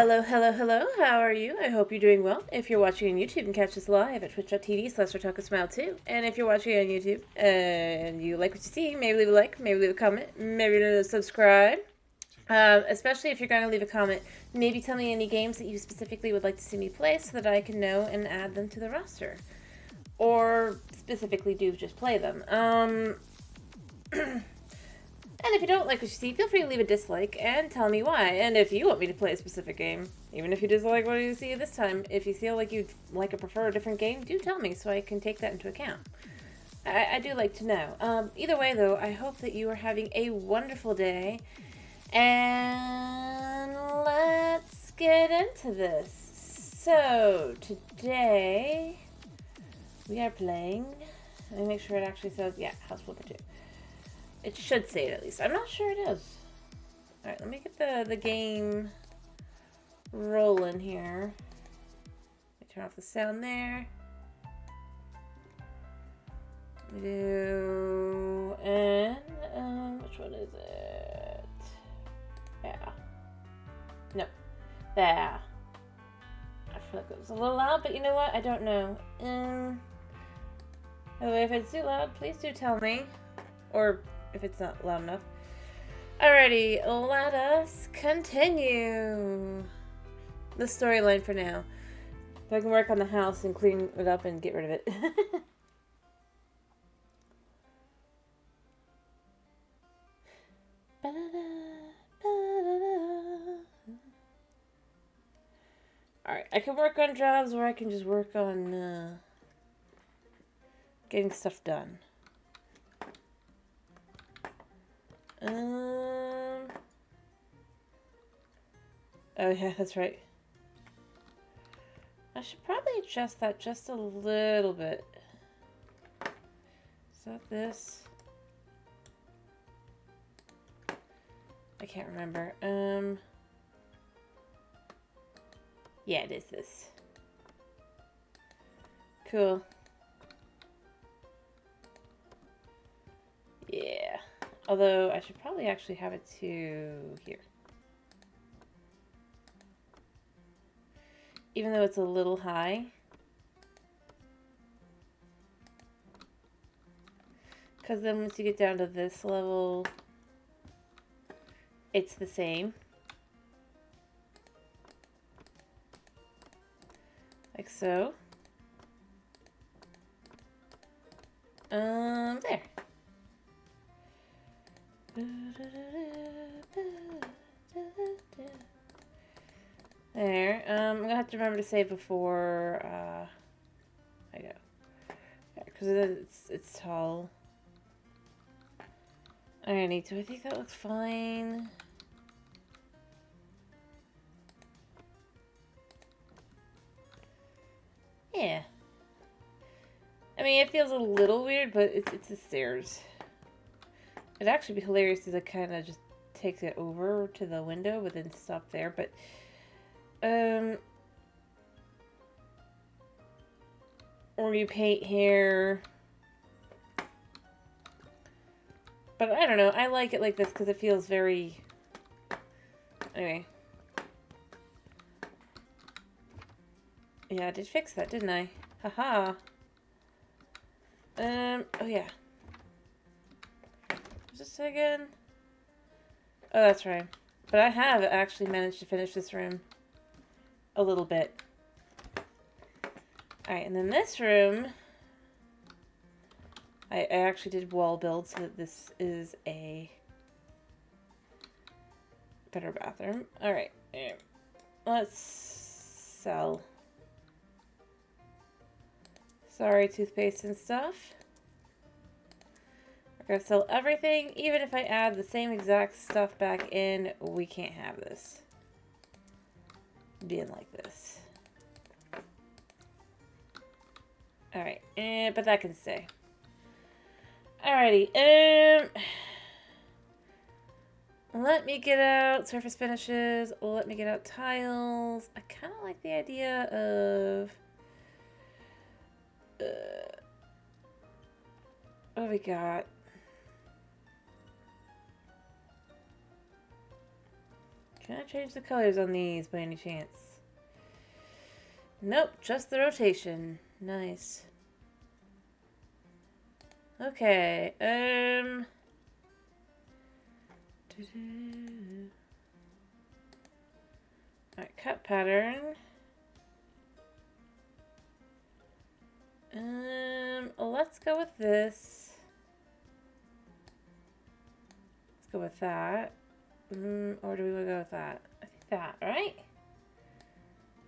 Hello, hello, hello. How are you? I hope you're doing well. If you're watching on YouTube, you can catch us live at twitch.tv/StarTalkASmile2. And if you're watching on YouTube and you like what you see, maybe leave a like, maybe leave a comment, maybe subscribe. Especially if you're going to leave a comment, maybe tell me any games that you specifically would like to see me play so that I can know and add them to the roster. Or specifically do just play them. And if you don't like what you see, feel free to leave a dislike and tell me why. And if you want me to play a specific game, even if you dislike what you see this time, if you feel like you'd like or prefer a different game, do tell me so I can take that into account. I do like to know. Either way, though, I hope that you are having a wonderful day. And let's get into this. So, today we are playing. Let me make sure it actually says, yeah, House Flipper 2. It should say it at least. I'm not sure it is. Alright, let me get the game rolling here. Let me turn off the sound there. Let me do... And, which one is it? Yeah. No. There. I feel like it was a little loud, but you know what? I don't know. By the way, if it's too loud, please do tell me. Or if it's not loud enough. Alrighty, let us continue the storyline for now. So I can work on the house and clean it up and get rid of it. Alright, I can work on jobs or I can just work on getting stuff done. Oh yeah, that's right. I should probably adjust that just a little bit. Is that this? I can't remember. Yeah, it is this. Cool. Yeah. Although, I should probably actually have it to here. Even though it's a little high. Because then once you get down to this level, it's the same. Like so. There. There. I'm gonna have to remember to save before I go. Yeah, because it's tall. Alrighty, do I think that looks fine? Yeah. I mean, it feels a little weird, but it's the stairs. It'd actually be hilarious to kind of just take it over to the window, but then stop there. But, or you paint here. But I don't know. I like it like this because it feels very... Anyway. Yeah, I did fix that, didn't I? Haha. Oh yeah. Just a second. Oh, that's right. But I have actually managed to finish this room a little bit. Alright, and then this room, I actually did wall build so that this is a better bathroom. Alright, let's sell. Sorry, toothpaste and stuff. We're gonna sell everything. Even if I add the same exact stuff back in, we can't have this being like this. Alright, but that can stay. Alrighty, let me get out surface finishes. Let me get out tiles. I kind of like the idea of... what do we got? Can I change the colors on these by any chance? Nope, just the rotation. Nice. Okay, Alright, cut pattern. Let's go with this. Let's go with that. Or do we want to go with that? I think that, right?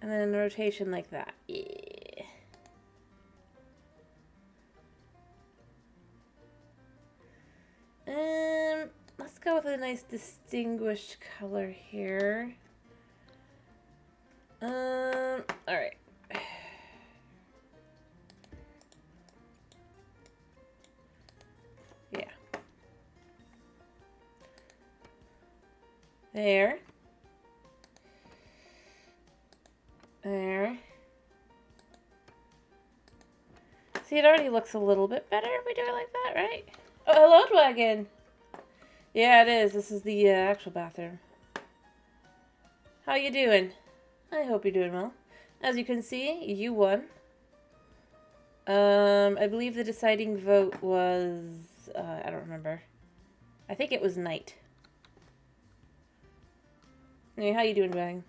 And then rotation like that. Yeah. Let's go with a nice distinguished color here. Alright. Yeah. There. There. See, it already looks a little bit better if we do it like that, right? Oh, hello, Dragon! Yeah, it is. This is the actual bathroom. How you doing? I hope you're doing well. As you can see, you won. I believe the deciding vote was... I don't remember. I think it was night. Hey, how you doing, Dragon?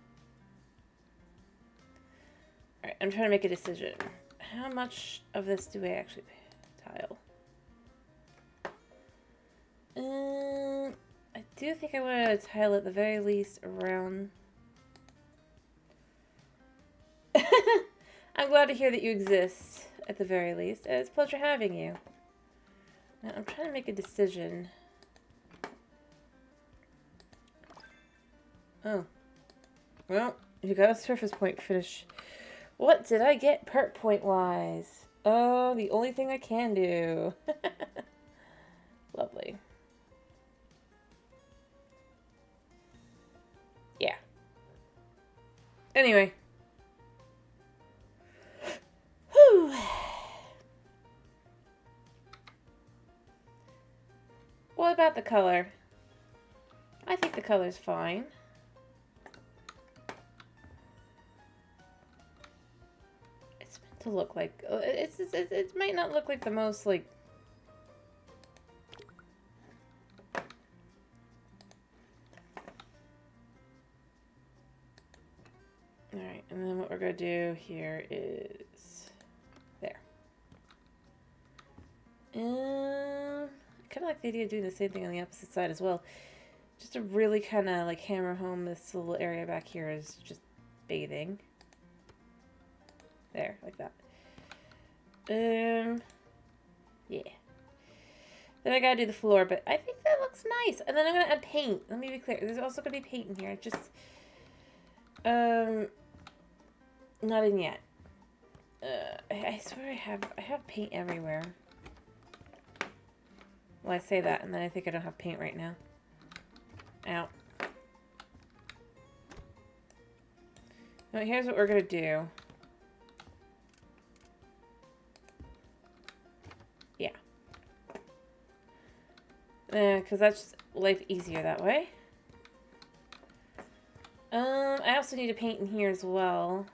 Alright, I'm trying to make a decision. How much of this do we actually tile? I do think I want to tile at the very least around... I'm glad to hear that you exist, at the very least. It's a pleasure having you. Now, I'm trying to make a decision. Oh. Well, you got a surface point finish. What did I get perk point-wise? Oh, the only thing I can do. Lovely. Yeah. Anyway. Whew. What about the color? I think the color's fine. It's meant to look like... it might not look like the most, like... Alright, and then what we're going to do here is... There. I kind of like the idea of doing the same thing on the opposite side as well. Just to really kind of like hammer home this little area back here is just bathing. There, like that. Yeah. Then I gotta do the floor, but I think that looks nice. And then I'm gonna add paint. Let me be clear. There's also gonna be paint in here. Just, not in yet. I swear I have paint everywhere. Well, I say that, and then I think I don't have paint right now. Ow. Now, here's what we're gonna do. Yeah. Because that's just life easier that way. I also need to paint in here as well.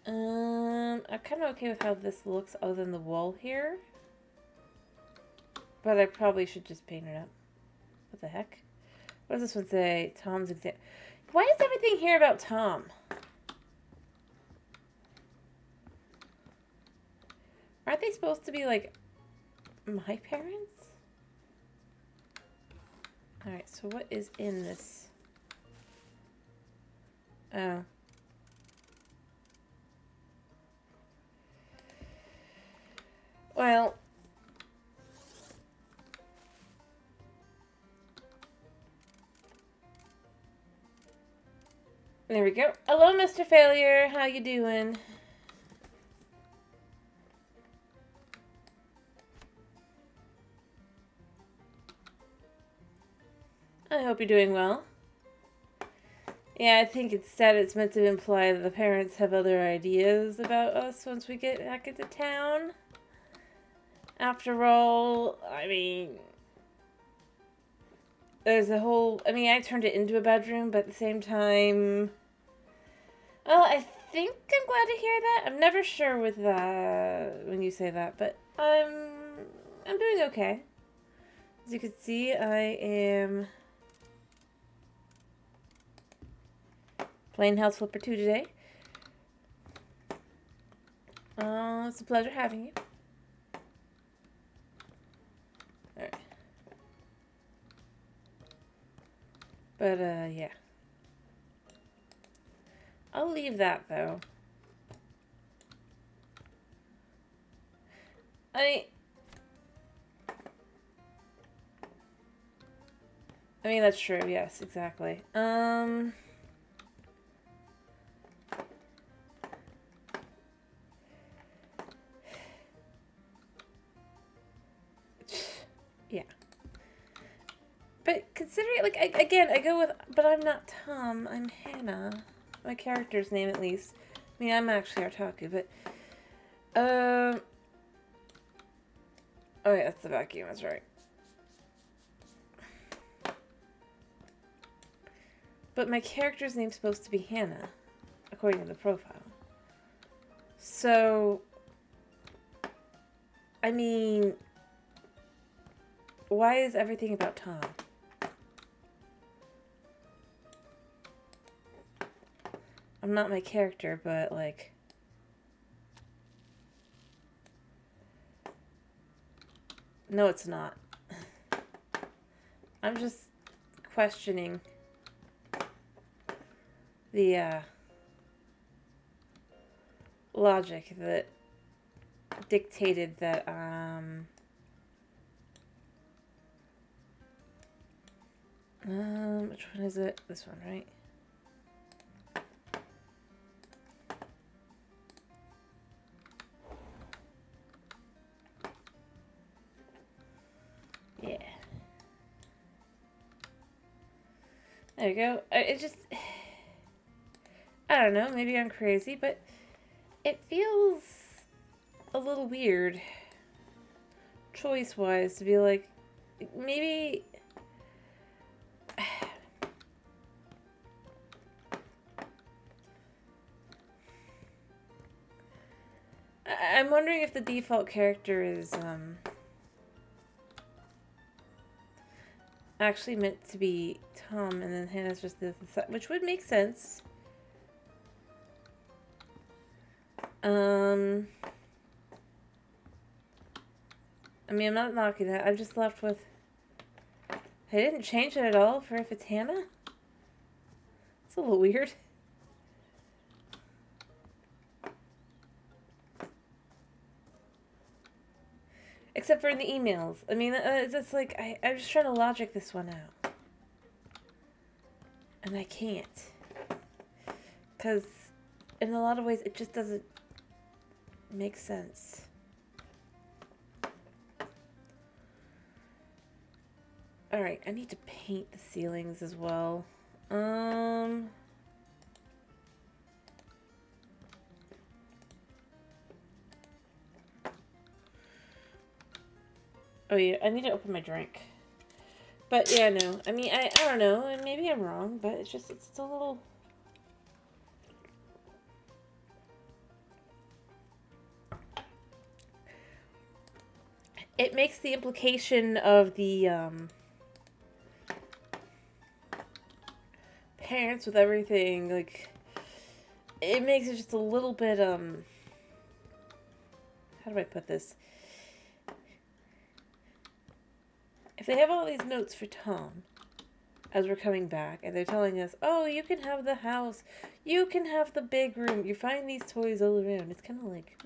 I'm kind of okay with how this looks other than the wall here. But I probably should just paint it up. What the heck? What does this one say? Tom's exam. Why is everything here about Tom? Aren't they supposed to be like my parents? Alright, so what is in this? Oh. Well. There we go. Hello, Mr. Failure. How you doing? I hope you're doing well. Yeah, I think instead it's meant to imply that the parents have other ideas about us once we get back into town. After all, I mean... there's a whole... I mean, I turned it into a bedroom, but at the same time... Well, I think I'm glad to hear that. I'm never sure with when you say that, but I'm doing okay. As you can see, I am playing House Flipper 2 today. It's a pleasure having you. Alright. But, yeah. I'll leave that, though. I mean, that's true, yes, exactly. Yeah. But considering, like, again, I go with, but I'm not Tom, I'm Hannah. My character's name, at least. I mean, I'm actually Artaku, but, oh yeah, that's the vacuum, that's right. But my character's name's supposed to be Hannah, according to the profile. So, I mean, why is everything about Tom? I'm not my character, but, like... No, it's not. I'm just questioning the, logic that dictated that, which one is it? This one, right? Yeah. There you go. It just... I don't know, maybe I'm crazy, but it feels a little weird, choice-wise, to be like, maybe... I'm wondering if the default character is, actually meant to be Tom, and then Hannah's just the side, which would make sense. I mean, I'm not knocking that. I'm just left with... I didn't change it at all for if it's Hannah? It's a little weird. Except for in the emails. I mean, it's like, I'm just trying to logic this one out. And I can't. Because in a lot of ways, it just doesn't make sense. Alright, I need to paint the ceilings as well. Oh yeah, I need to open my drink. But yeah, no. I mean, I don't know, and maybe I'm wrong, but it's just, it's a little... It makes the implication of the, parents with everything, like, it makes it just a little bit, how do I put this? If they have all these notes for Tom, as we're coming back, and they're telling us, oh, you can have the house, you can have the big room, you find these toys all around, it's kind of like,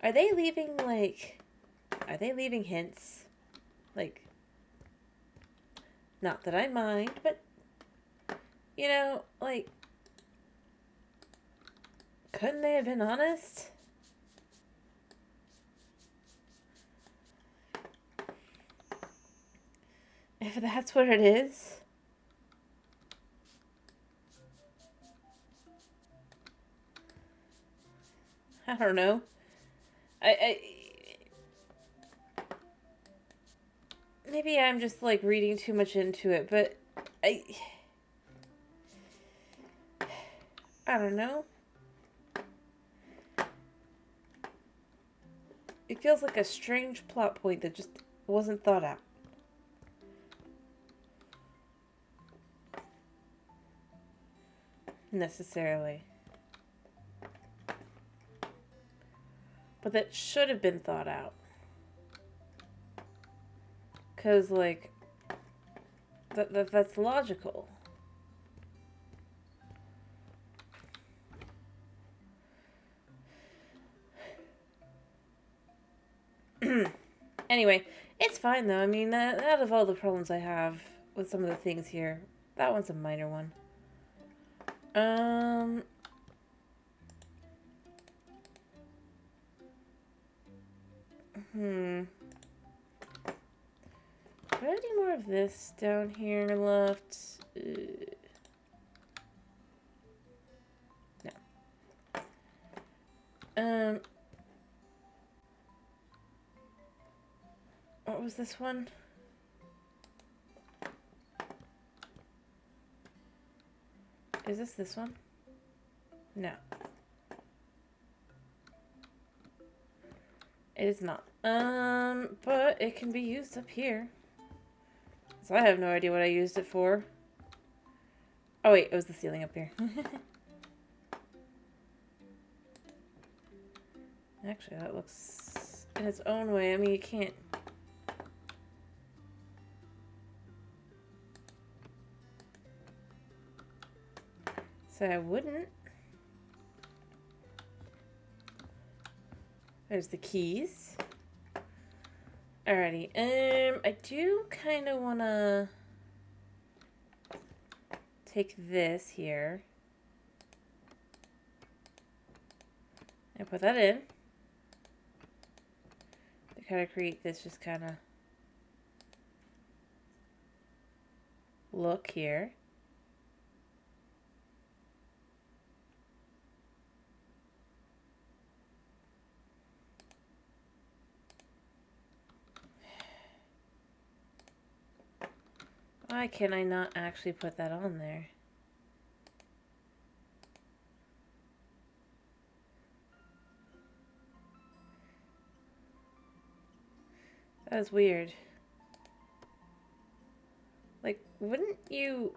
are they leaving, like, are they leaving hints? Like, not that I mind, but, you know, like, couldn't they have been honest? If that's what it is. I don't know. maybe I'm just like reading too much into it, but I don't know. It feels like a strange plot point that just wasn't thought out. Necessarily. But that should have been thought out. Because, like, that's logical. Anyway, it's fine though. I mean, out of all the problems I have with some of the things here, that one's a minor one. Do I have any more of this down here left? No. What was this one? Is this one? No. It is not. But it can be used up here. So I have no idea what I used it for. Oh wait, it was the ceiling up here. Actually, that looks in its own way. I mean, you can't. So I wouldn't. There's the keys. Alrighty. I do kind of want to take this here and put that in. To kind of create this just kind of look here. Why can I not actually put that on there? That is weird. Like, wouldn't you...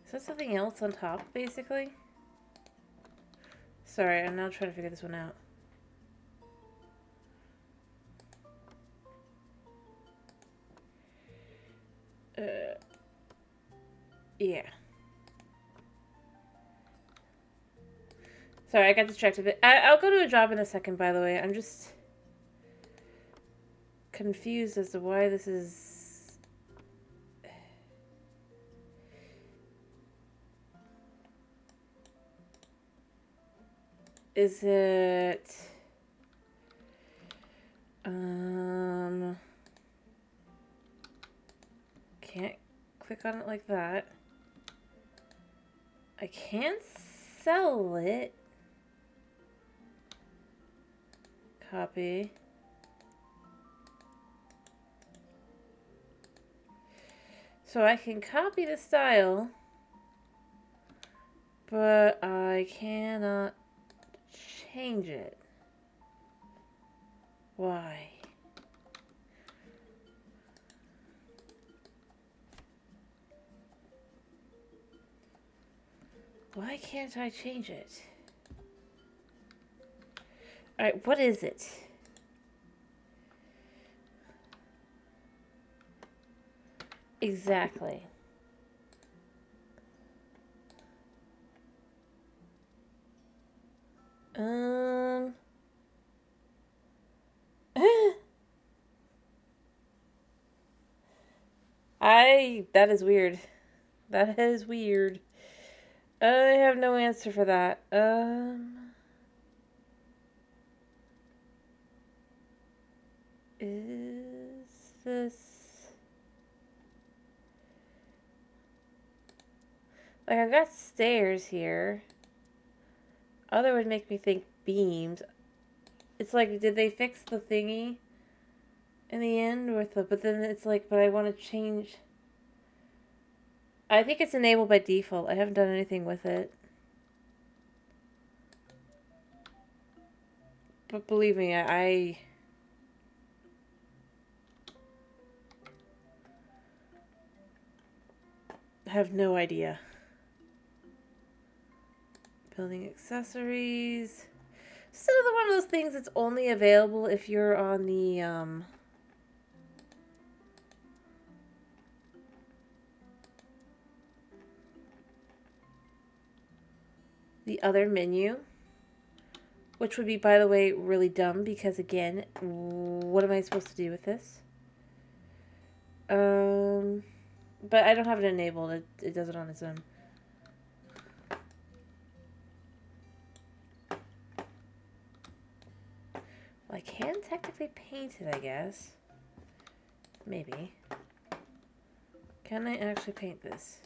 Is that something else on top, basically? Sorry, I'm now trying to figure this one out. Yeah. Sorry, I got distracted. I'll go to a job in a second, by the way. I'm just confused as to why this is... Is it... Can't click on it like that. I can't sell it. Copy. So I can copy the style, but I cannot change it. Why? Why can't I change it? Alright, what is it? Exactly. That is weird. That is weird. I have no answer for that. Is this... Like, I've got stairs here. Other would make me think beams. It's like, did they fix the thingy in the end with the, but then it's like, but I want to change. I think it's enabled by default. I haven't done anything with it. But believe me, I have no idea. Building accessories. It's another one of those things that's only available if you're on the other menu. Which would be, by the way, really dumb because, again, what am I supposed to do with this? But I don't have it enabled. It does it on its own. Well, I can technically paint it, I guess. Maybe. Can I actually paint this?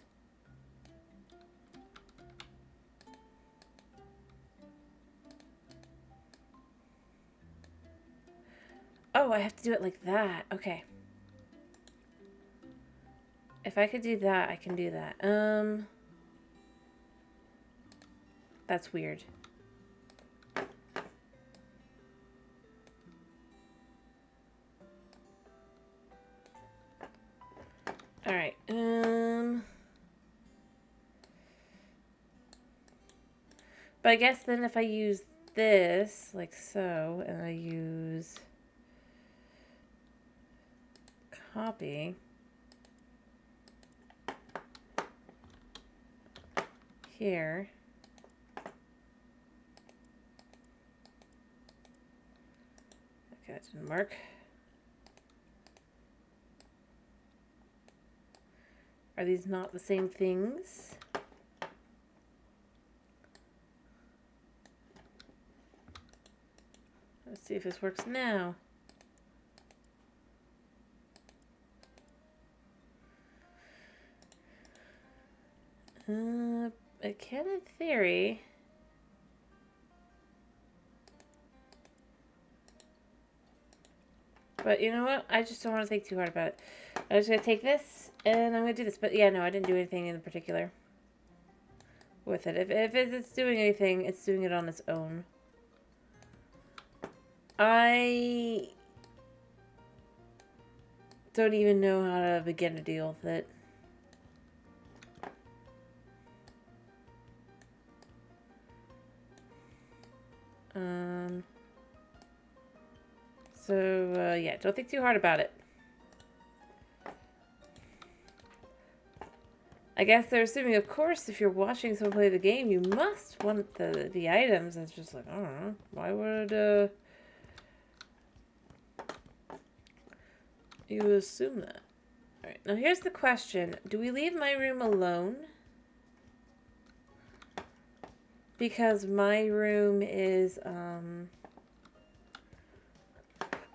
Oh, I have to do it like that. Okay. If I could do that, I can do that. That's weird. All right. But I guess then if I use this, like so, and I use copy here. Okay, that didn't work. Are these not the same things? Let's see if this works now. It can in theory. But you know what? I just don't want to think too hard about it. I'm just going to take this and I'm going to do this. But yeah, no, I didn't do anything in particular with it. If it's doing anything, it's doing it on its own. I don't even know how to begin to deal with it. So, yeah, don't think too hard about it. I guess they're assuming, of course, if you're watching someone play the game, you must want the items. It's just like, I don't know. Why would, you assume that? Alright, now here's the question. Do we leave my room alone? Because my room is,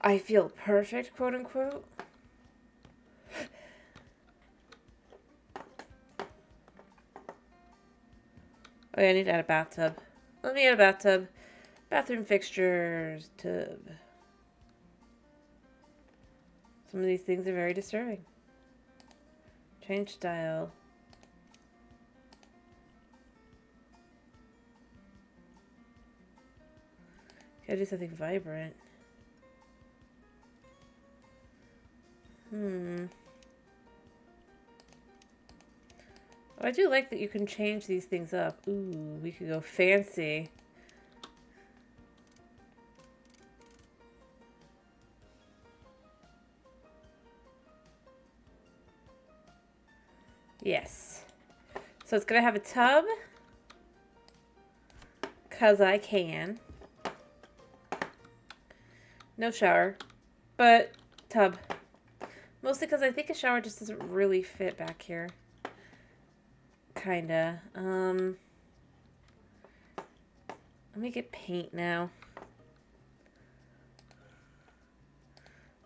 I feel perfect, quote unquote. Oh yeah, I need to add a bathtub. Let me add a bathtub. Bathroom fixtures, tub. Some of these things are very disturbing. Change style. Gotta do something vibrant. Oh, I do like that you can change these things up. Ooh, we could go fancy. Yes. So it's gonna have a tub. 'Cause I can. No shower. But tub. Mostly because I think a shower just doesn't really fit back here. Kinda. Let me get paint now.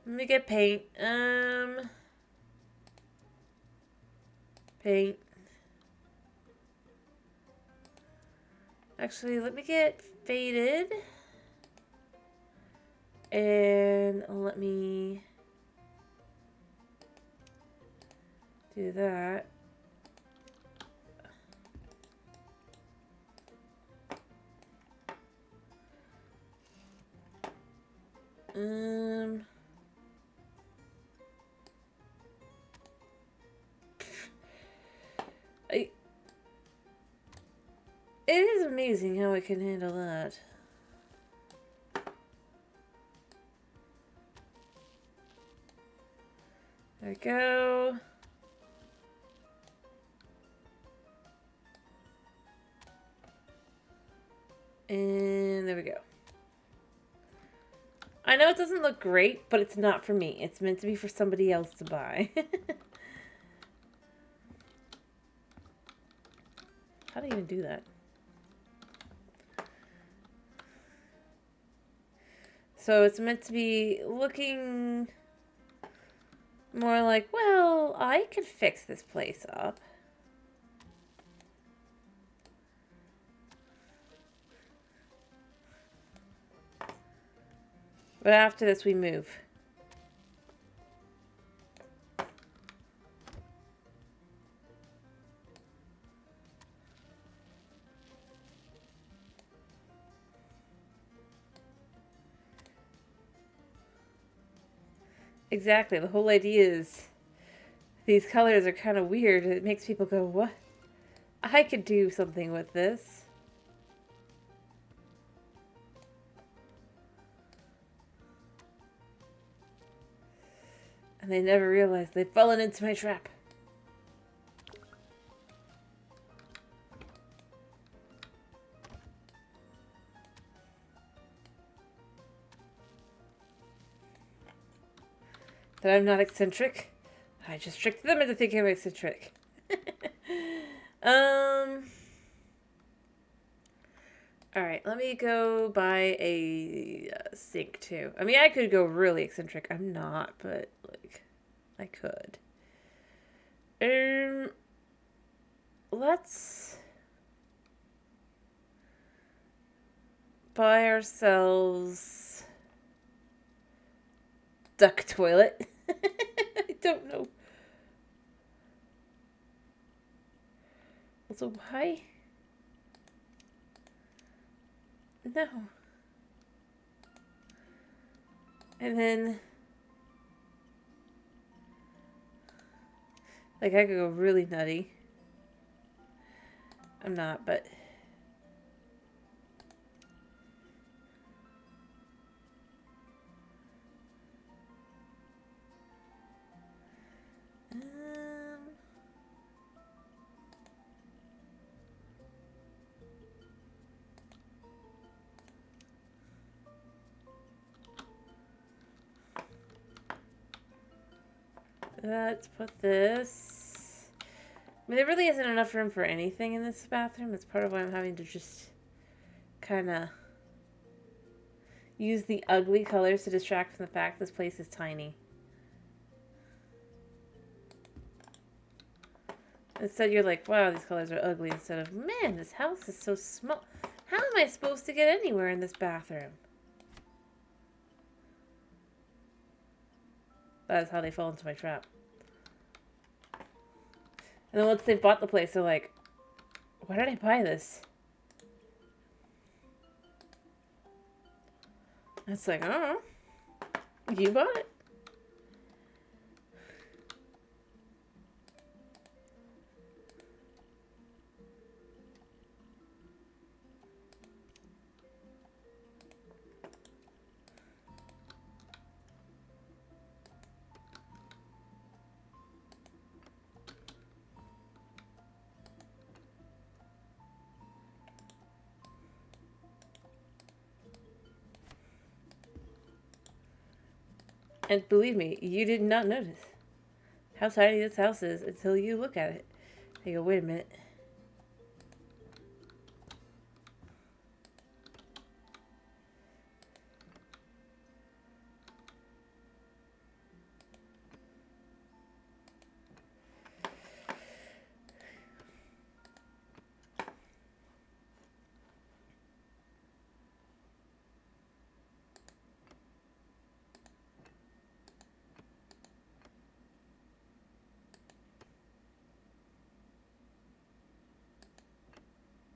Let me get paint. Paint. Actually, let me get faded. And let me do that. It is amazing how I can handle that. There we go. And there we go. I know it doesn't look great, but it's not for me. It's meant to be for somebody else to buy. How do you even do that? So it's meant to be looking more like, well, I could fix this place up. But after this, we move. Exactly. The whole idea is these colors are kind of weird. It makes people go, what? I could do something with this. And they never realize they've fallen into my trap. That I'm not eccentric. I just tricked them into thinking I'm eccentric. Alright, let me go buy a sink too. I mean, I could go really eccentric. I'm not, but like, I could. Let's buy ourselves duck toilet. I don't know. Also, why? No. And then, like, I could go really nutty. I'm not, but... let's put this... I mean, there really isn't enough room for anything in this bathroom. That's part of why I'm having to just kind of use the ugly colors to distract from the fact this place is tiny. Instead, you're like, wow, these colors are ugly. Instead of, man, this house is so small. How am I supposed to get anywhere in this bathroom? That's how they fall into my trap. And then once they've bought the place, they're like, why did I buy this? And it's like, I don't know. You bought it. And believe me, you did not notice how tiny this house is until you look at it. You go, wait a minute.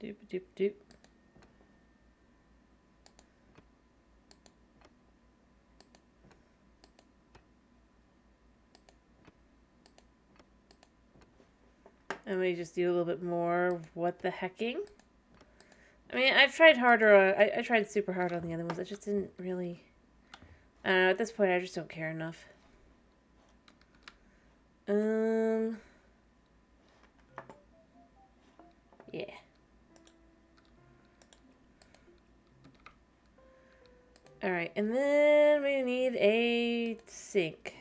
Doop doop doop. And we just do a little bit more what the hecking. I mean, I've tried harder. I tried super hard on the other ones. I just didn't really... I don't know. At this point, I just don't care enough. Yeah. Alright, and then we need a sink.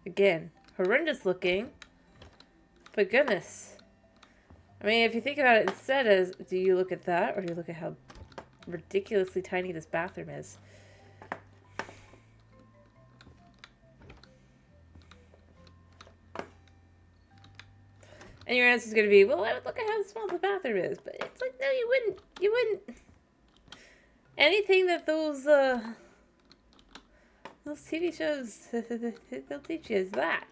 Again, horrendous looking. But goodness. I mean, if you think about it instead as, do you look at that, or do you look at how ridiculously tiny this bathroom is? And your answer is going to be, well, I would look at how small the bathroom is. But it's like, no, you wouldn't. You wouldn't. Anything that those TV shows, they'll teach you is that.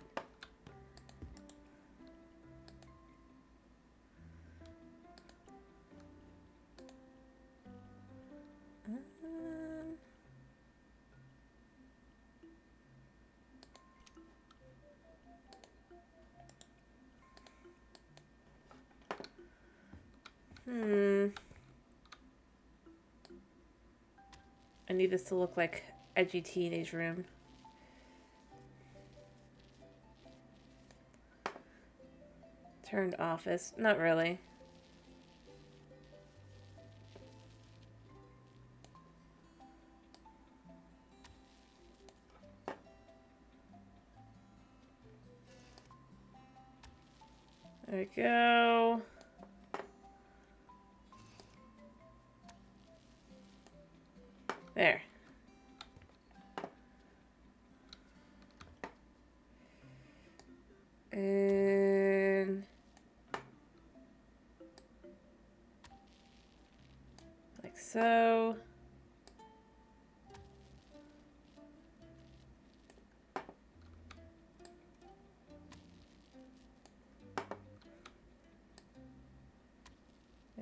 I need this to look like edgy teenage room. Turned office. Not really. There we go. There. And like so.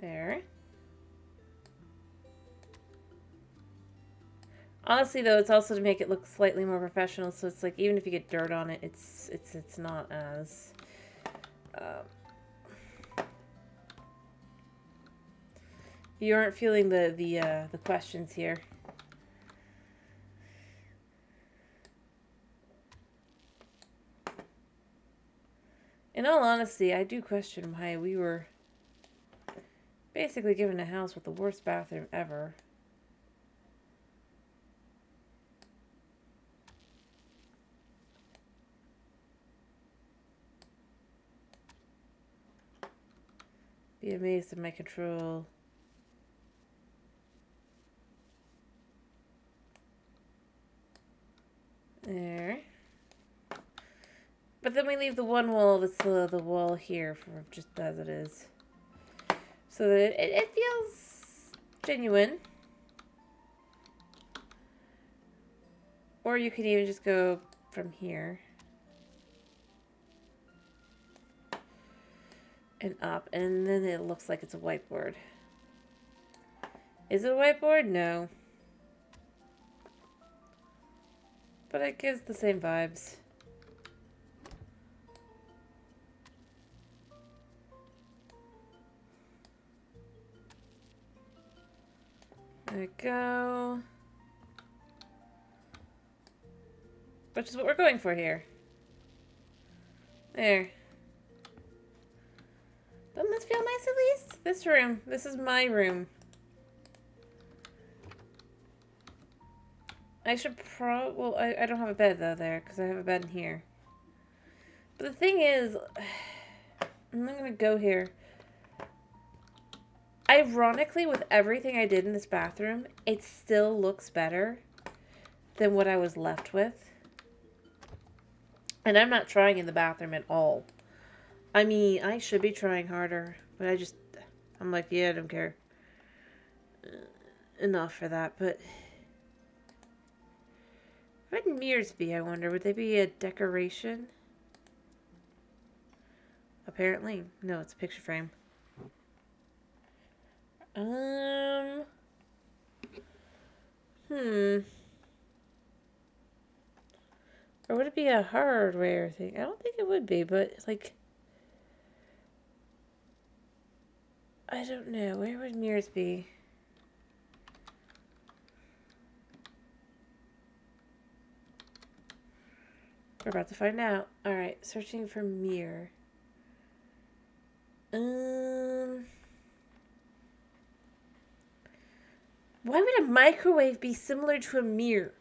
There. Honestly, though, it's also to make it look slightly more professional. So it's like even if you get dirt on it, it's not as you aren't feeling the questions here. In all honesty, I do question why we were basically given a house with the worst bathroom ever. Be amazed at my control. There. But then we leave the one wall that's the wall here for just as it is. So that it feels genuine. Or you could even just go from here. And up. And then it looks like it's a whiteboard. Is it a whiteboard? No. But it gives the same vibes. There we go. Which is what we're going for here. There. Doesn't this feel nice at least? This room. This is my room. I should well, I don't have a bed though there, because I have a bed in here. But the thing is, I'm not going to go here. Ironically, with everything I did in this bathroom, it still looks better than what I was left with. And I'm not trying in the bathroom at all. I mean, I should be trying harder, But I'm like, yeah, I don't care enough for that. But what would mirrors be, I wonder? Would they be a decoration? Apparently. No, it's a picture frame. Or would it be a hardware thing? I don't think it would be, but like, I don't know. Where would mirrors be? We're about to find out. Alright, searching for mirror. Why would a microwave be similar to a mirror?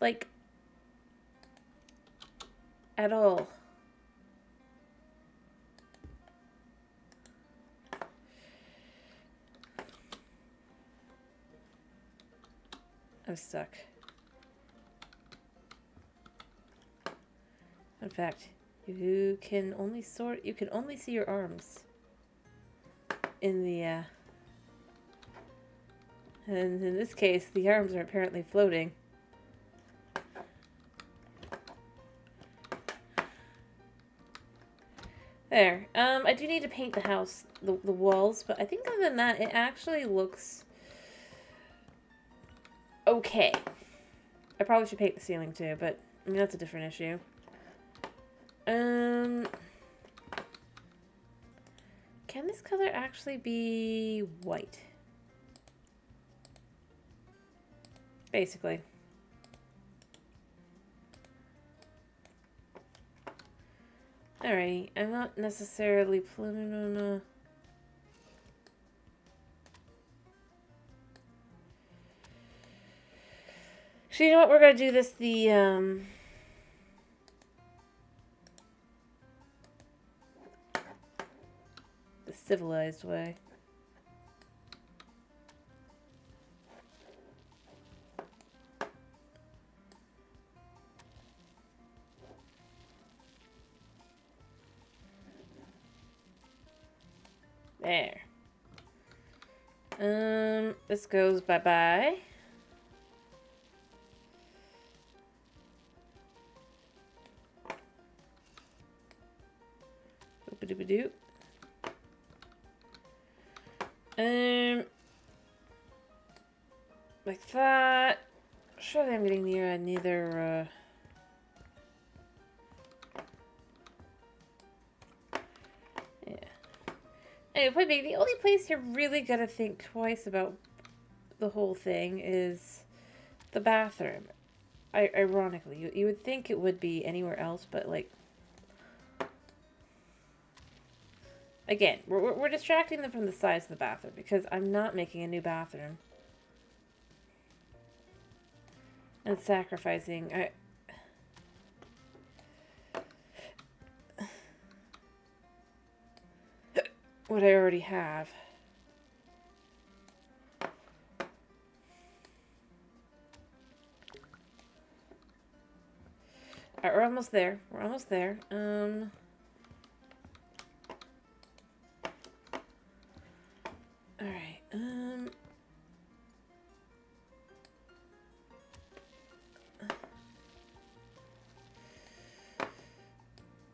Like, at all. I'm stuck. In fact, you can only see your arms in the, and in this case, the arms are apparently floating. There. I do need to paint the house, the walls, but I think other than that, it actually looks okay. I probably should paint the ceiling too, but I mean, that's a different issue. Can this color actually be white? Basically. Alrighty, I'm not necessarily planning on So you know what, we're gonna do this the civilized way. There. This goes bye-bye. Boop-a-doop-a-doop. Like that. Surely I'm getting near neither, yeah. Anyway, maybe the only place you're really gonna think twice about the whole thing is the bathroom. Ironically, you would think it would be anywhere else, but like, again, we're distracting them from the size of the bathroom because I'm not making a new bathroom. And sacrificing, what I already have. Alright, we're almost there. We're almost there. Alright, and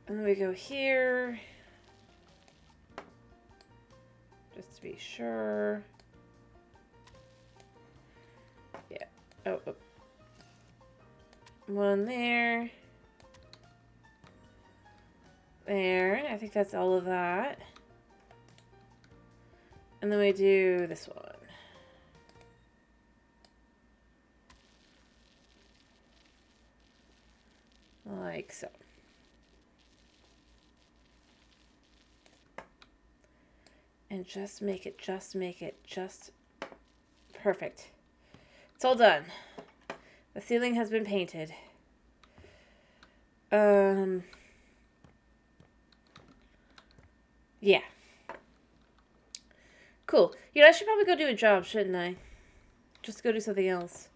then we go here. Just to be sure. Yeah. Oh. One there. There. I think that's all of that. And then we do this one. Like so. And just make it just perfect. It's all done. The ceiling has been painted. Yeah. Cool. You know, I should probably go do a job, shouldn't I? Just go do something else.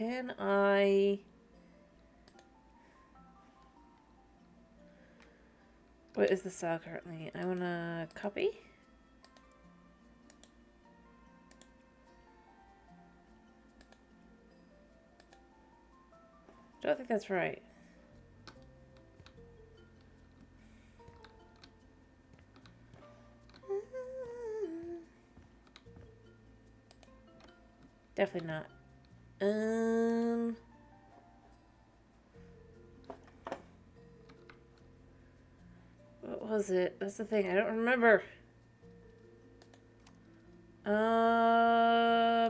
can I... What is the style currently? I want to copy. Don't think that's right. Definitely not. What was it? That's the thing. I don't remember.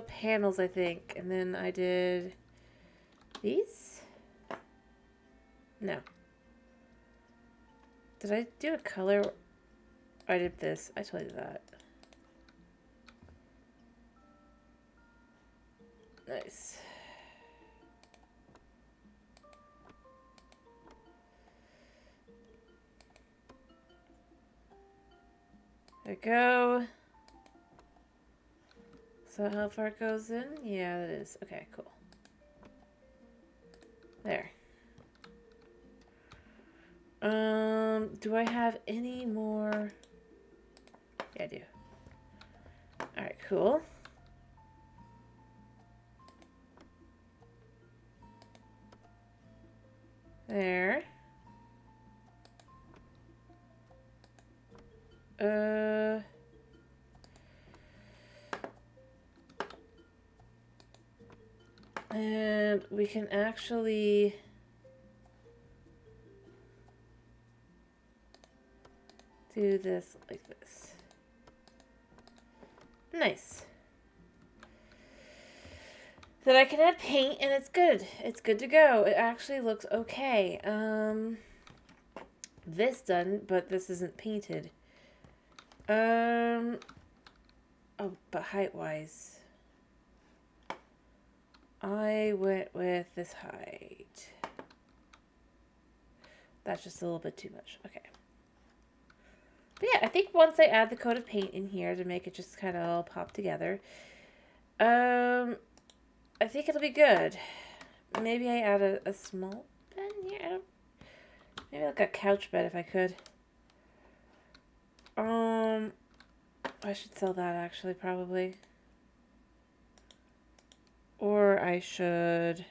Panels, I think. And then I did these? No. Did I do a color? I did this. I told you that. Nice. There we go. So how far it goes in? Yeah, it is. Okay, cool. There. Do I have any more? Yeah, I do. Alright, cool. There. And we can actually do this like this. Nice. Then I can add paint and it's good. It's good to go. It actually looks okay. This done, but this isn't painted. Oh, but height-wise, I went with this height. That's just a little bit too much. Okay. But yeah, I think once I add the coat of paint in here to make it just kind of all pop together, I think it'll be good. Maybe I add a small bed here. I don't. Maybe like a couch bed if I could. I should sell that actually, probably. Or I should.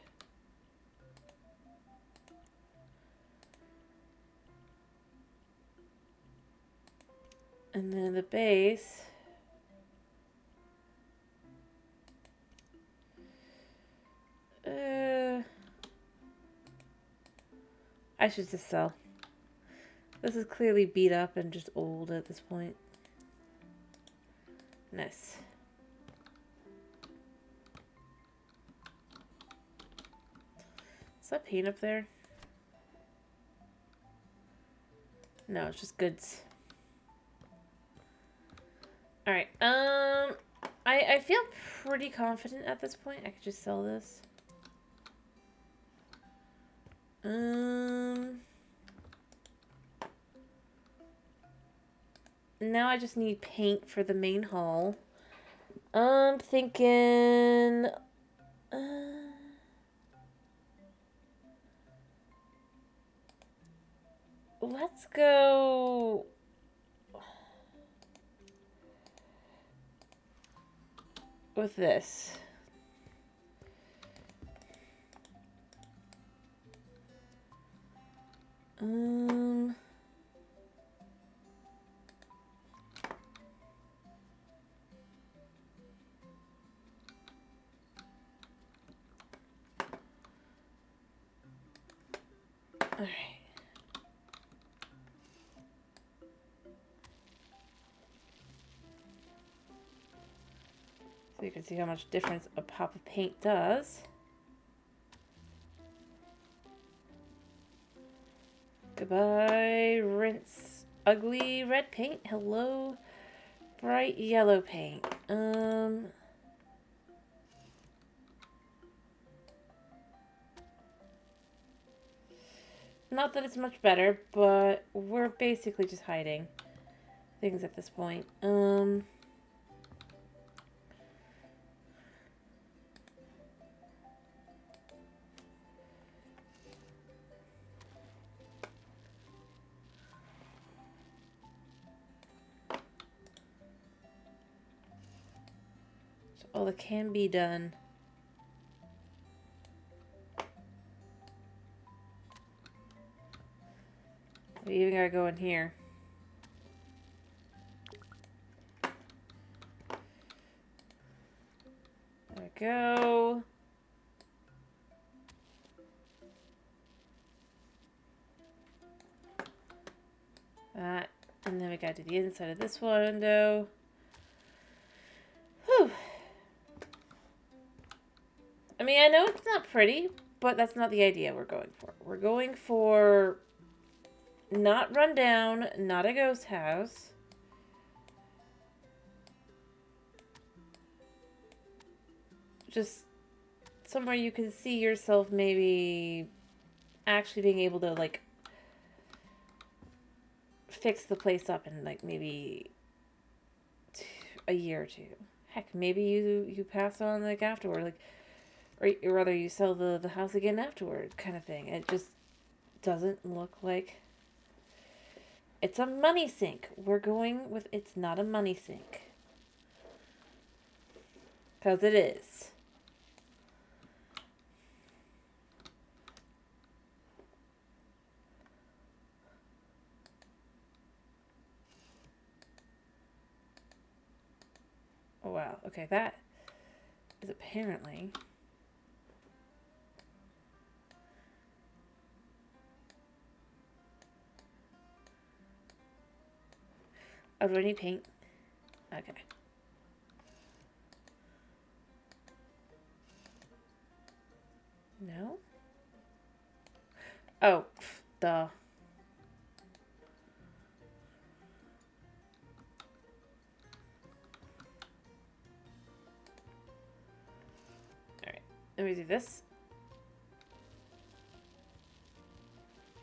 And then the base. I should just sell. This is clearly beat up and just old at this point. Nice. Is that paint up there? No, it's just goods. Alright, I feel pretty confident at this point. I could just sell this. Now I just need paint for the main hall. I'm thinking... let's go... with this. All right. So you can see how much difference a pop of paint does. Goodbye, rinse. Ugly red paint. Hello, bright yellow paint. Not that it's much better, but we're basically just hiding things at this point. all that can be done. We even gotta go in here. There we go. That. And then we got to the inside of this window. Whew. I mean, I know it's not pretty, but that's not the idea we're going for. We're going for not run down, not a ghost house. Just somewhere you can see yourself maybe actually being able to, like, fix the place up in, like, maybe a year or two. Heck, maybe you pass on, like, afterward, like, or rather you sell the house again afterward, kind of thing. It just doesn't look like it's a money sink. We're going with it's not a money sink. Because it is. Oh, wow. Okay, that is apparently... Oh, do I need paint? Okay. No? Oh, duh. Alright, let me do this.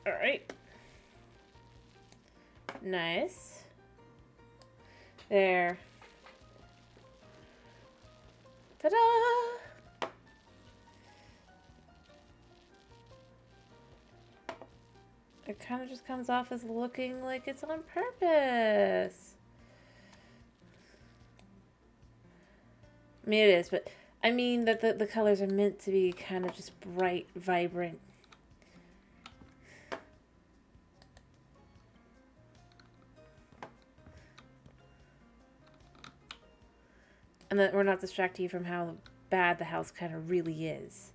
Alright. Nice. There. Ta-da! It kind of just comes off as looking like it's on purpose. I mean, it is, but I mean that the colors are meant to be kind of just bright, vibrant. And that we're not distracting you from how bad the house kind of really is.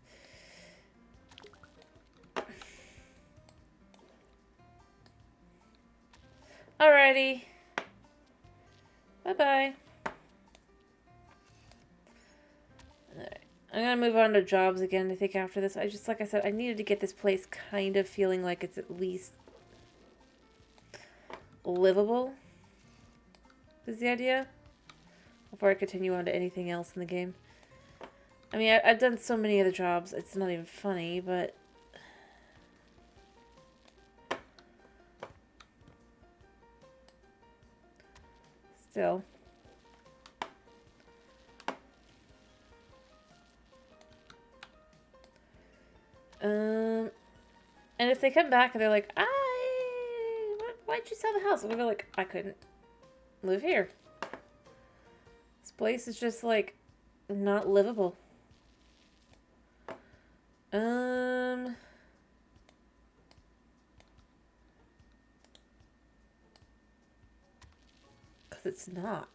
Alrighty. Bye-bye. Alright. I'm gonna move on to jobs again, I think, after this. Like I said, I needed to get this place kind of feeling like it's at least livable. Is the idea? Before I continue on to anything else in the game. I mean, I've done so many other jobs, it's not even funny, but... Still. And if they come back and they're like, why'd you sell the house? And we'll go like, I couldn't live here. This place is just, like, not livable. Because it's not.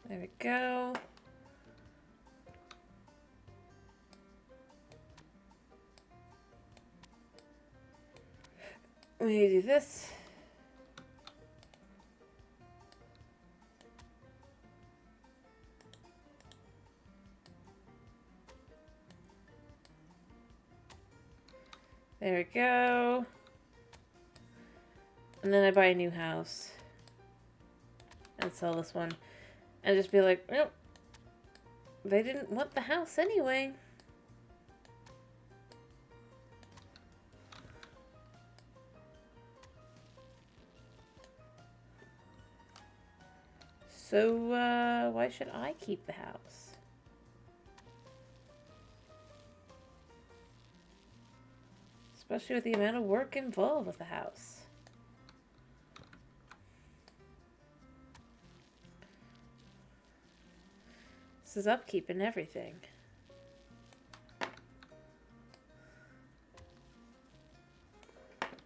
There we go. We do this. There we go. And then I buy a new house. And sell this one. And just be like, well, they didn't want the house anyway. So, why should I keep the house? Especially with the amount of work involved with the house. This is upkeep and everything.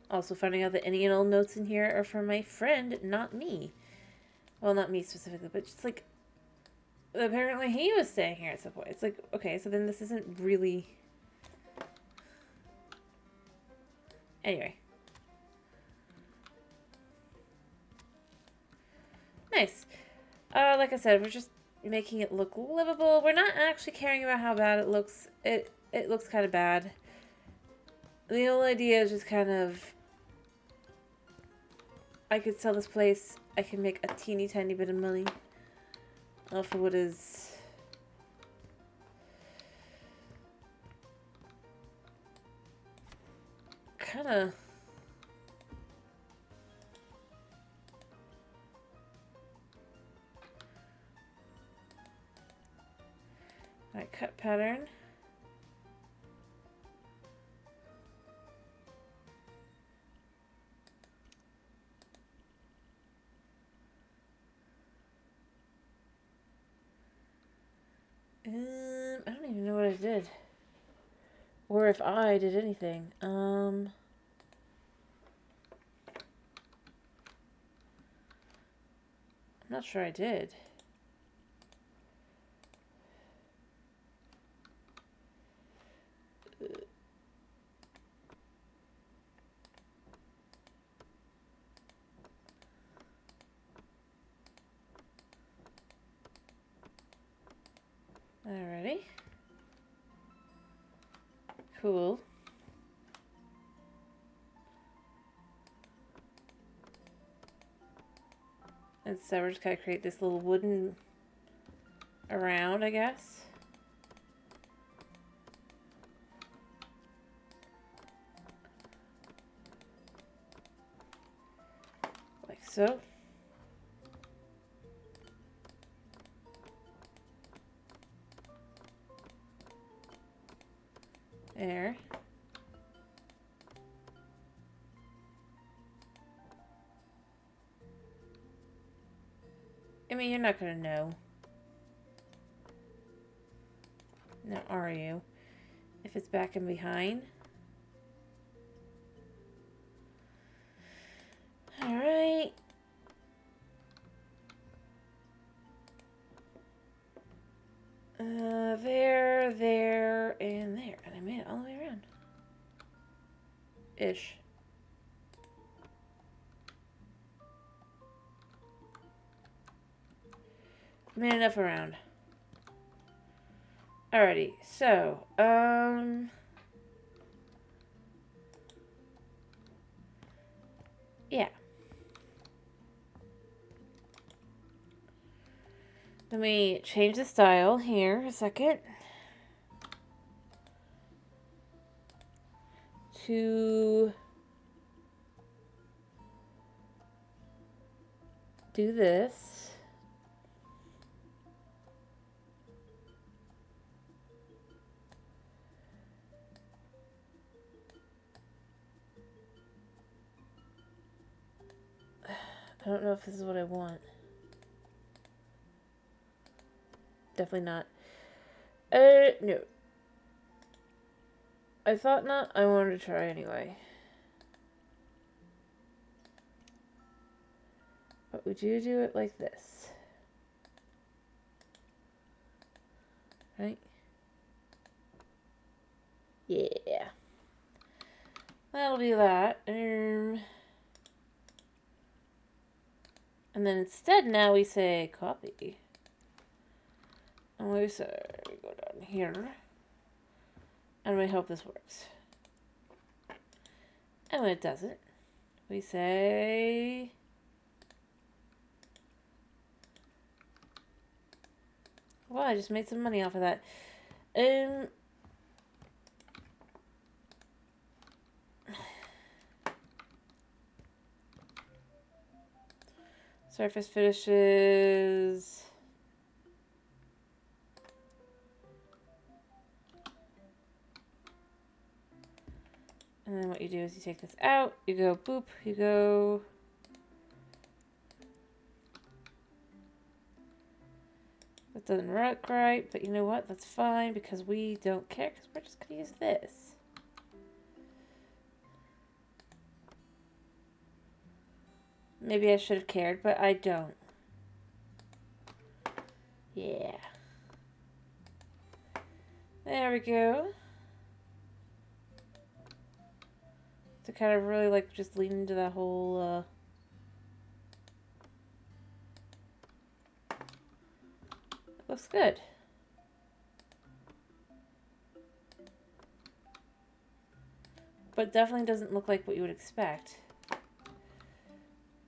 Also finding out that any and all notes in here are from my friend, not me. Well, not me specifically, but just like, apparently he was staying here at some point. It's like, okay, so then this isn't really... Anyway. Nice. Like I said, we're just making it look livable. We're not actually caring about how bad it looks. It looks kind of bad. The whole idea is just kind of... I could sell this place. I can make a teeny tiny bit of money off of what is kind of my cut pattern. I don't even know what I did. Or if I did anything. I'm not sure I did. Alrighty. Cool. And so we're just gonna create this little wooden around, I guess. Like so. There. I mean, you're not gonna know. Now, are you? If it's back and behind. Alright. There, and there. And I made it all the way around. Ish. Made enough around. Alrighty, so, yeah. Let me change the style here a second. To do this. I don't know if this is what I want. Definitely not. No. I thought not. I wanted to try anyway. But we do it like this. Right? Yeah. That'll be that. And then instead now we say copy. And we say, we go down here. And we hope this works. And when it doesn't, we say... Wow, I just made some money off of that. Surface finishes. And then what you do is you take this out, you go boop, you go... That doesn't work right, but you know what? That's fine because we don't care because we're just going to use this. Maybe I should have cared, but I don't. Yeah. There we go. To kind of really like just lean into that whole looks good. But definitely doesn't look like what you would expect.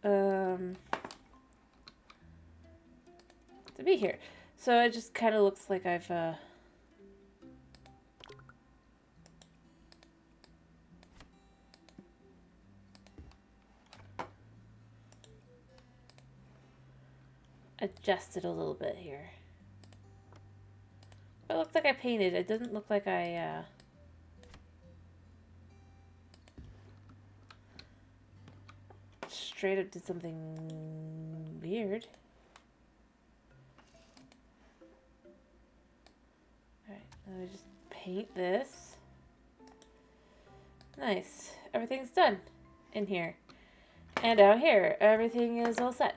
To be here. So it just kind of looks like I've adjusted a little bit here. But it looks like I painted. It doesn't look like I straight up did something weird. Alright, let me just paint this. Nice. Everything's done in here. And out here. Everything is all set.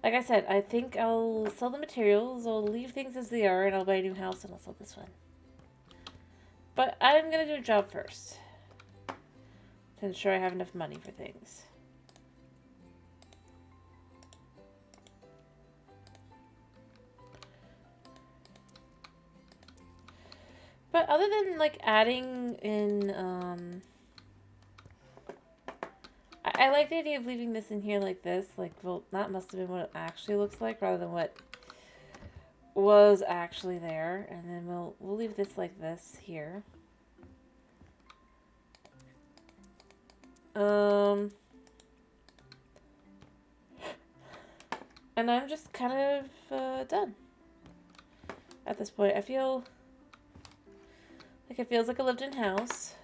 Like I said, I think I'll sell the materials, I'll leave things as they are, and I'll buy a new house and I'll sell this one. But I'm going to do a job first. To ensure I have enough money for things. But other than, like, adding in, I like the idea of leaving this in here like this. Like, well, that must have been what it actually looks like rather than what was actually there. And then we'll leave this like this here. And I'm just kind of done at this point. I feel like it feels like a lived-in house.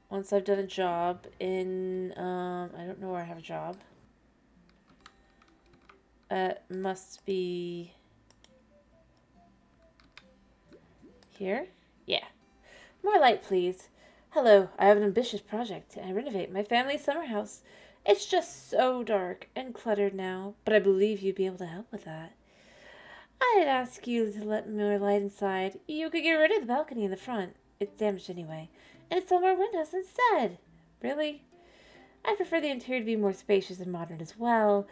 Once I've done a job in, I don't know where I have a job. Must be here? Yeah. More light, please. Hello, I have an ambitious project. I renovate my family's summer house. It's just so dark and cluttered now, but I believe you'd be able to help with that. I'd ask you to let more light inside. You could get rid of the balcony in the front. It's damaged anyway. And install more windows instead. Really? I prefer the interior to be more spacious and modern as well.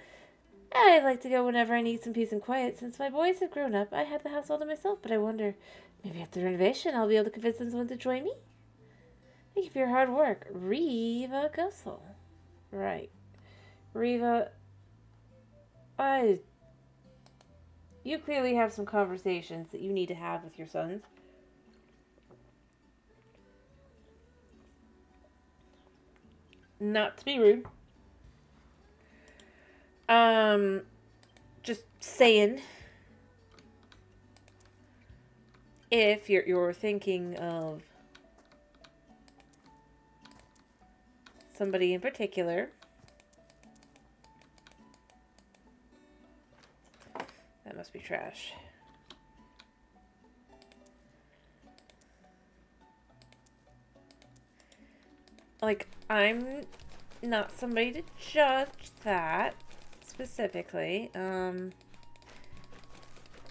I like to go whenever I need some peace and quiet. Since my boys have grown up, I had the house all to myself, but I wonder, maybe after the renovation I'll be able to convince someone to join me? Thank you for your hard work. Riva Gussel. Right. Riva, you clearly have some conversations that you need to have with your sons. Not to be rude. Just saying. If you're thinking of somebody in particular, that must be trash. Like, I'm not somebody to judge that specifically,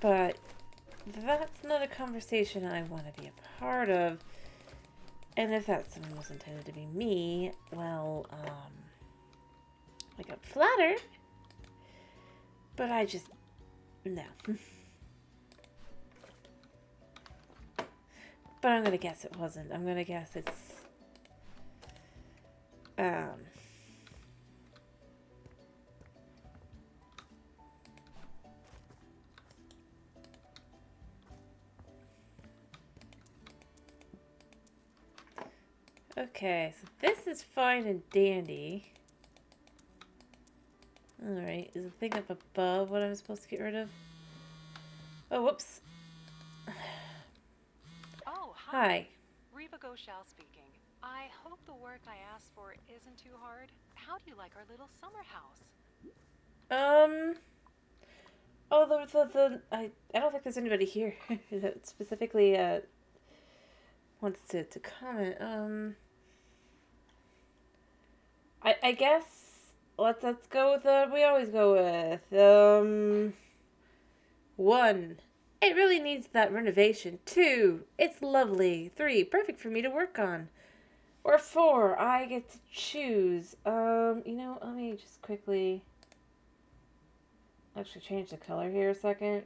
but that's not a conversation I want to be a part of. And if that someone was intended to be me, well, like, I'm flattered, but I just, no. But I'm gonna guess it wasn't. I'm gonna guess it's, okay, so this is fine and dandy. Alright, is the thing up above what I'm supposed to get rid of? Oh, whoops. Oh, Hi. Reva Goshal speaking. I hope the work I asked for isn't too hard. How do you like our little summer house? Um. Oh, I don't think there's anybody here that specifically wants to comment. I guess let's go with what we always go with. One, it really needs that renovation. Two, it's lovely. Three, perfect for me to work on. Or four, I get to choose. Let me just quickly actually change the color here a second.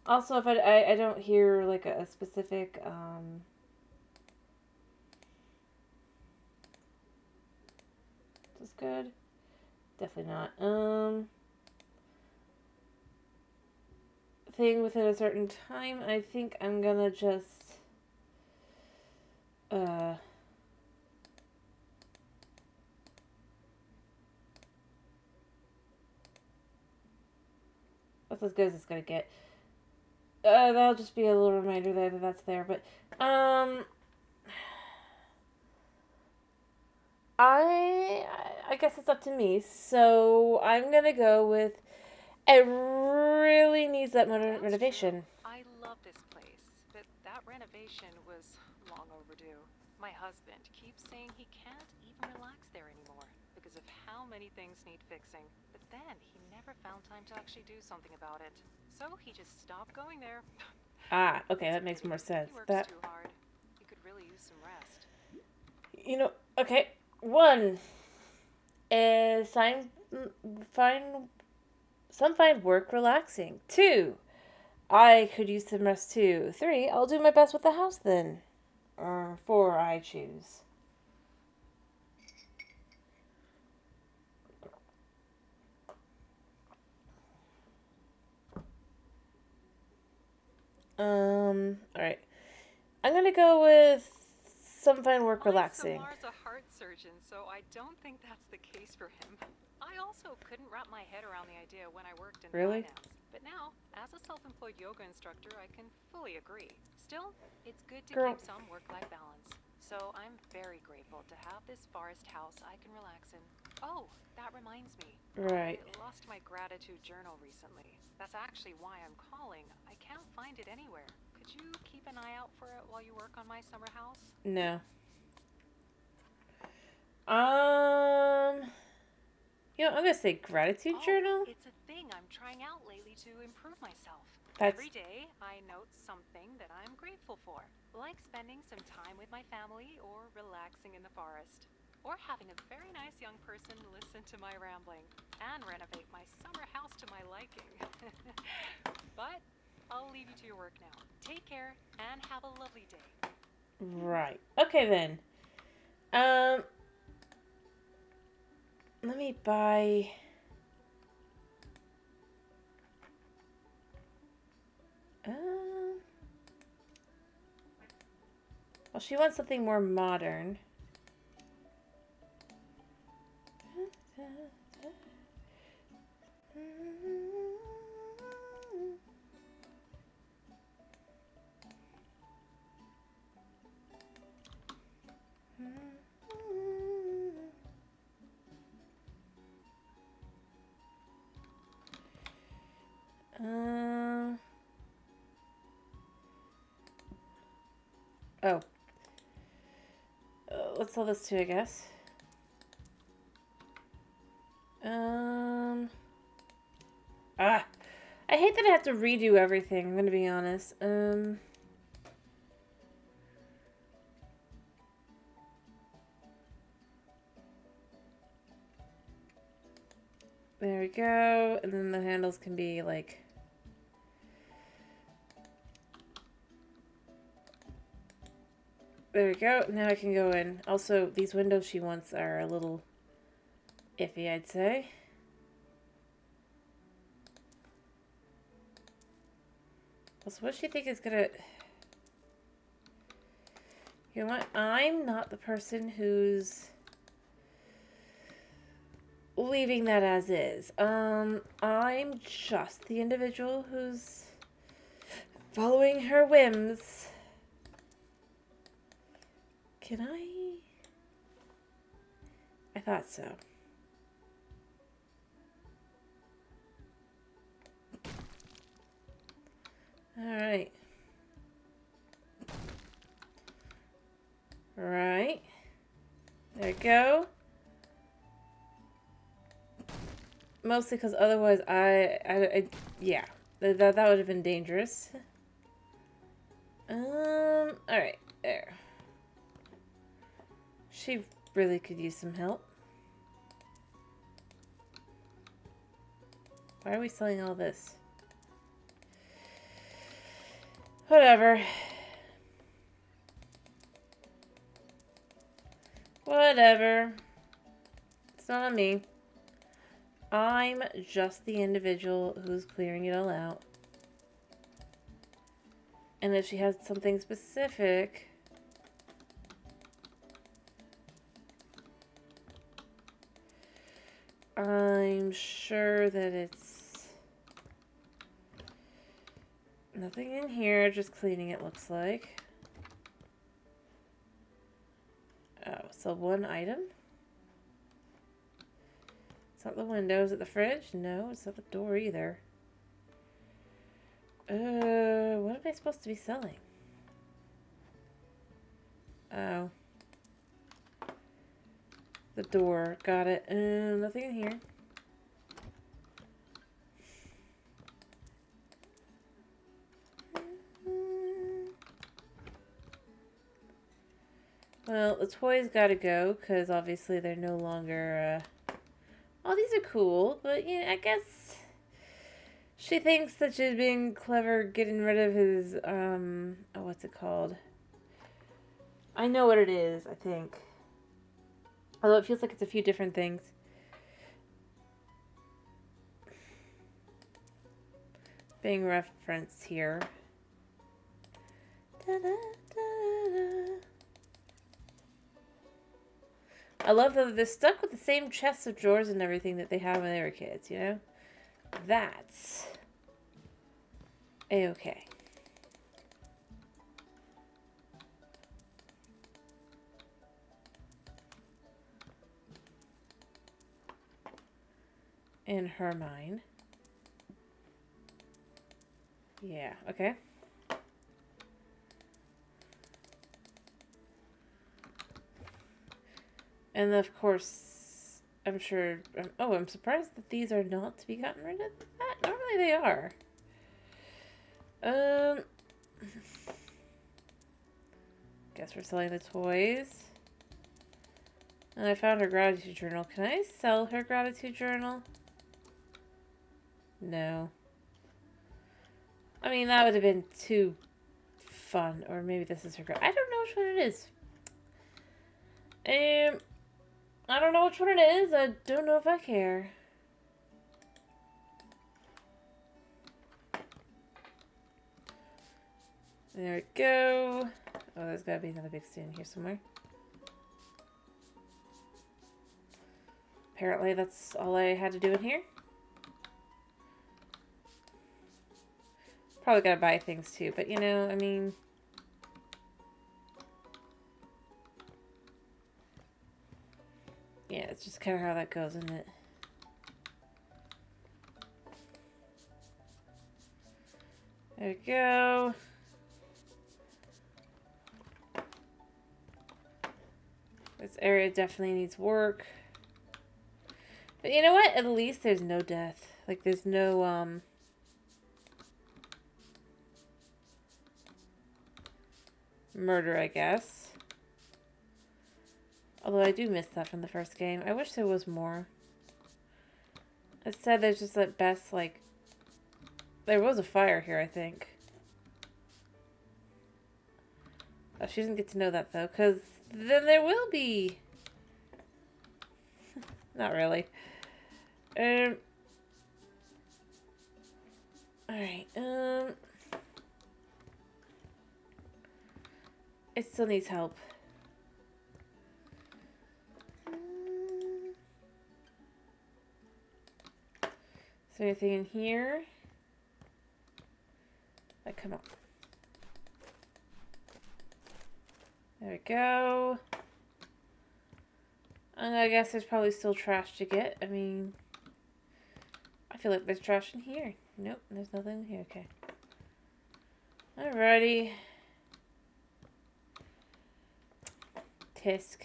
Also, if I don't hear like a specific is this good? Definitely not. Thing within a certain time. I think I'm gonna just uh that's as good as it's gonna get. That'll just be a little reminder there that that's there. But um, I I guess it's up to me. So I'm gonna go with it. Really needs that That's true. renovation. I love this place, but that renovation was long overdue. My husband keeps saying he can't even relax there anymore because of how many things need fixing. But then he never found time to actually do something about it. So he just stopped going there. Ah, okay, It's a that makes more pity. sense. He works That too hard. He could really use some rest. okay. One is find some find work relaxing. Two, I could use some rest too. Three, I'll do my best with the house then. Or four, I choose. All right. I'm gonna go with some fine work My relaxing. Samar's a heart surgeon, so I don't think that's the case for him. I also couldn't wrap my head around the idea when I worked in Really? finance. But now, as a self employed yoga instructor, I can fully agree. Still, it's good to Girl. keep some work life balance. So I'm very grateful to have this forest house I can relax in. Oh, that reminds me. I Right. lost my gratitude journal recently. That's actually why I'm calling. I can't find it anywhere. Could you keep an eye out for it while you work on my summer house? No. Um, I'm gonna say gratitude Oh, journal. it's a thing I'm trying out lately to improve myself. That's Every day, I note something that I'm grateful for, like spending some time with my family or relaxing in the forest, or having a very nice young person listen to my rambling and renovate my summer house to my liking. But I'll leave you to your work now. Take care and have a lovely day. right. Okay then. Um, let me buy. Um, well, she wants something more modern. Um. Oh. Let's sell this too, I guess. Um. Ah. I hate that I have to redo everything. I'm gonna be honest. There we go. And then the handles can be like. There we go. Now I can go in. Also, these windows she wants are a little iffy, I'd say. Also, what does she think is gonna... You know what? I'm not the person who's leaving that as is. I'm just the individual who's following her whims. Can I? I thought so. Alright. Right. There we go. Mostly because otherwise yeah. That would have been dangerous. Alright. There. She really could use some help. Why are we selling all this? Whatever. Whatever. It's not on me. I'm just the individual who's clearing it all out. And if she has something specific... I'm sure that it's... nothing in here, just cleaning it looks like. Oh, so one item? It's not the window. Is it the fridge? No, it's not the door either. What am I supposed to be selling? Oh. The door. Got it. Nothing in here. Well, the toys gotta go, because obviously they're no longer, oh, these are cool, but, yeah, I guess she thinks that she's being clever getting rid of his, oh, what's it called? I know what it is, I think. Although it feels like it's a few different things. Being referenced here. Da-da-da-da. I love that they're stuck with the same chests of drawers and everything that they had when they were kids, you know? That's a-okay. In her mind. Yeah, okay. And of course, I'm sure... oh, I'm surprised that these are not to be gotten rid of that. Normally they are. Guess we're selling the toys. And I found her gratitude journal. Can I sell her gratitude journal? No. I mean, that would have been too fun. Or maybe this is her... I don't know which one it is. I don't know which one it is. I don't know if I care. There we go. Oh, there's gotta be another big stand here somewhere. Apparently that's all I had to do in here. Probably gotta buy things too, but you know, I mean... yeah, it's just kind of how that goes, isn't it? There we go. This area definitely needs work. But you know what? At least there's no death. Like, there's no, murder, I guess. Although I do miss that from the first game. I wish there was more. Instead, there's just at best, like... there was a fire here, I think. Oh, she doesn't get to know that, though, because then there will be... not really. Alright, it still needs help. Is there anything in here? Like, come on. There we go. And I guess there's probably still trash to get. I mean, I feel like there's trash in here. Nope, there's nothing in here. Okay. Alrighty. Tisk.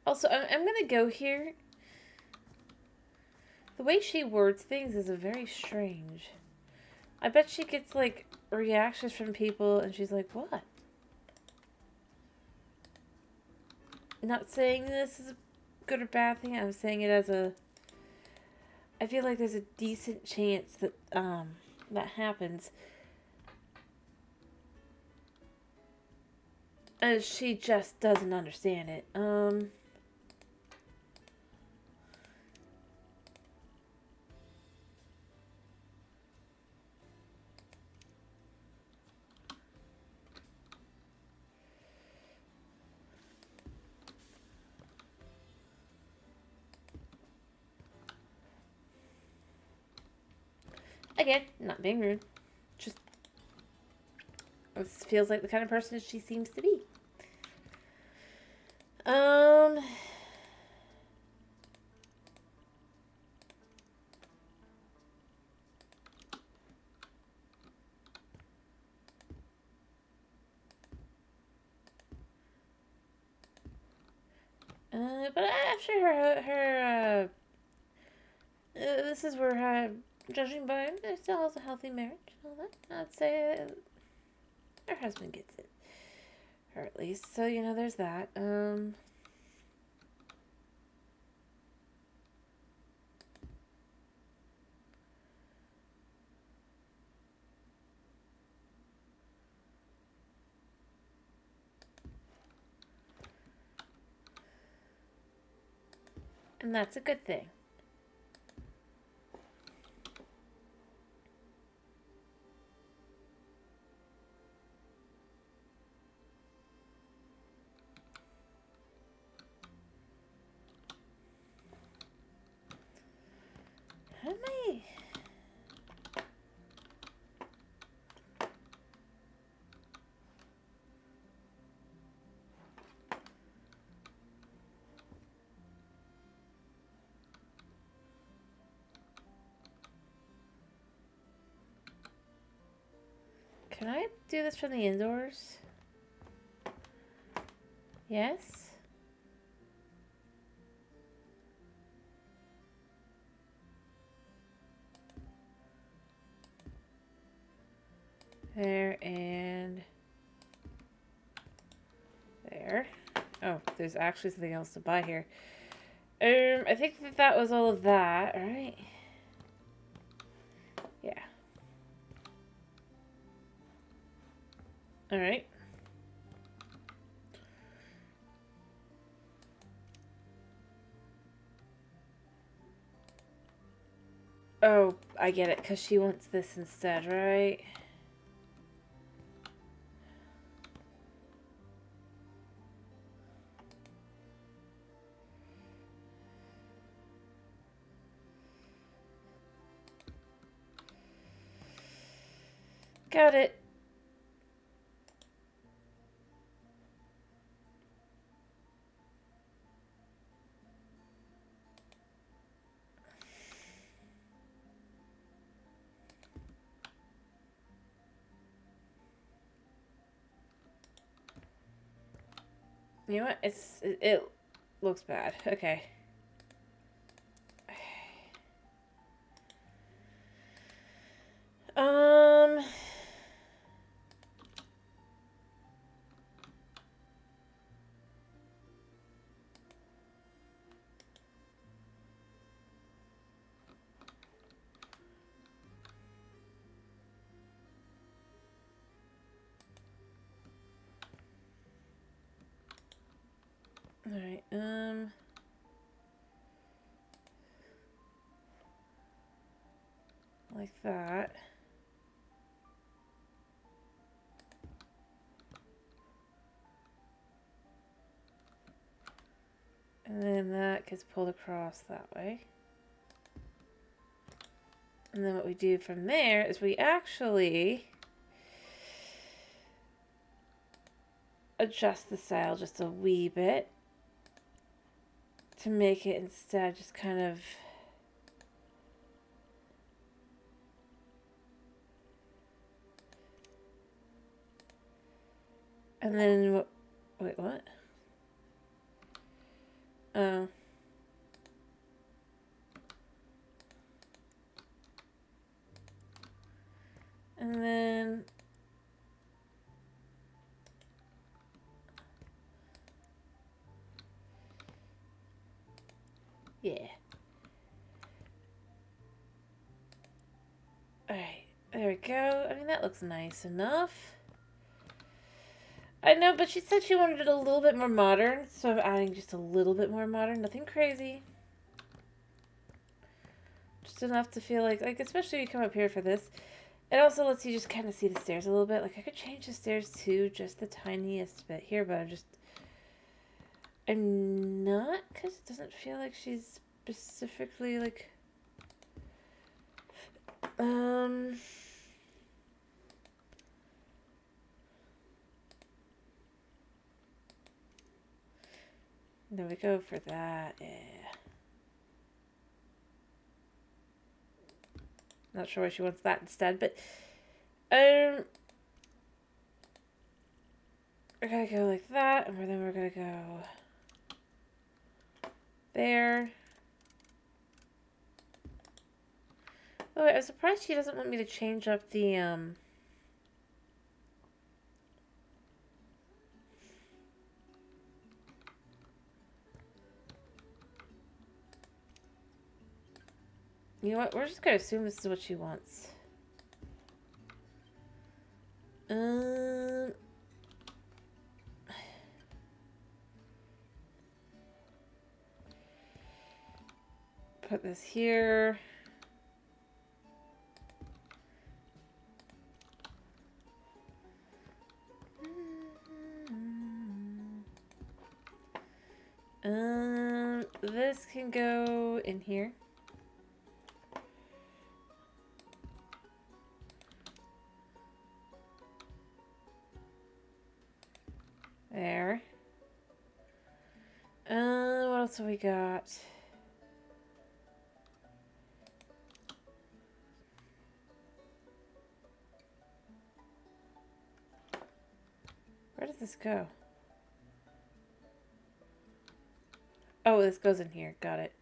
Also, I'm gonna go here. The way she words things is very strange. I bet she gets, like, reactions from people and she's like, what? Not saying this is a good or bad thing. I'm saying it as a... I feel like there's a decent chance that, that happens. And she just doesn't understand it. Again, not being rude. Just... This feels like the kind of person she seems to be. But after this is where, judging by it, still has a healthy marriage and all that. I'd say her husband gets it. Or at least. So, there's that. And that's a good thing. How am I... Can I do this from the indoors? Yes? There and... there. Oh, there's actually something else to buy here. I think that was all of that, right? Yeah. Alright. Oh, I get it, because she wants this instead, right? Got it. You know what? It looks bad. Okay. Um... Alright, like that. And then that gets pulled across that way. And then what we do from there is we actually adjust the style just a wee bit to make it instead just kind of and then wait, what? Oh. And then yeah. Alright, there we go. I mean, that looks nice enough. I know, but she said she wanted it a little bit more modern, so I'm adding just a little bit more modern. Nothing crazy. Just enough to feel like especially when you come up here for this. It also lets you just kind of see the stairs a little bit. Like, I could change the stairs to just the tiniest bit here, but I'm not, because it doesn't feel like she's specifically, like, there we go for that, yeah. Not sure why she wants that instead, but, we're gonna go like that, and then we're gonna go there. Oh, wait, I'm surprised she doesn't want me to change up the, you know what, we're just gonna assume this is what she wants. Put this here. This can go in here. There. What else have we got? Where does this go? Oh, this goes in here. Got it.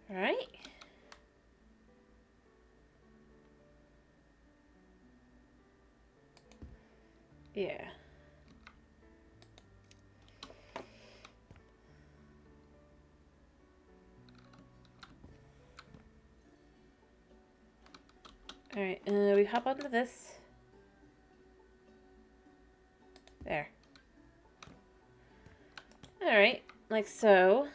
All right. Yeah. All right. We hop onto this. There. All right. Like so.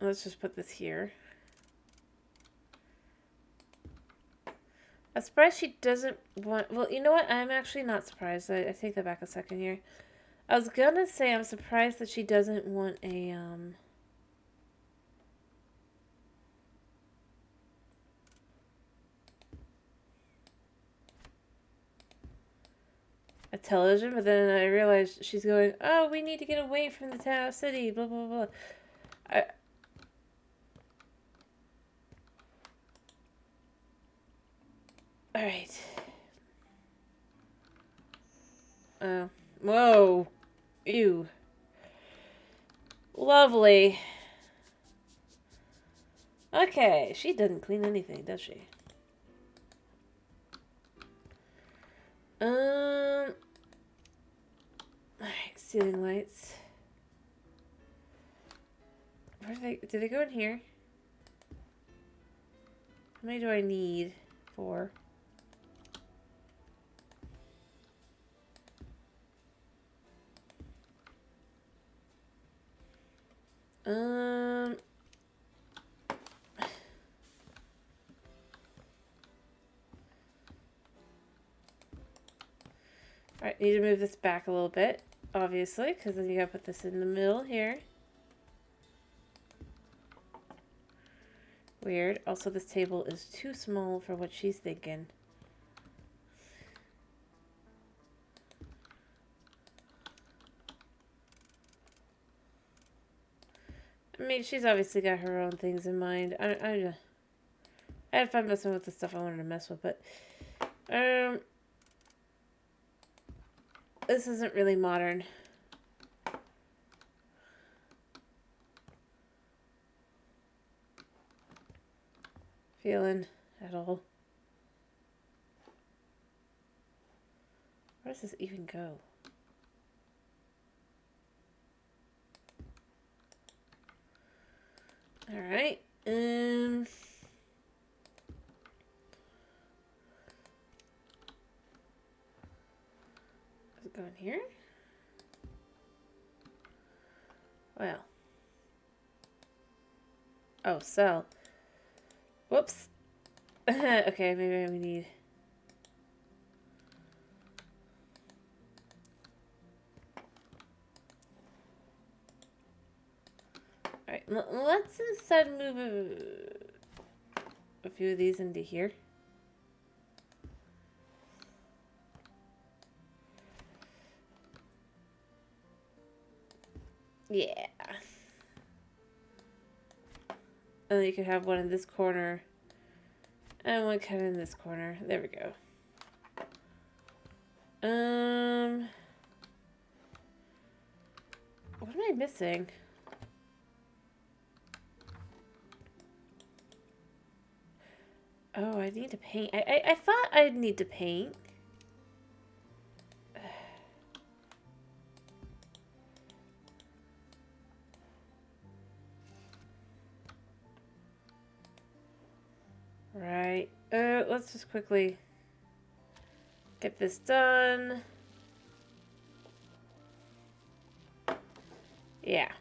Let's just put this here. I'm surprised she doesn't want... Well, you know what? I'm actually not surprised. I take that back a second here. I was gonna say I'm surprised that she doesn't want a television, but then I realized she's going, oh, we need to get away from the town city, blah, blah, blah. Alright. Whoa. Ew. Lovely. Okay, she doesn't clean anything, does she? Alright, ceiling lights. Where do they go in here? How many do I need? 4. Alright, need to move this back a little bit, obviously, because then you gotta put this in the middle here. Weird. Also, this table is too small for what she's thinking. I mean, she's obviously got her own things in mind. I had fun messing with the stuff I wanted to mess with, but this isn't really modern. Feeling at all. Where does this even go? Alright. Is it going here? Well. Oh, sell. Whoops. Okay, maybe we need... Alright, let's instead move a few of these into here. Yeah. And then you could have one in this corner. And one kind of in this corner. There we go. What am I missing? Oh, I need to paint. I thought I'd need to paint. Right. Let's just quickly get this done. Yeah.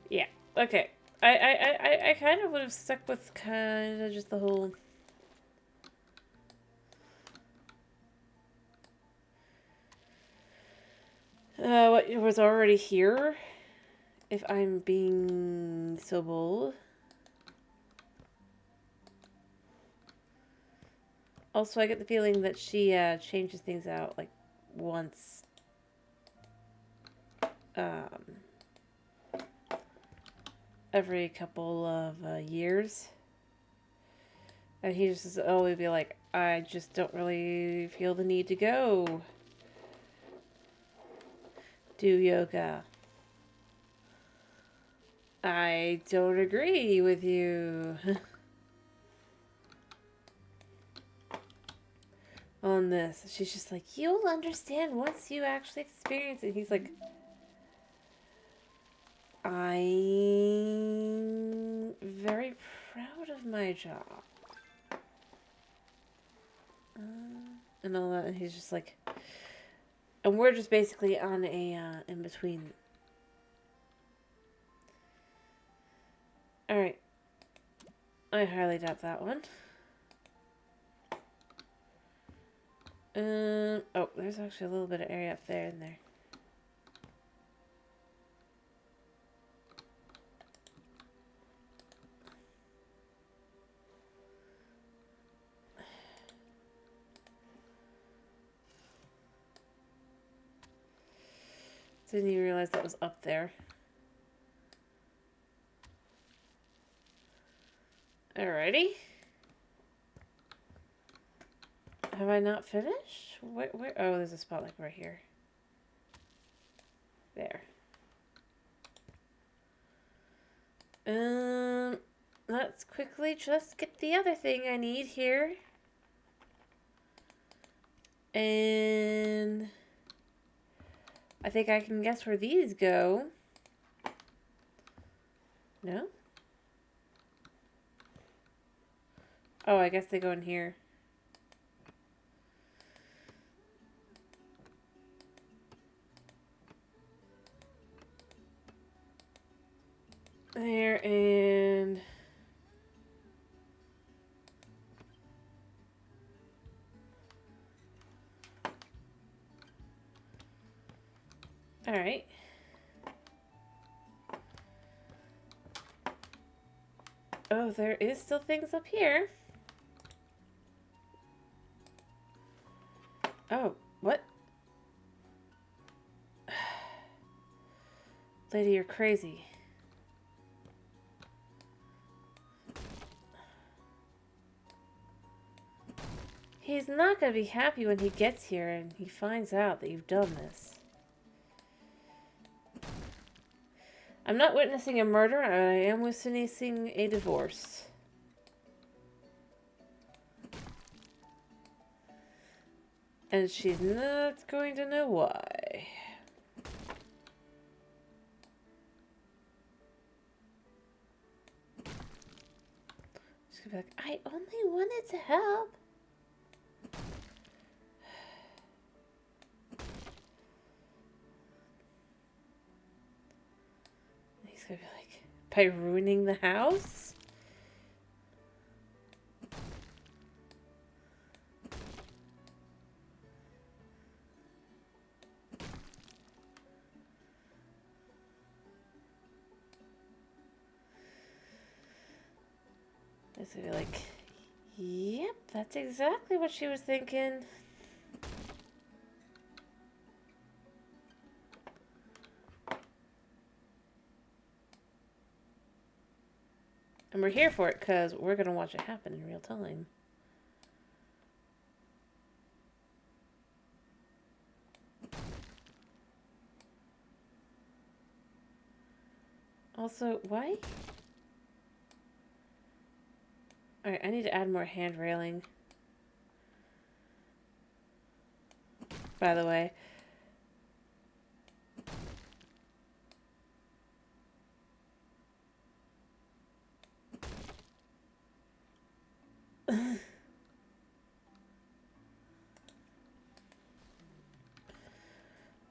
Yeah. Okay. I kind of would have stuck with kind of just the whole... what was already here, if I'm being so bold. Also, I get the feeling that she changes things out like once every couple of years. And he just always be like, I just don't really feel the need to go do yoga. I don't agree with you on this. She's just like, you'll understand once you actually experience it. He's like, I'm very proud of my job. And all that. And he's just like, and we're just basically on a in between. Alright. I highly doubt that one. Oh, there's actually a little bit of area up there in there. Didn't even realize that was up there. Alrighty. Have I not finished? Where? Oh, there's a spot like right here. There. Let's quickly just get the other thing I need here. And I think I can guess where these go. No? Oh, I guess they go in here. There, and... Alright. Oh, there is still things up here. Oh, what? Lady, you're crazy. He's not going to be happy when he gets here and he finds out that you've done this. I'm not witnessing a murder, I am witnessing a divorce. And she's not going to know why. She's gonna be like, I only wanted to help. He's gonna be like, by ruining the house? He's gonna be like, yep, that's exactly what she was thinking. And we're here for it because we're going to watch it happen in real time. Also, why? Alright, I need to add more hand railing. By the way.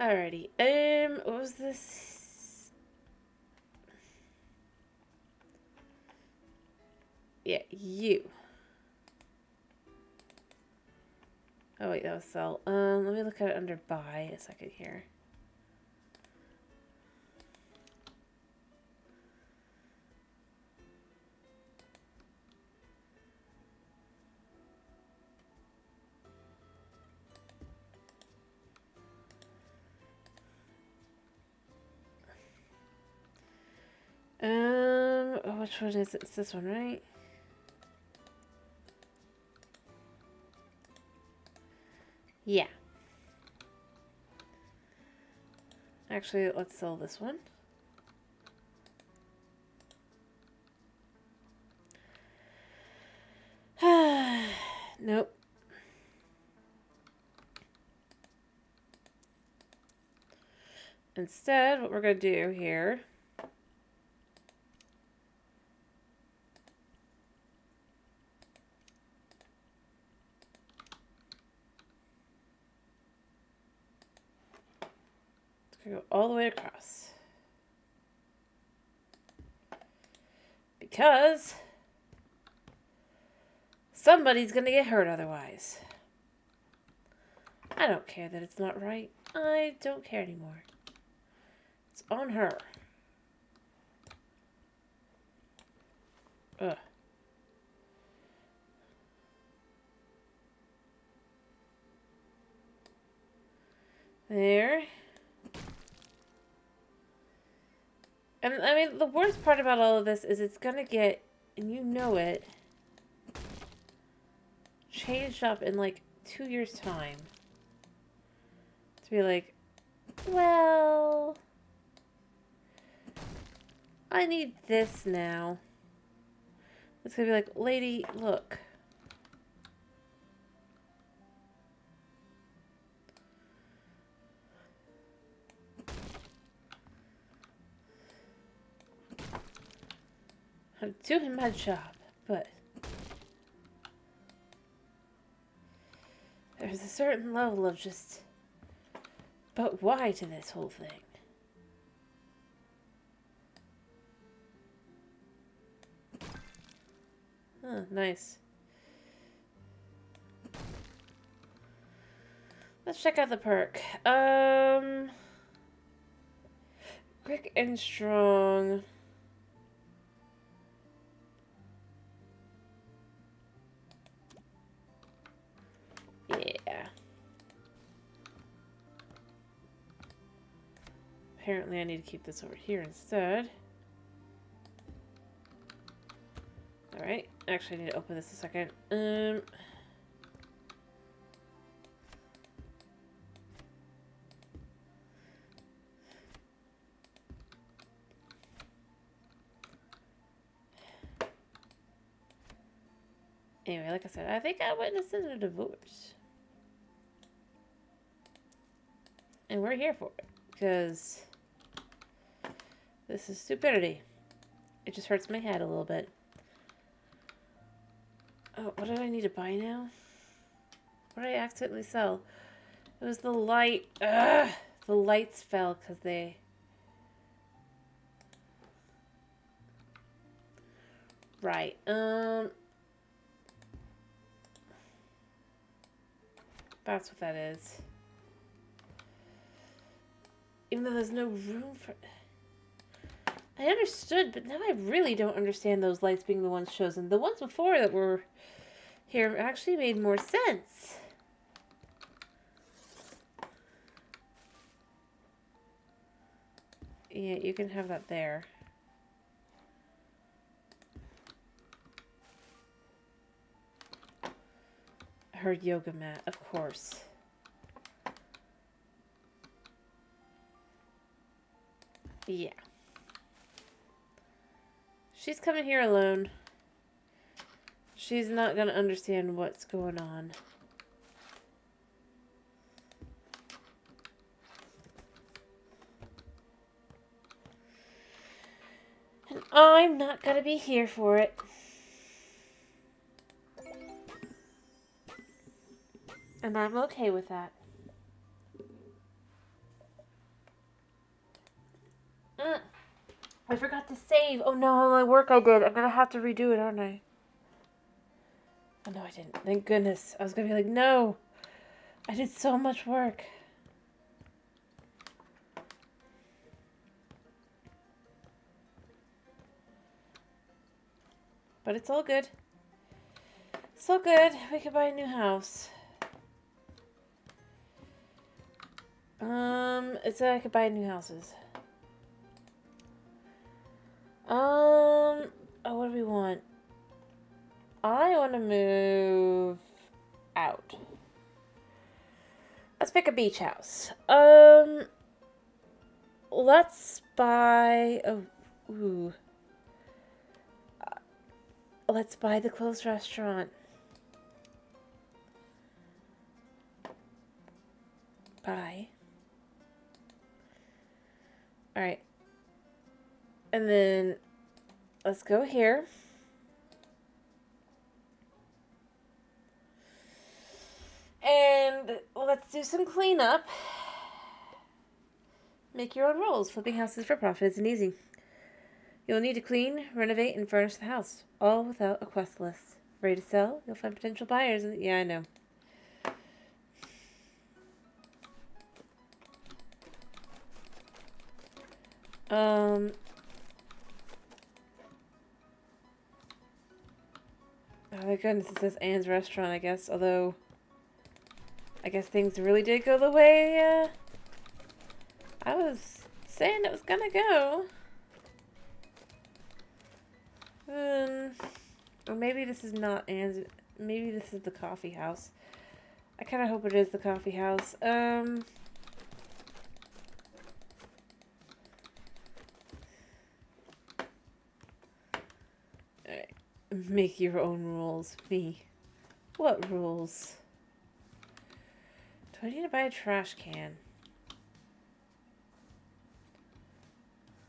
Alrighty, what was this? Yeah, you. Oh wait, that was sell. Let me look at it under buy a second here. Which one is it? It's this one, right? Yeah. Actually, let's sell this one. Nope. Instead, what we're going to do here is going to go all the way across. Because somebody's going to get hurt otherwise. I don't care that it's not right. I don't care anymore. It's on her. Ugh. There. And I mean, the worst part about all of this is it's gonna get, and you know it, changed up in like 2 years' time. To be like, well, I need this now. It's gonna be like, lady, look. I'm doing my job, but there's a certain level of just, but why to this whole thing? Oh, nice. Let's check out the perk. Quick and strong. Yeah. Apparently I need to keep this over here instead. Alright. Actually, I need to open this a second. Anyway, like I said, I think I witnessed a divorce. And we're here for it. Because this is stupidity. It just hurts my head a little bit. Oh, what did I need to buy now? What did I accidentally sell? It was the light. Ugh! The lights fell because they... Right. That's what that is. Even though there's no room for... I understood, but now I really don't understand those lights being the ones chosen. The ones before that were here actually made more sense. Yeah, you can have that there. Her yoga mat, of course. Yeah. She's coming here alone. She's not gonna understand what's going on. And I'm not gonna be here for it. And I'm okay with that. I forgot to save. Oh no, all my work I did. I'm gonna have to redo it, aren't I? Oh no, I didn't. Thank goodness. I was gonna be like, no. I did so much work. But it's all good. It's all good. We could buy a new house. It said I could buy new houses. Oh, what do we want? I want to move out. Let's pick a beach house. Let's buy... Oh, ooh. Let's buy the closed restaurant. Buy. Alright. And then let's go here. And let's do some cleanup. Make your own rules. Flipping houses for profit isn't easy. You'll need to clean, renovate, and furnish the house, all without a quest list. Ready to sell? You'll find potential buyers. Yeah, I know. Oh my goodness, it says Anne's Restaurant, I guess. Although, I guess things really did go the way I was saying it was gonna go. Or maybe this is not Anne's. Maybe this is the coffee house. I kind of hope it is the coffee house. Alright. Make your own rules. Me. What rules? Do I need to buy a trash can?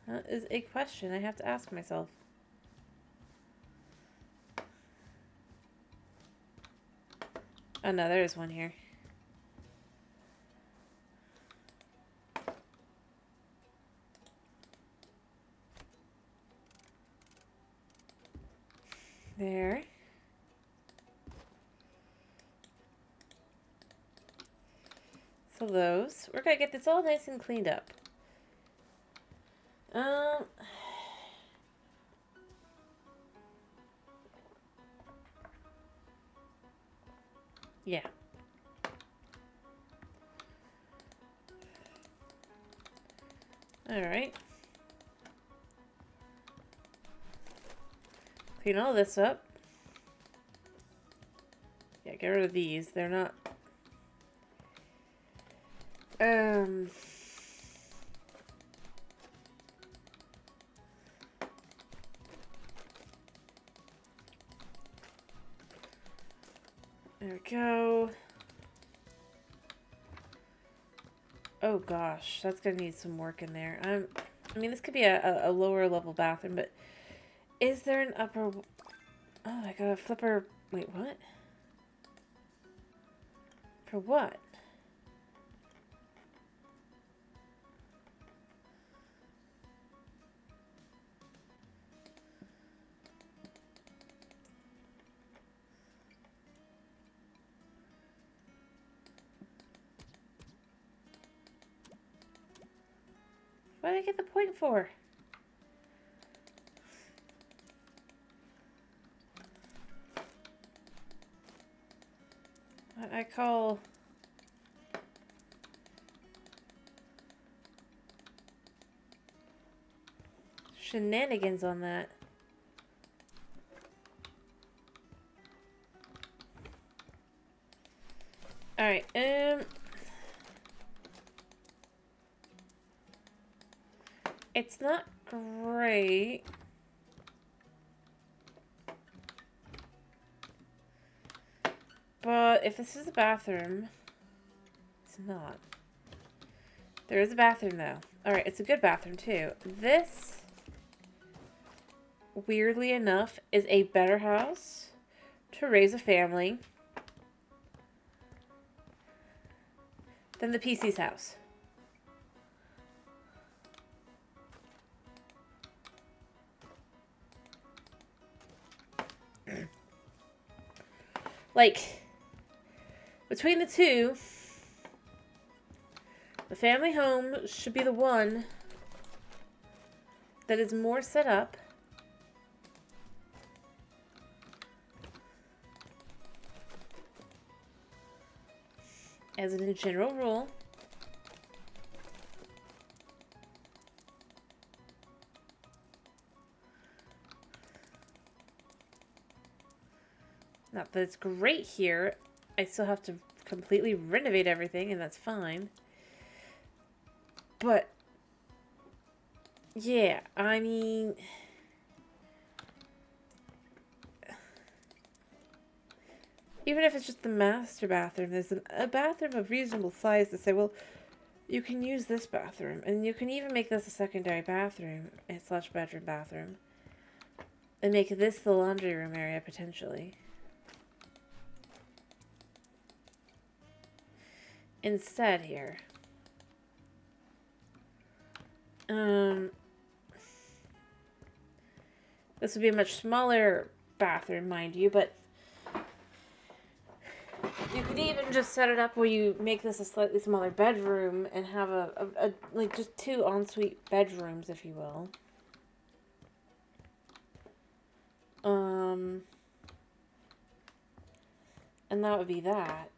That is a question I have to ask myself. Oh no, there is one here. There. both of those. We're gonna get this all nice and cleaned up. Yeah. Alright. Clean all this up. Yeah, get rid of these. They're not... There we go. Oh gosh, that's gonna need some work in there. I mean, this could be a lower level bathroom, but is there an upper... Oh, I got a flipper... Wait, what? For what? What did I get the point for? I call... shenanigans on that. Alright, it's not great. But if this is a bathroom, it's not. There is a bathroom though. Alright, it's a good bathroom too. This, weirdly enough, is a better house to raise a family than the PC's house. Like, between the two, the family home should be the one that is more set up as a general rule. Not that it's great here. I still have to completely renovate everything, and that's fine. But, yeah, I mean... Even if it's just the master bathroom, there's a bathroom of reasonable size to say, well, you can use this bathroom, and you can even make this a secondary bathroom, slash bedroom bathroom, and make this the laundry room area, potentially. Instead here. This would be a much smaller bathroom, mind you, but you could even just set it up where you make this a slightly smaller bedroom and have a like just two ensuite bedrooms, if you will. And that would be that.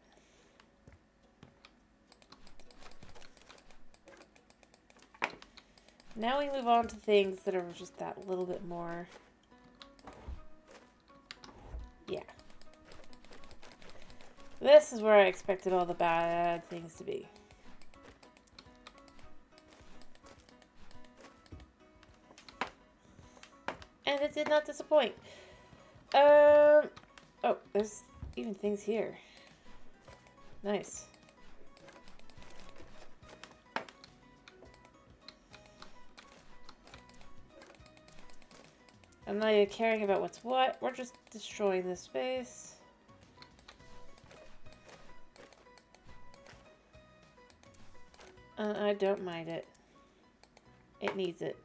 Now we move on to things that are just that little bit more... Yeah. This is where I expected all the bad things to be. And it did not disappoint. Oh, there's even things here. Nice. I'm not even caring about what's what. We're just destroying this space. I don't mind it. It needs it.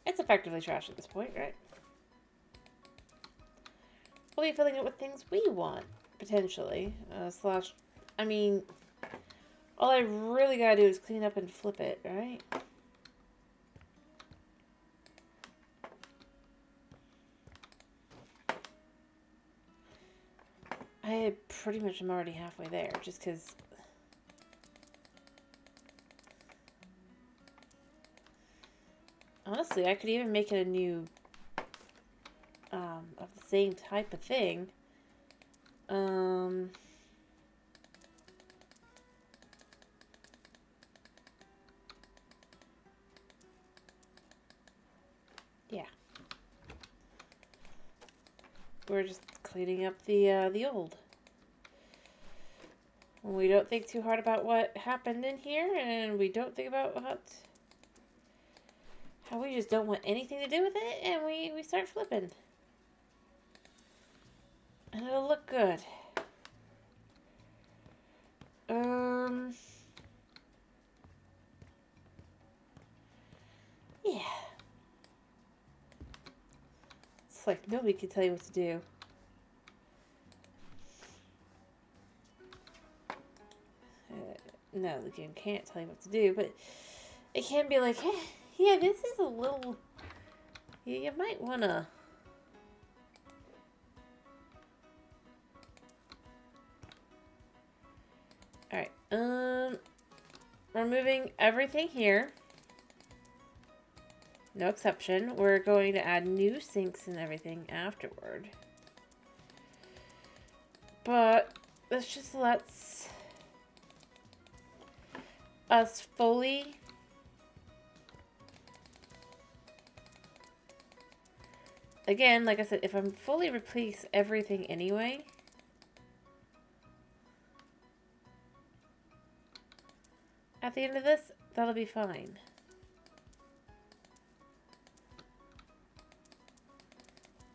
It's effectively trash at this point, right? fully filling it with things we want, potentially. Slash, I mean, all I really gotta do is clean up and flip it, right? I pretty much am already halfway there, just because... Honestly, I could even make it a new, of the same type of thing. Yeah. We're just cleaning up the old. We don't think too hard about what happened in here, and we don't think about how we just don't want anything to do with it, and we start flipping. And it'll look good. Yeah. It's like nobody can tell you what to do. No, the game can't tell you what to do, but it can be like, hey, yeah, this is a little... You might want to... Alright, removing everything here. No exception. We're going to add new sinks and everything afterward. But this just lets us fully again, like I said, if I'm fully replace everything anyway, at the end of this, that'll be fine.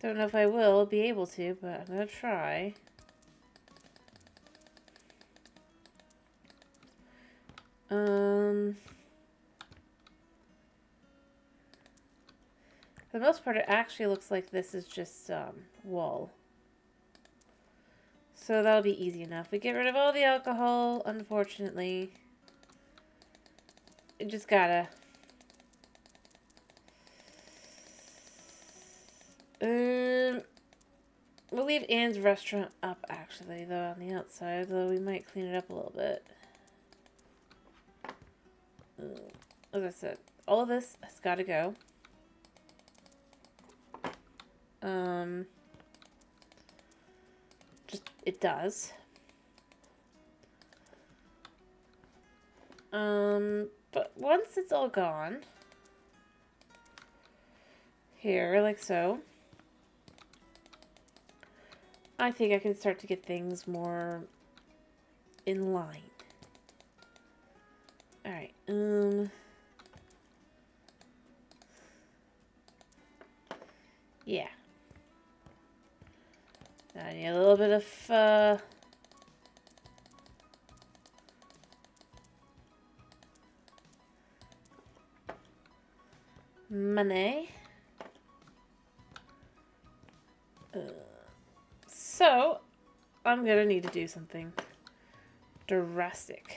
Don't know if I will be able to, but I'm gonna try. For the most part, it actually looks like this is just wool. So that'll be easy enough. We get rid of all the alcohol, unfortunately. You just gotta... We'll leave Anne's restaurant up, actually, though, on the outside, though we might clean it up a little bit. As I said, all of this has got to go. Just, it does. But once it's all gone, here, like so, I think I can start to get things more in line. Alright, yeah. I need a little bit of, money. So, I'm gonna need to do something drastic.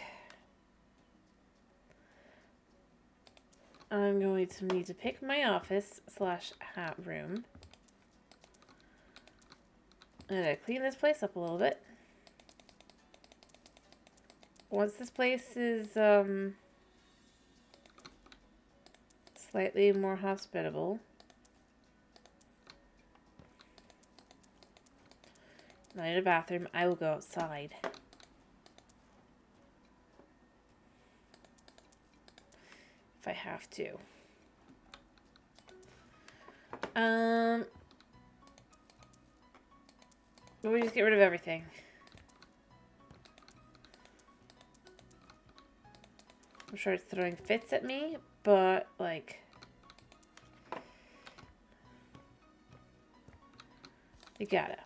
I'm going to need to pick my office / hat room. I'm gonna clean this place up a little bit. Once this place is slightly more hospitable, I need a bathroom. I will go outside. If I have to. But we just get rid of everything. I'm sure it's throwing fits at me, but like... You gotta.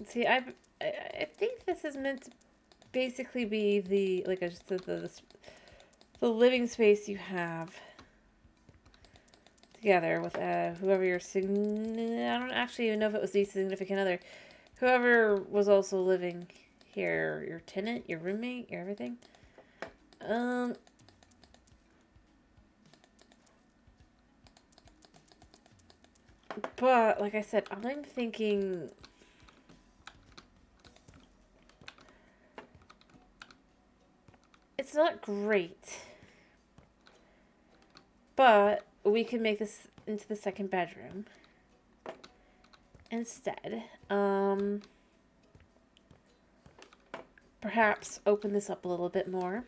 See, I think this is meant to basically be the, like I just said, the living space you have together with whoever your I don't actually even know if it was the significant other. Whoever was also living here, your tenant, your roommate, your everything. But like I said, I'm thinking it's not great. But we can make this into the second bedroom instead. Perhaps open this up a little bit more.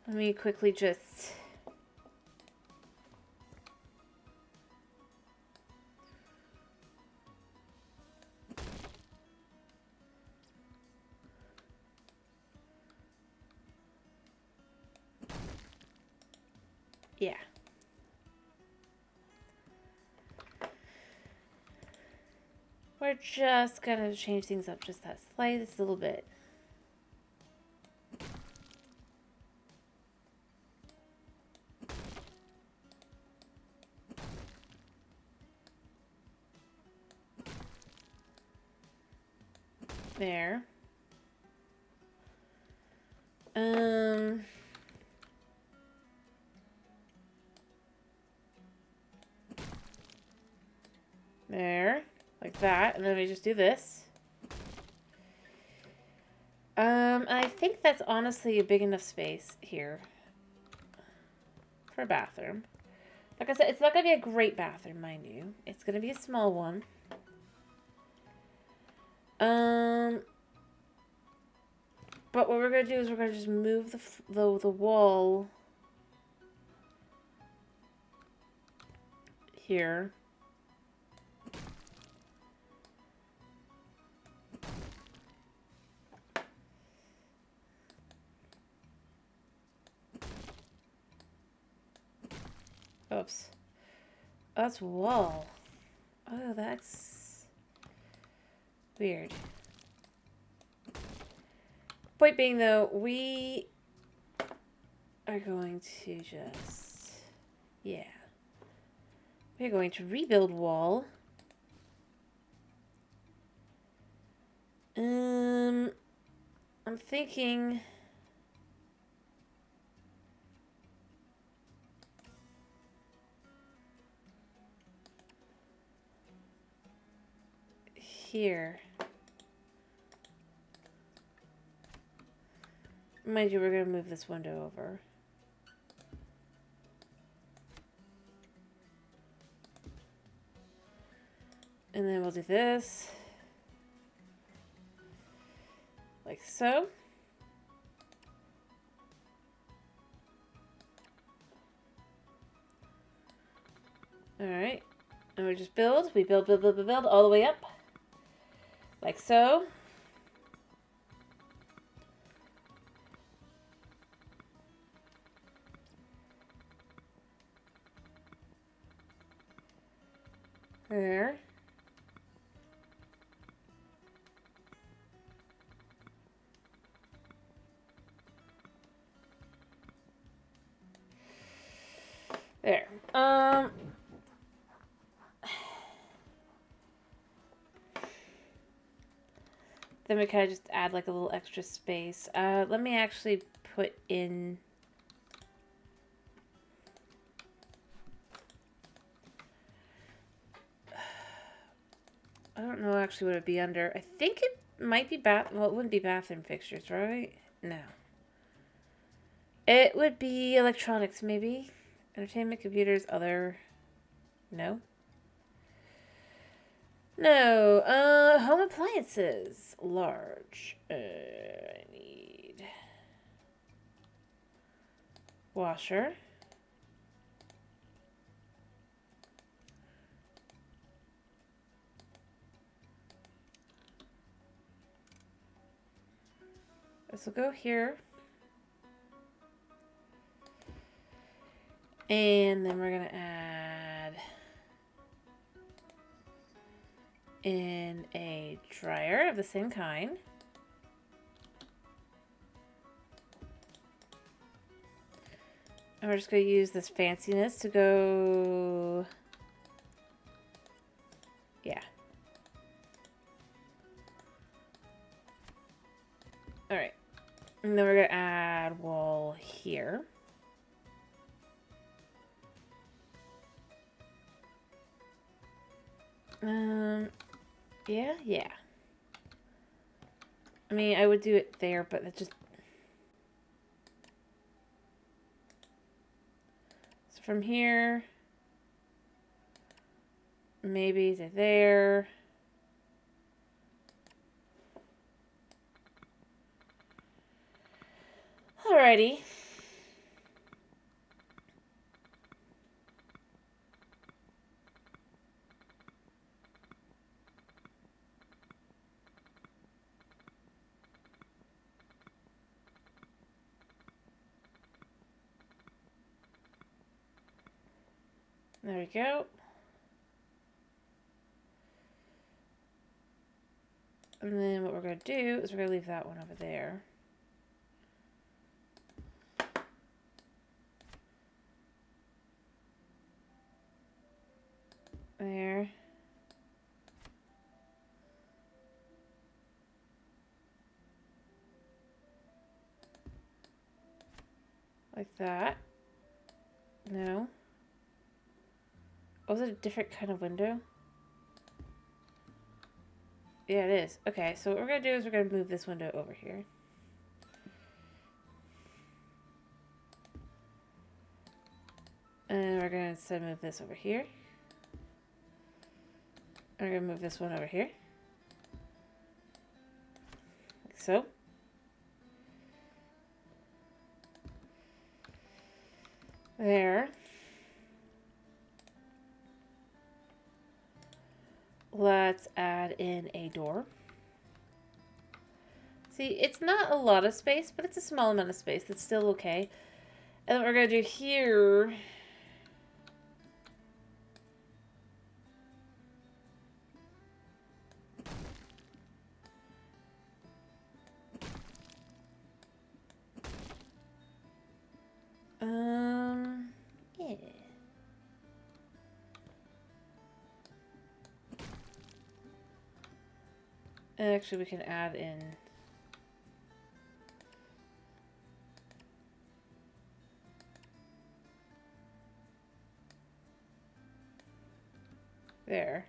Let me quickly just... Yeah. We're just gonna change things up just that slightest little bit. There. There. Like that. And then we just do this. I think that's honestly a big enough space here for a bathroom. Like I said, it's not going to be a great bathroom, mind you. It's going to be a small one. But what we're going to do is we're going to just move the wall here. Oops. That's wall. Oh, that's weird. Point being, though, we are going to just... Yeah. We're going to rebuild wall. I'm thinking... Here. Mind you, we're going to move this window over. And then we'll do this. Like so. Alright. And we just build. We build all the way up. Like so. There. There. Then we kind of just add like a little extra space. Let me actually put in... I don't know actually what it'd be under. I think it might be well, it wouldn't be bathroom fixtures, right? No. It would be electronics, maybe. Entertainment, computers, other... No? No. Home appliances. Large. I need... washer. This will go here. And then we're going to add in a dryer of the same kind. And we're just going to use this fanciness to go... Yeah. Alright. And then we're going to add wall here. Yeah. I mean, I would do it there, but it just... So from here, maybe to there. Alrighty. There we go. And then what we're going to do is we're going to leave that one over there. There. Like that. No. Was it a different kind of window? Yeah, it is. Okay, so what we're going to do is we're going to move this window over here. And we're going to instead move this over here. And we're going to move this one over here. Like so. There. Let's add in a door. See, it's not a lot of space, but it's a small amount of space. That's still okay. And what we're going to do here... yeah. Actually, we can add in... There.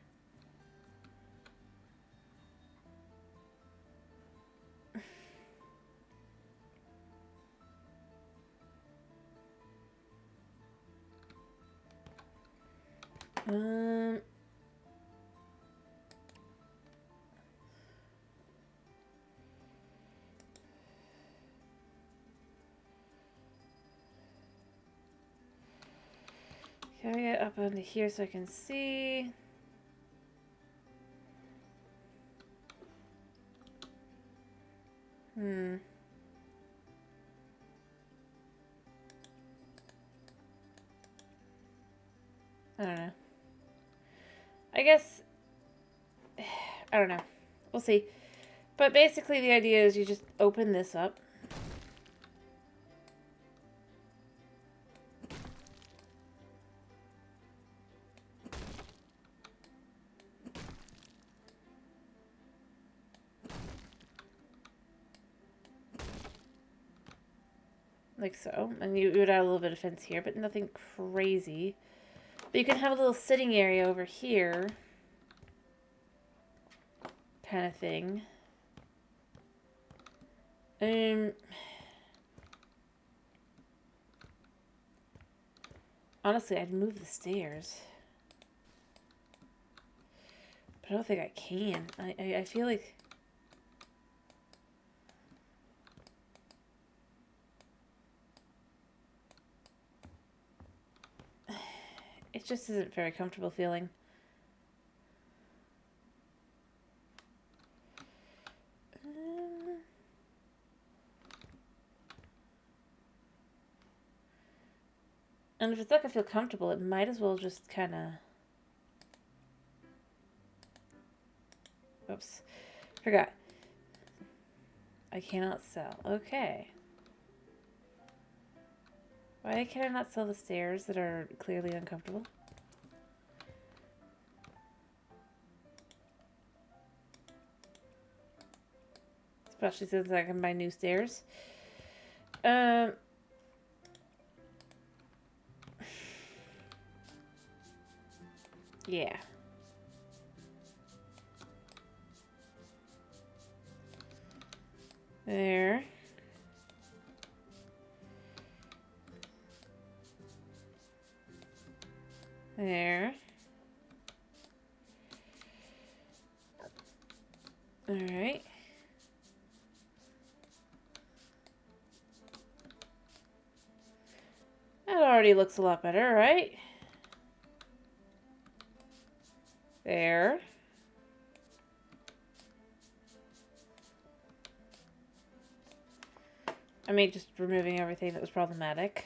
Can I get up onto here so I can see? I don't know. I guess... I don't know. We'll see. But basically the idea is you just open this up. Like so. And you would add a little bit of fence here, but nothing crazy. But you can have a little sitting area over here. Kind of thing. Honestly, I'd move the stairs. But I don't think I can. I feel like... It just isn't very comfortable feeling. And if it's not gonna feel comfortable, it might as well just kind of... Whoops. Forgot. I cannot sell. Okay. Why can I not sell the stairs that are clearly uncomfortable? Especially since I can buy new stairs. Yeah. There. There. Alright. That already looks a lot better, right? There. I mean, just removing everything that was problematic.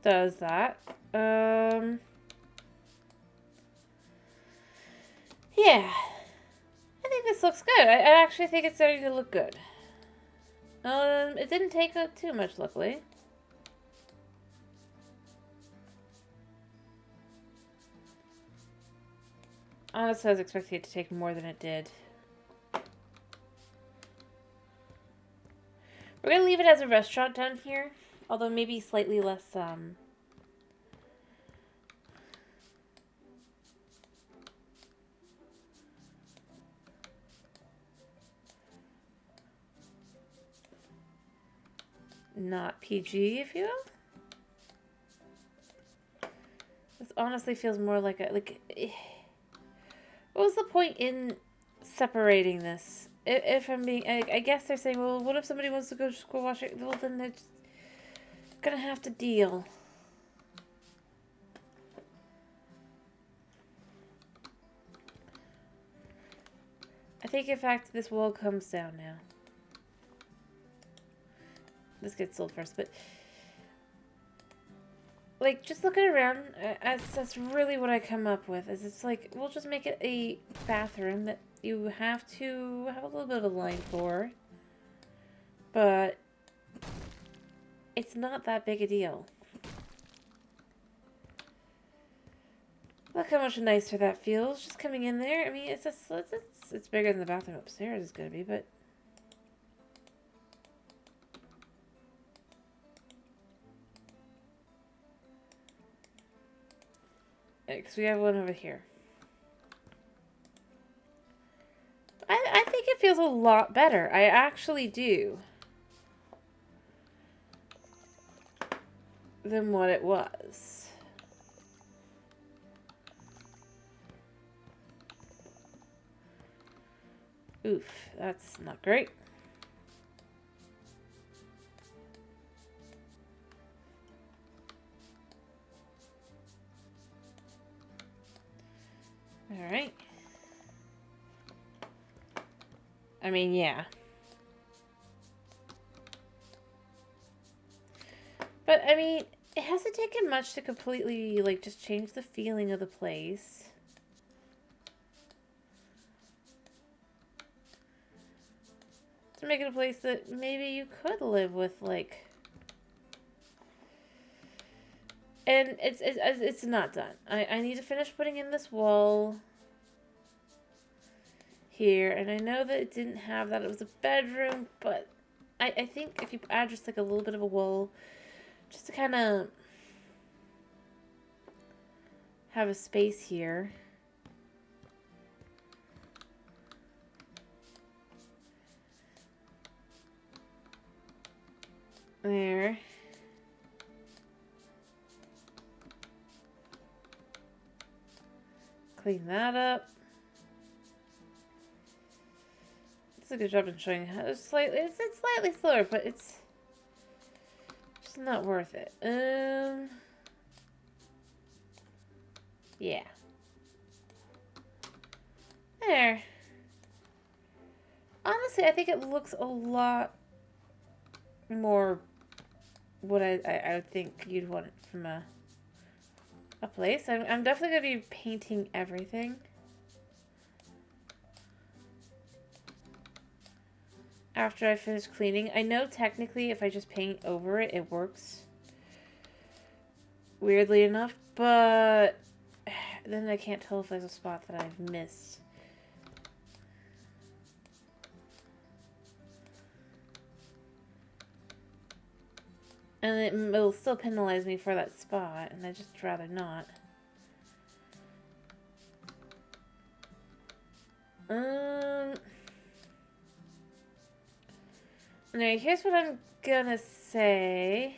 Does that. Yeah. I think this looks good. I actually think it's starting to look good. It didn't take too much, luckily. Honestly, I was expecting it to take more than it did. We're gonna leave it as a restaurant down here, although maybe slightly less, not PG, if you will. This honestly feels more like a, what was the point in separating this? If I'm being, I guess they're saying, well, what if somebody wants to go wash it? Well, then they're just gonna have to deal. I think, in fact, this wall comes down now. This gets sold first, but like, just looking around, that's really what I come up with. Is it's like, we'll just make it a bathroom that you have to have a little bit of a line for, but it's not that big a deal. Look how much nicer that feels, just coming in there. I mean, it's bigger than the bathroom upstairs is going to be, but because we have one over here. I think it feels a lot better. I actually do. Than what it was. Oof, that's not great. Alright. I mean, yeah. But, I mean, it hasn't taken much to completely, like, just change the feeling of the place. To make it a place that maybe you could live with, like... And it's not done. I need to finish putting in this wall here. And I know that it didn't have that. It was a bedroom, but I think if you add just, like, a little bit of a wall... Just to kind of have a space here. There. Clean that up. It's a good job in showing how it's slightly slower, but it's just not worth it. Yeah. There. Honestly, I think it looks a lot more what I would think you'd want it from a place. I'm definitely going to be painting everything. After I finish cleaning. I know technically if I just paint over it, it works. Weirdly enough, but then I can't tell if there's a spot that I've missed. And it'll still penalize me for that spot, and I'd just rather not. Now, here's what I'm gonna say.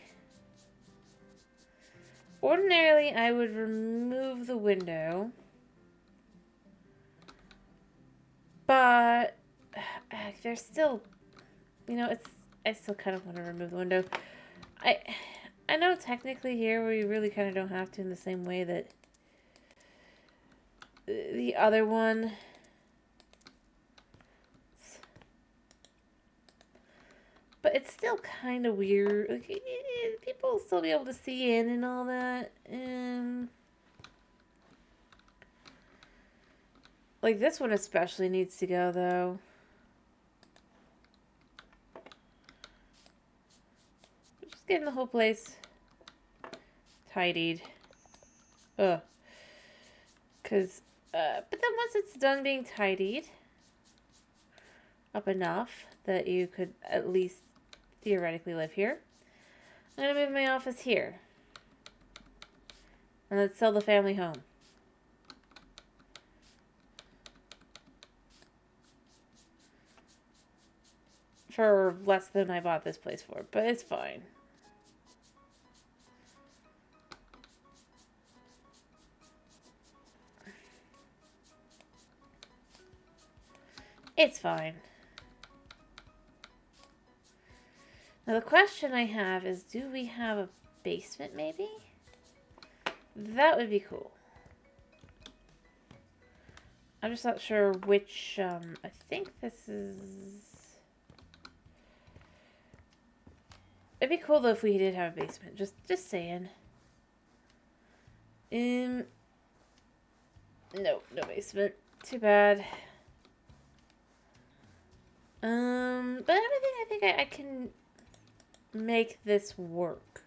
Ordinarily, I would remove the window. But there's still, you know, I still kind of want to remove the window. I know technically here we really kind of don't have to in the same way that the other one. But it's still kind of weird. Like, people will still be able to see in and all that. Like, this one especially needs to go, though. Just getting the whole place tidied. Ugh. But then once it's done being tidied up enough that you could at least theoretically live here, I'm going to move my office here. And let's sell the family home. For less than I bought this place for, but it's fine. It's fine. Now the question I have is, do we have a basement maybe? That would be cool. I'm just not sure which, I think this is... It'd be cool though if we did have a basement. Just saying. No basement. Too bad. But everything I think I can make this work.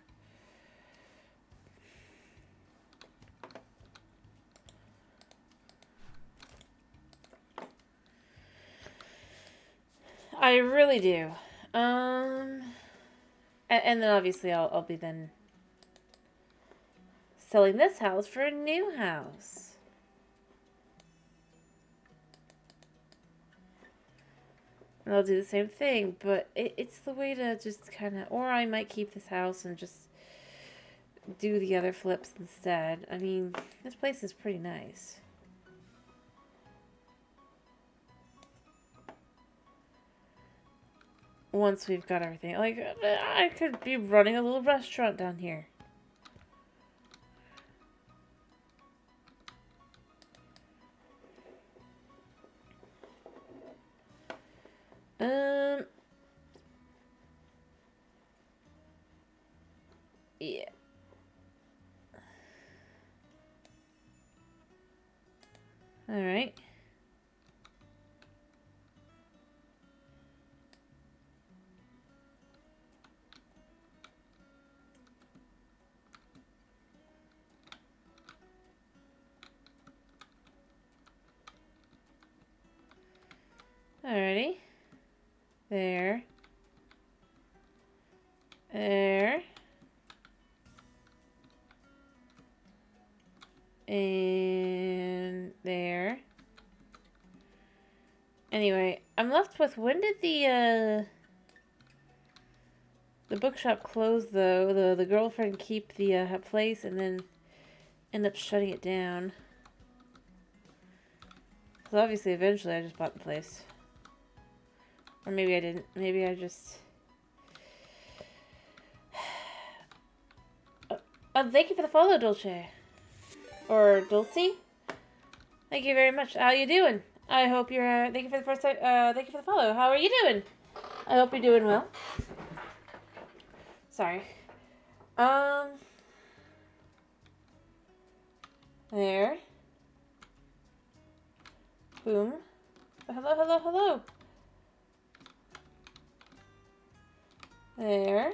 I really do. And then obviously I'll be then selling this house for a new house. And I'll do the same thing, but it's the way to just kind of... Or I might keep this house and just do the other flips instead. I mean, this place is pretty nice. Once we've got everything. Like, I could be running a little restaurant down here. Yeah. All right. Alrighty. There. There. And there. Anyway, I'm left with, when did the bookshop close though? The girlfriend keep the place and then end up shutting it down. Because obviously eventually I just bought the place. Or maybe I didn't. Maybe I just... thank you for the follow, Dulce. Or Dulce? Thank you very much. How you doing? I hope you're... thank you for the first time. Thank you for the follow. How are you doing? I hope you're doing well. Sorry. There. Boom. Hello, hello, hello. There.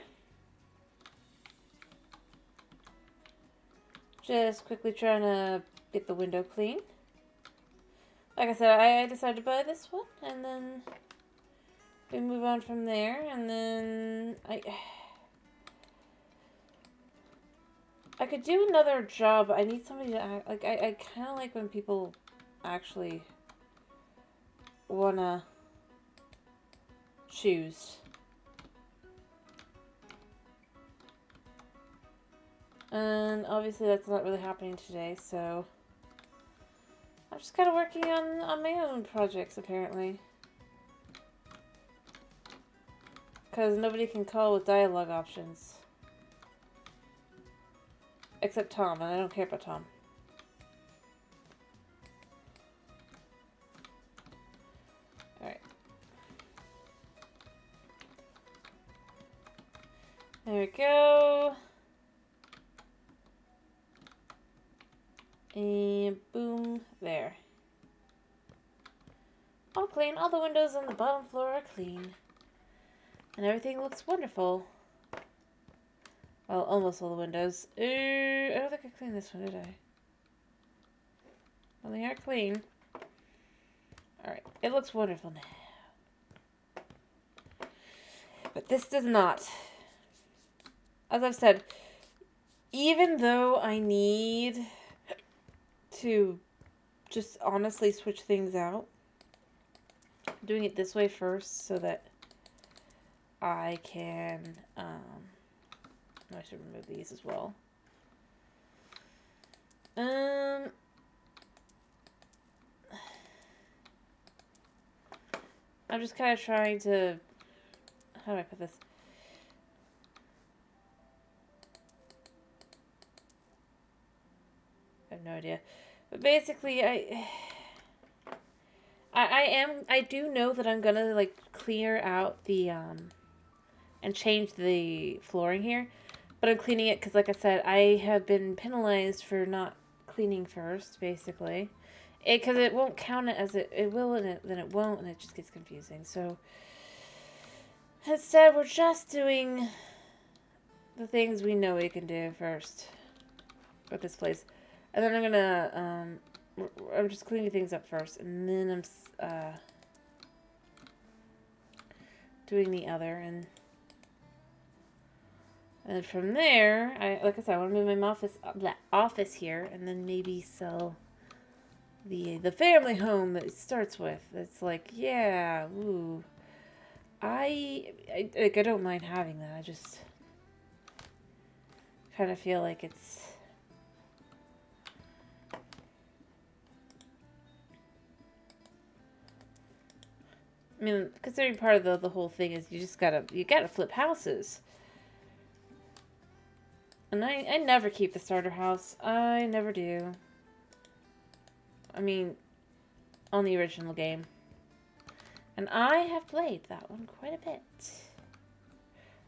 Just quickly trying to get the window clean. Like I said, I decided to buy this one, and then we move on from there, and then I could do another job. I need somebody to act, like, I kind of like when people actually wanna choose. And obviously that's not really happening today, so I'm just kind of working on my own projects, apparently. Because nobody can call with dialogue options. Except Tom, and I don't care about Tom. Alright. There we go. And boom, there. All clean. All the windows on the bottom floor are clean. And everything looks wonderful. Well, almost all the windows. I don't think I cleaned this one, did I? Well, they are clean. Alright, it looks wonderful now. But this does not. As I've said, even though I need to just honestly switch things out, doing it this way first so that I can, I should remove these as well. I'm just kind of trying to, how do I put this? I have no idea. But basically, I do know that I'm gonna, like, clear out the, and change the flooring here. But I'm cleaning it because, like I said, I have been penalized for not cleaning first, basically. Because it won't count it as it will, and then it won't, and it just gets confusing. So, instead, we're just doing the things we know we can do first with this place. And then I'm gonna, I'm just cleaning things up first, and then I'm, doing the other, and from there, like I said, I want to move my office here, and then maybe sell the family home that it starts with. It's like, yeah, ooh, I don't mind having that. I just kind of feel like it's. I mean, considering part of the whole thing is you gotta flip houses. And I never keep the starter house. I never do. I mean, on the original game. And I have played that one quite a bit.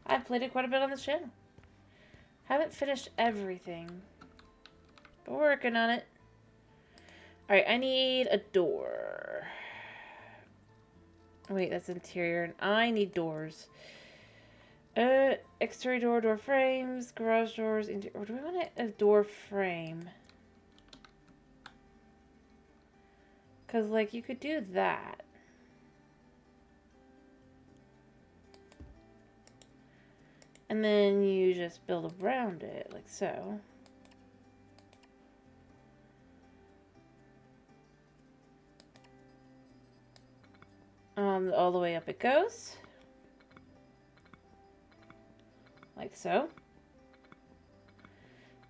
I've played it quite a bit on this channel. Haven't finished everything. But we're working on it. Alright, I need a door. Wait, that's interior. And I need doors. Exterior door frames, garage doors, or do we want a door frame? Because, like, you could do that. And then you just build around it, like so. All the way up it goes. Like so.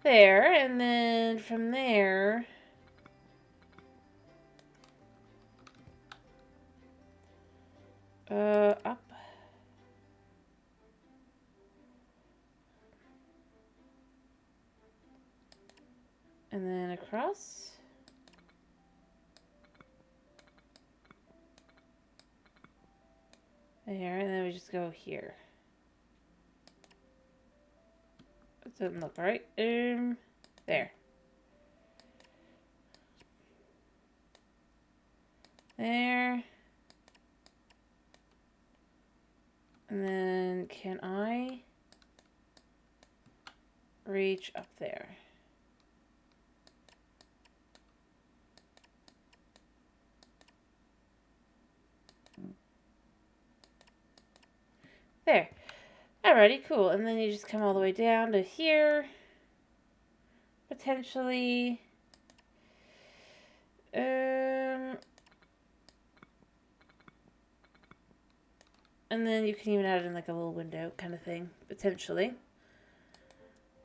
There, and then from there, up. And then across. There, and then we just go here. Doesn't look right. There. There. And then can I reach up there? There. Alrighty, cool. And then you just come all the way down to here. Potentially. And then you can even add it in like a little window kind of thing, potentially.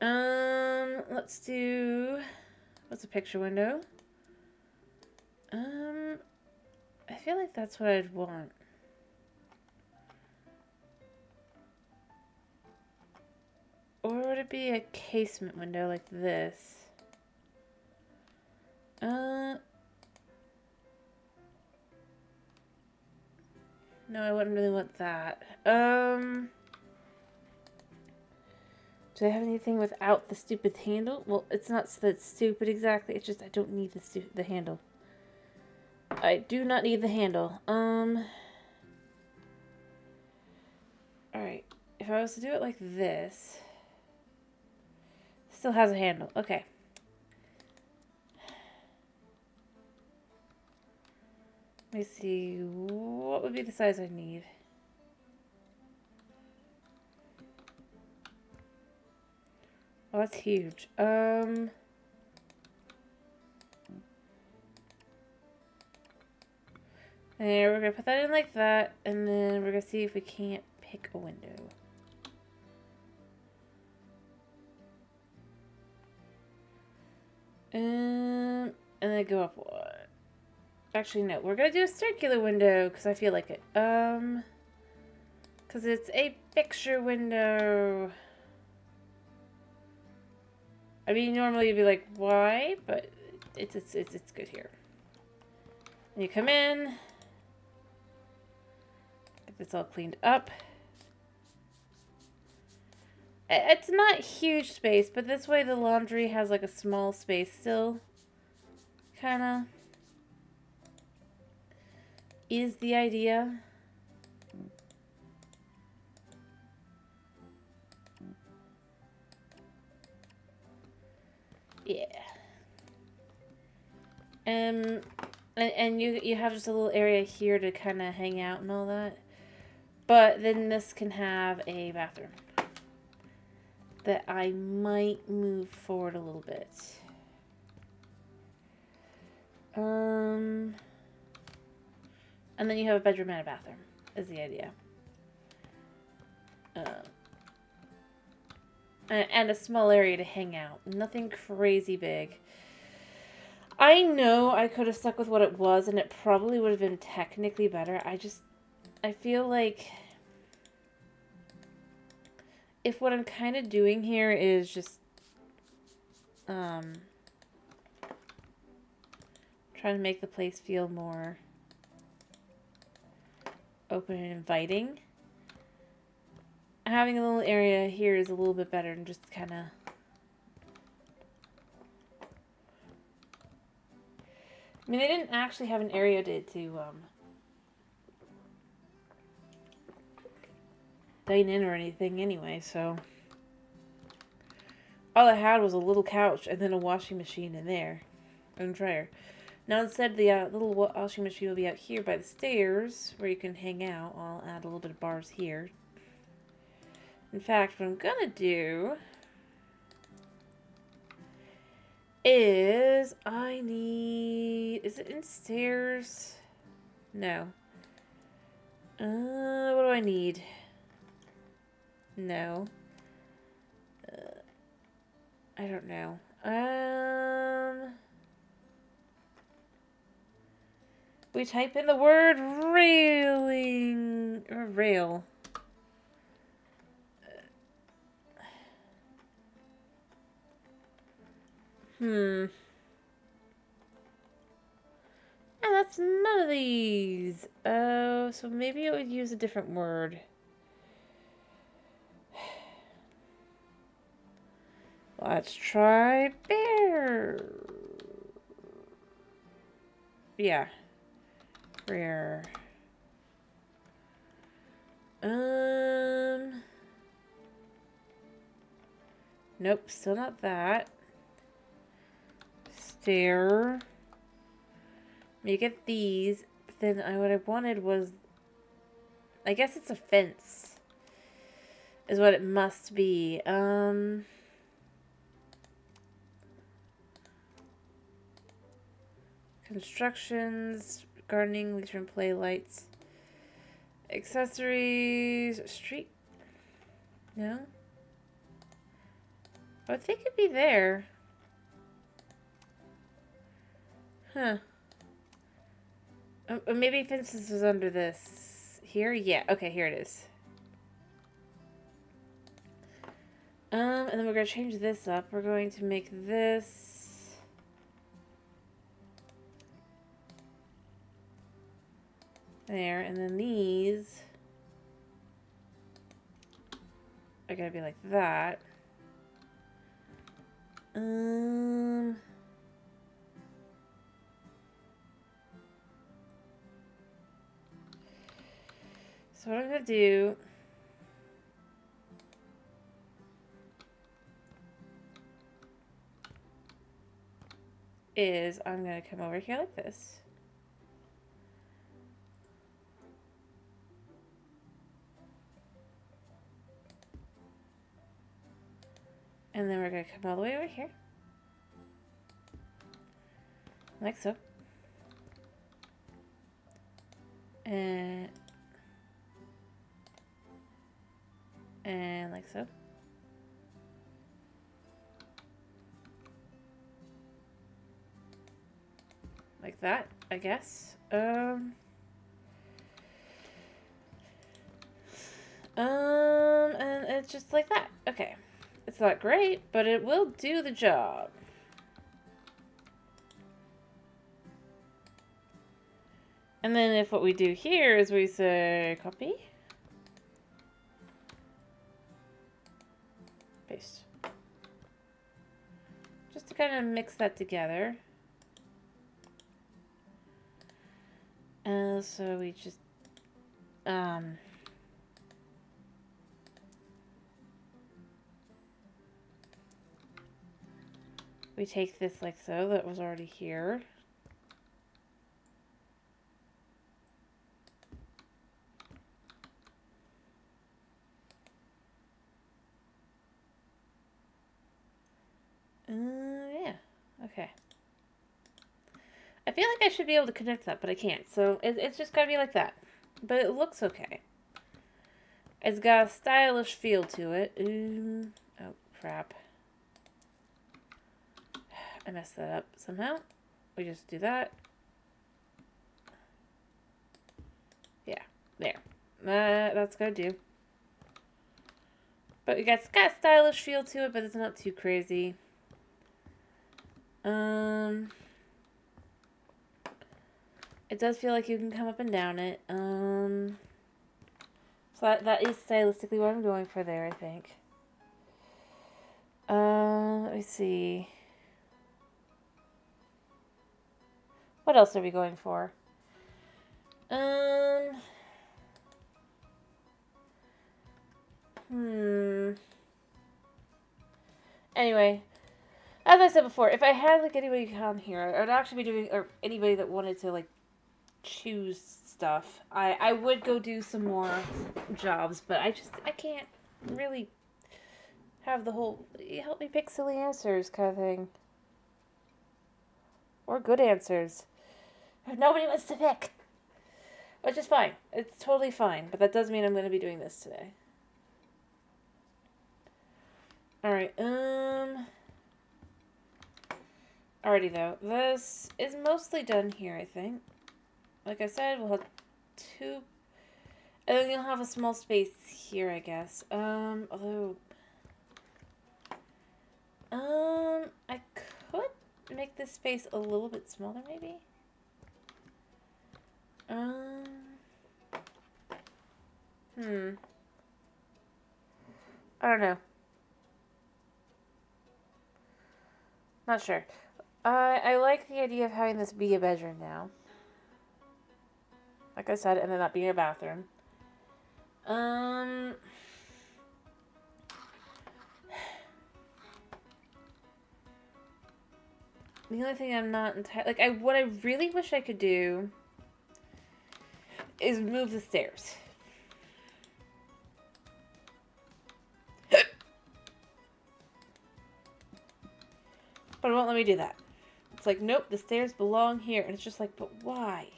Let's do, what's a picture window? I feel like that's what I'd want. Or would it be a casement window like this? No, I wouldn't really want that. Do I have anything without the stupid handle? Well, it's not that stupid exactly. It's just I don't need the handle. I do not need the handle. Alright. If I was to do it like this... Still has a handle. Okay. Let me see. What would be the size I need? Oh, that's huge. And we're gonna put that in like that, and then we're gonna see if we can't pick a window. And then go up one. Actually, no. We're gonna do a circular window because I feel like it. Because it's a picture window. I mean, normally you'd be like, why? But it's good here. And you come in. Get this all cleaned up. It's not huge space, but this way the laundry has like a small space still. Kinda. Is the idea. Yeah. And you have just a little area here to kind of hang out and all that. But then this can have a bathroom that I might move forward a little bit. And then you have a bedroom and a bathroom, is the idea. And a small area to hang out. Nothing crazy big. I know I could have stuck with what it was, and it probably would have been technically better. I feel like if what I'm kind of doing here is just trying to make the place feel more open and inviting, having a little area here is a little bit better than just kind of... I mean, they didn't actually have an area to dine in or anything anyway, so... All I had was a little couch and then a washing machine in there. And a dryer. Now instead, the little washing machine will be out here by the stairs, where you can hang out. I'll add a little bit of bars here. In fact, what I'm gonna do is I need... Is it in stairs? No. What do I need? No. I don't know. We type in the word railing or rail. And that's none of these. Oh, so maybe it would use a different word. Let's try bear. Yeah. Rare. Nope, still not that. Stair. You get these. But then what I wanted was, I guess it's a fence. Is what it must be. Constructions, gardening, leisure and play, lights, accessories, street. No? I would think it'd be there. Huh. Maybe fences is under this. Here? Yeah. Okay, here it is. And then we're going to change this up. We're going to make this... there, and then these are going to be like that. So what I'm going to do is I'm going to come over here like this. And then we're going to come all the way over here. Like so. And like so. Like that, I guess. And it's just like that. Okay. It's not great, but it will do the job. And then if what we do here is we say copy, paste. Just to kind of mix that together. And so we just, we take this like so, that was already here. Yeah, okay. I feel like I should be able to connect that, but I can't. So it's just gotta be like that. But it looks okay. It's got a stylish feel to it. Oh, crap. I messed that up somehow. We just do that. Yeah, there. That's gonna do. But it's got a stylish feel to it, but it's not too crazy. It does feel like you can come up and down it. So that is stylistically what I'm going for there, I think. Let me see. What else are we going for? Anyway, as I said before, if I had like anybody come here, I would actually be doing, or anybody that wanted to like choose stuff, I would go do some more jobs, but I can't really have the whole help me pick silly answers kind of thing. Or good answers. If nobody wants to pick. Which is fine. It's totally fine, but that does mean I'm going to be doing this today. Alright, alrighty though. This is mostly done here, I think. Like I said, we'll have two... and then you'll have a small space here, I guess. Although... I could make this space a little bit smaller, maybe? I don't know. Not sure. I like the idea of having this be a bedroom now. Like I said, and then that being a bathroom. The only thing I'm not entirely... Like, what I really wish I could do is move the stairs. But it won't let me do that. It's like, nope, the stairs belong here. And it's just like, but why?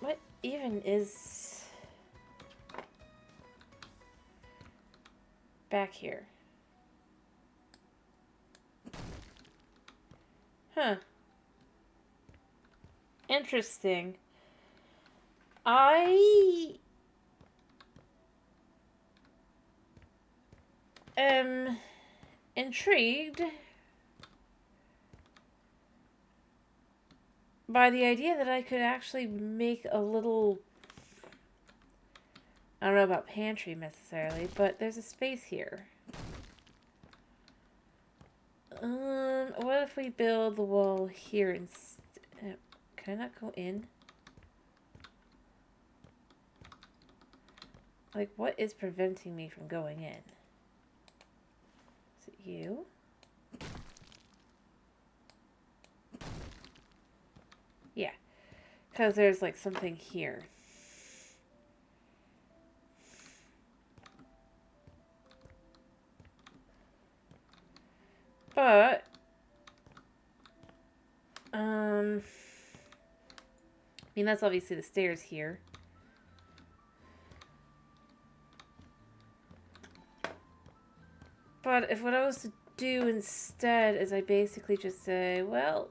What even is back here? Huh. Interesting. I am intrigued by the idea that I could actually make a little... I don't know about pantry necessarily, but there's a space here. What if we build the wall here instead? Can I not go in? Like, what is preventing me from going in? Is it you? Yeah. Because there's, like, something here. But, I mean, that's obviously the stairs here. But if what I was to do instead is I basically just say, well,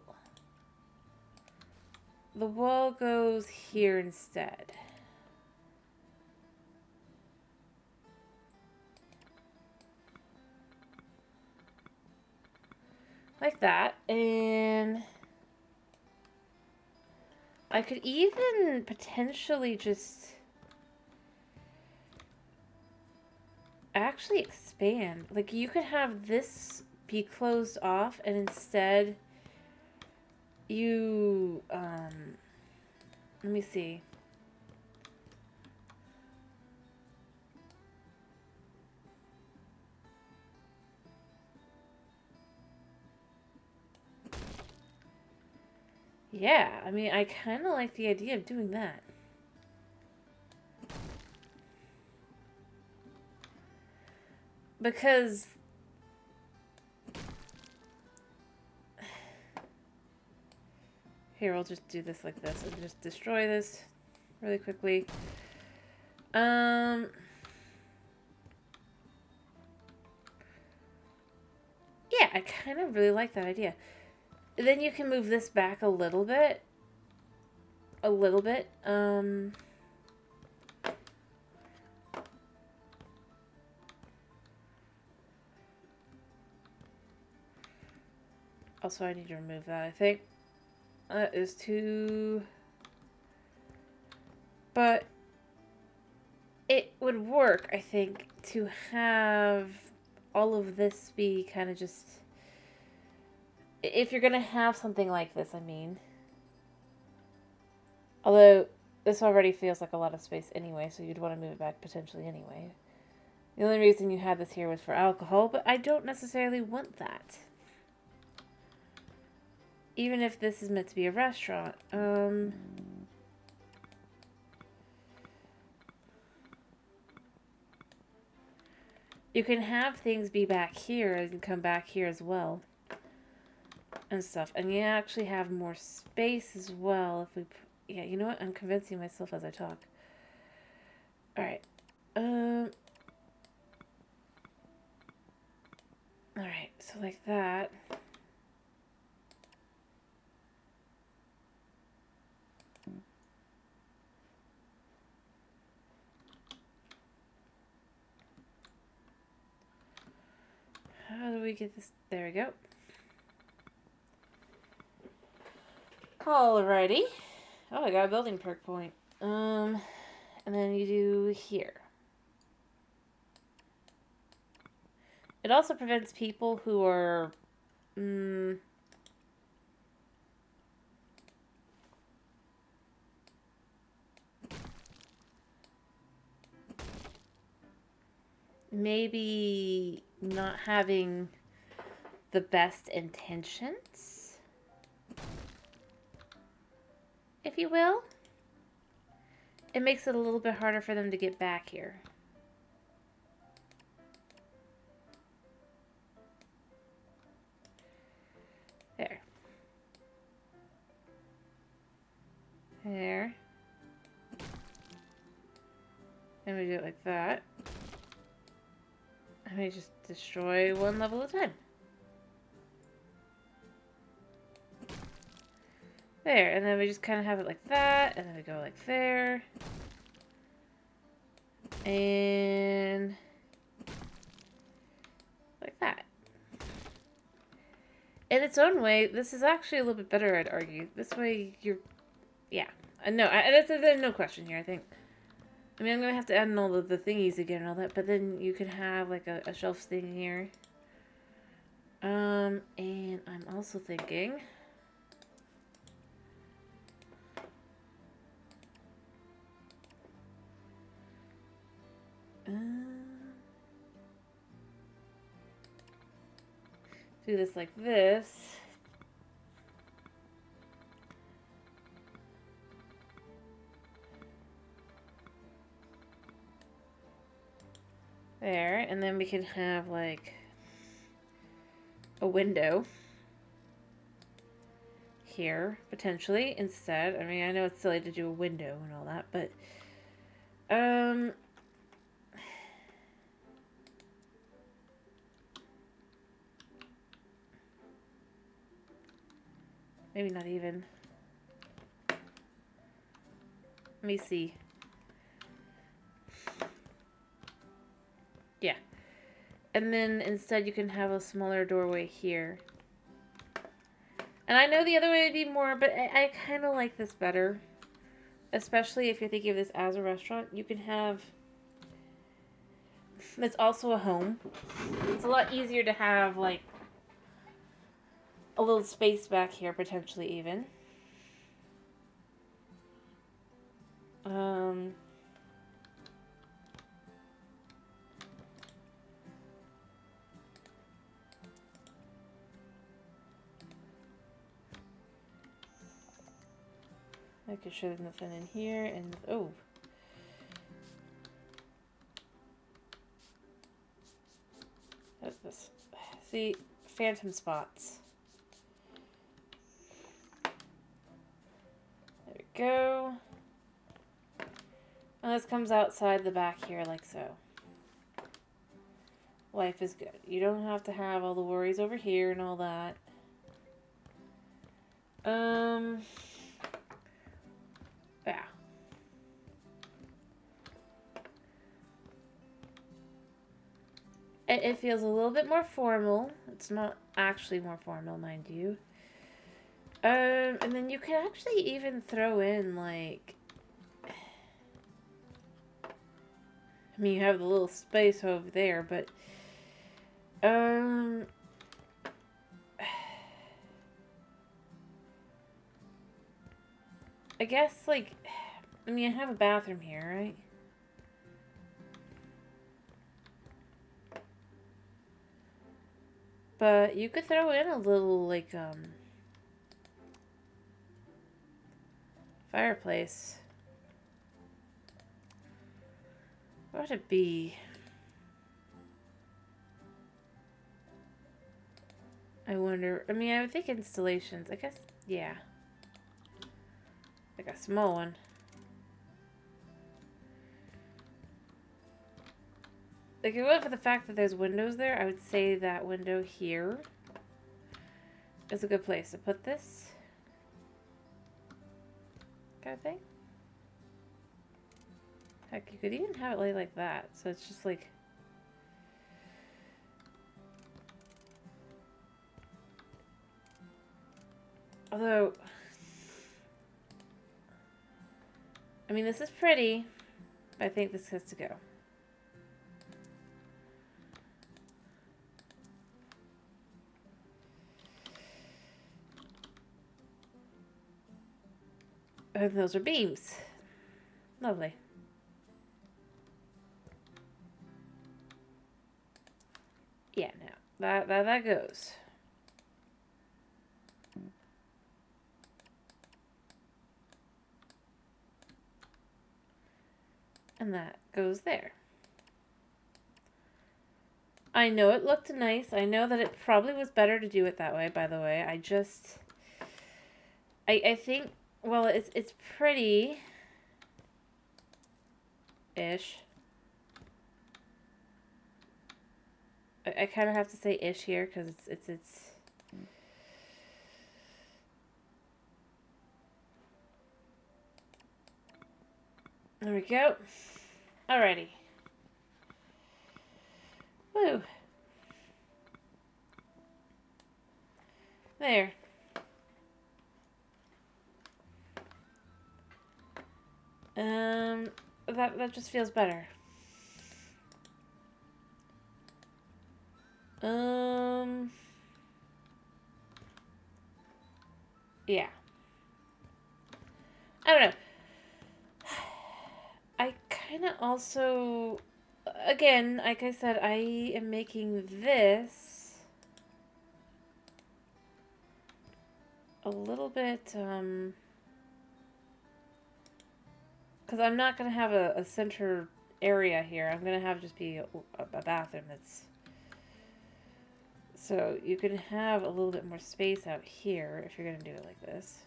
the wall goes here instead. Like that. And I could even potentially just actually expand. Like, you could have this be closed off and instead you, let me see. Yeah, I mean, I kind of like the idea of doing that. Because here, I'll just do this like this and just destroy this really quickly. Yeah, I kind of really like that idea. Then you can move this back a little bit. A little bit. Also, I need to remove that, I think. That is too... But it would work, I think, to have all of this be kind of just... If you're going to have something like this, I mean. Although, this already feels like a lot of space anyway, so you'd want to move it back potentially anyway. The only reason you had this here was for alcohol, but I don't necessarily want that. Even if this is meant to be a restaurant. You can have things be back here and come back here as well. And stuff. And you actually have more space as well if we... Yeah, you know what? I'm convincing myself as I talk. Alright. Alright, so like that. How do we get this? There we go. Alrighty. Oh, I got a building perk point. And then you do here. It also prevents people who are maybe not having the best intentions, if you will. It makes it a little bit harder for them to get back here. There. There. And we do it like that. And we just destroy one level at a time. There, and then we just kind of have it like that, and then we go like there. And like that. In its own way, this is actually a little bit better, I'd argue. This way, you're... Yeah. No, there's no question here, I think. I mean, I'm going to have to add in all the thingies again and all that, but then you could have, like, a shelf thing here. And I'm also thinking... do this like this. There, and then we can have like a window here, potentially, instead. I mean, I know it's silly to do a window and all that, but maybe not even. Let me see. Yeah. And then instead you can have a smaller doorway here. And I know the other way would be more, but I kind of like this better. Especially if you're thinking of this as a restaurant. You can have... It's also a home. It's a lot easier to have, like, a little space back here, potentially even. Making sure there's nothing in here, and oh. What's this? See, phantom spots. There we go. And this comes outside the back here like so. Life is good. You don't have to have all the worries over here and all that. Yeah. It feels a little bit more formal. It's not actually more formal, mind you. And then you could actually even throw in, like... I mean, you have the little space over there, but... I guess, like... I mean, I have a bathroom here, right? But you could throw in a little, like, fireplace. What would it be? I wonder. I mean, I would think installations. I guess, yeah. Like a small one. Like, if it wasn't for the fact that there's windows there, I would say that window here is a good place to put this kind of thing. Heck, you could even have it laid like that. So it's just like... Although... I mean, this is pretty, but I think this has to go. And those are beams. Lovely. Yeah, now that goes. And that goes there. I know it looked nice. I know that it probably was better to do it that way, by the way. I think, well, it's pretty-ish. I kind of have to say ish here because it's there we go. Alrighty. Woo. There. That just feels better. Yeah. I don't know. I kind of also, again, like I said, I am making this a little bit, because I'm not going to have a center area here. I'm going to have just be a bathroom that's, so you can have a little bit more space out here if you're going to do it like this.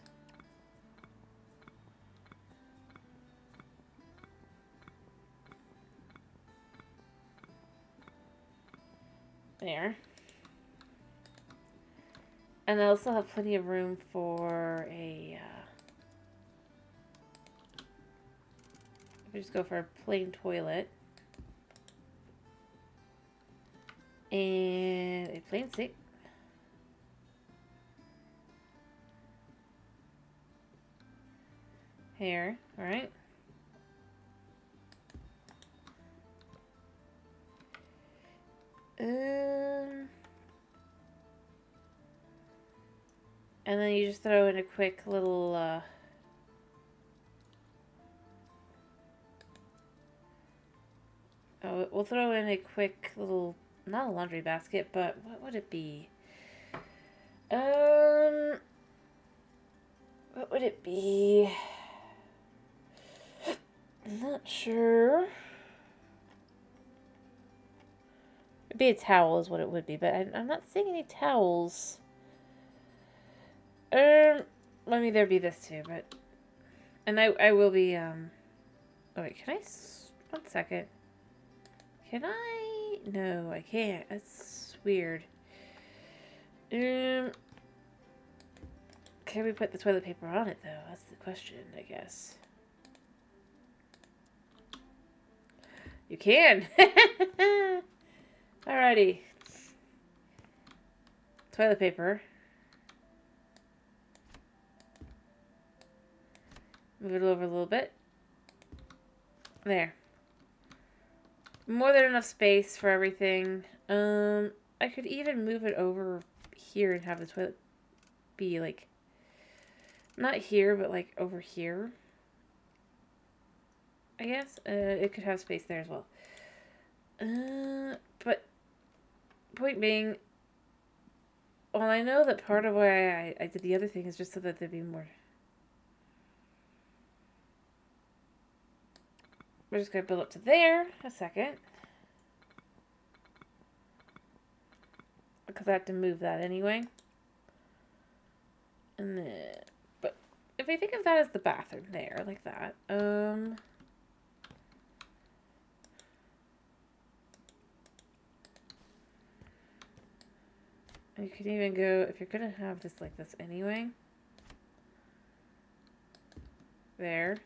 There. And I also have plenty of room for a, if we just go for a plain toilet. And a plain sink. Here, alright. And then you just throw in a quick little, oh, we'll throw in a quick little, not a laundry basket, but what would it be? What would it be? I'm not sure. It'd be a towel is what it would be, but I'm not seeing any towels. Let me there be this too, but, and I will be, oh wait, can I, 1 second. Can I, no, I can't, that's weird. Can we put the toilet paper on it though? That's the question, I guess. You can! Alrighty. Toilet paper. Move it over a little bit. There. More than enough space for everything. I could even move it over here and have the toilet be like, not here, but like over here. I guess. It could have space there as well. But point being, well, I know that part of why I did the other thing is just so that there'd be more. We're just going to build up to there. A second. Because I have to move that anyway. And then, but if we think of that as the bathroom there, like that. You could even go, if you're going to have this like this anyway. There.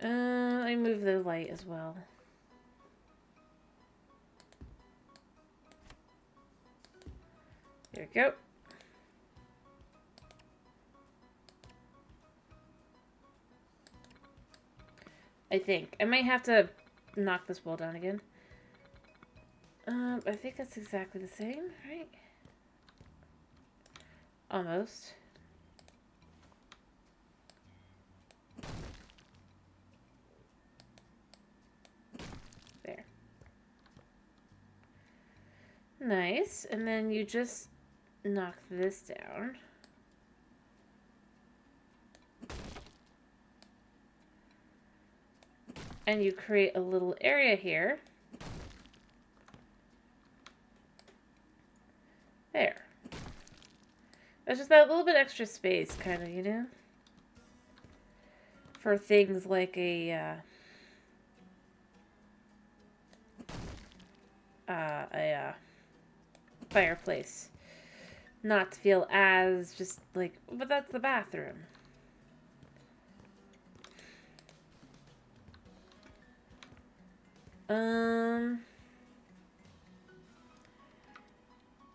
I move the light as well. There we go. I think. I might have to knock this wall down again. I think that's exactly the same, right? Almost. There. Nice. And then you just knock this down. And you create a little area here. There. It's just that little bit extra space, kind of, you know? For things like a fireplace. Not to feel as just like, but that's the bathroom.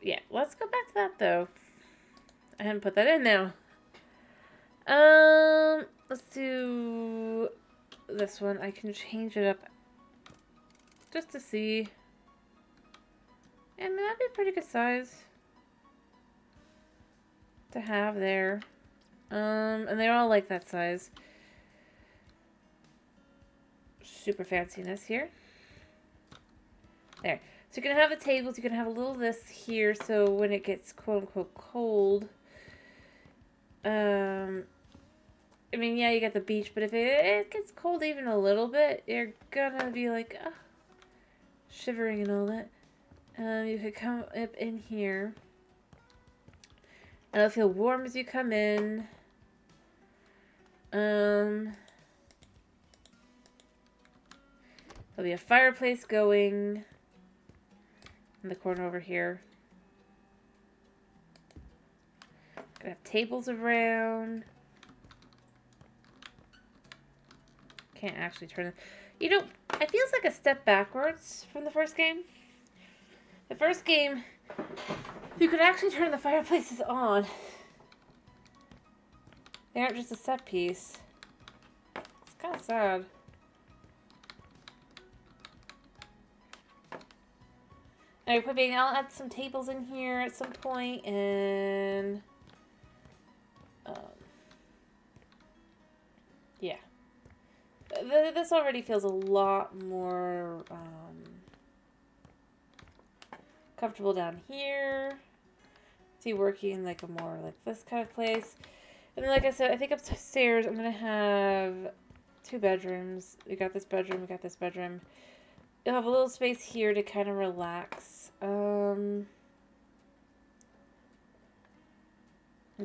Yeah, let's go back to that though. I hadn't put that in now. Let's do this one. I can change it up just to see. And that'd be a pretty good size to have there. And they're all like that size. Super fanciness here. There. So you can have the tables, you can have a little of this here, so when it gets quote-unquote cold, I mean, yeah, you got the beach, but if it gets cold even a little bit, you're gonna be like, oh, shivering and all that. You could come up in here, and it'll feel warm as you come in. There'll be a fireplace going in the corner over here. Gonna have tables around. Can't actually turn it. You know, it feels like a step backwards from the first game. The first game, you could actually turn the fireplaces on. They aren't just a set piece. It's kind of sad. Maybe I'll add some tables in here at some point, and yeah. This already feels a lot more comfortable down here. See, working like a more like this kind of place. And then, like I said, I think upstairs I'm gonna have 2 bedrooms. We got this bedroom, we got this bedroom. You'll have a little space here to kind of relax. And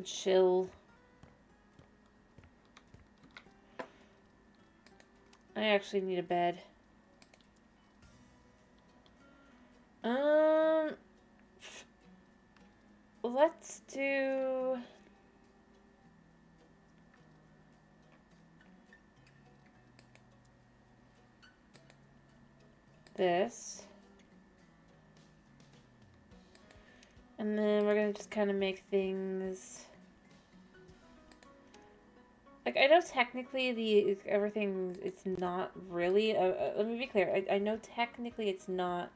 chill. I actually need a bed. Let's do this. And then we're going to just kind of make things... Like, I know technically everything, it's not really... let me be clear. I know technically it's not...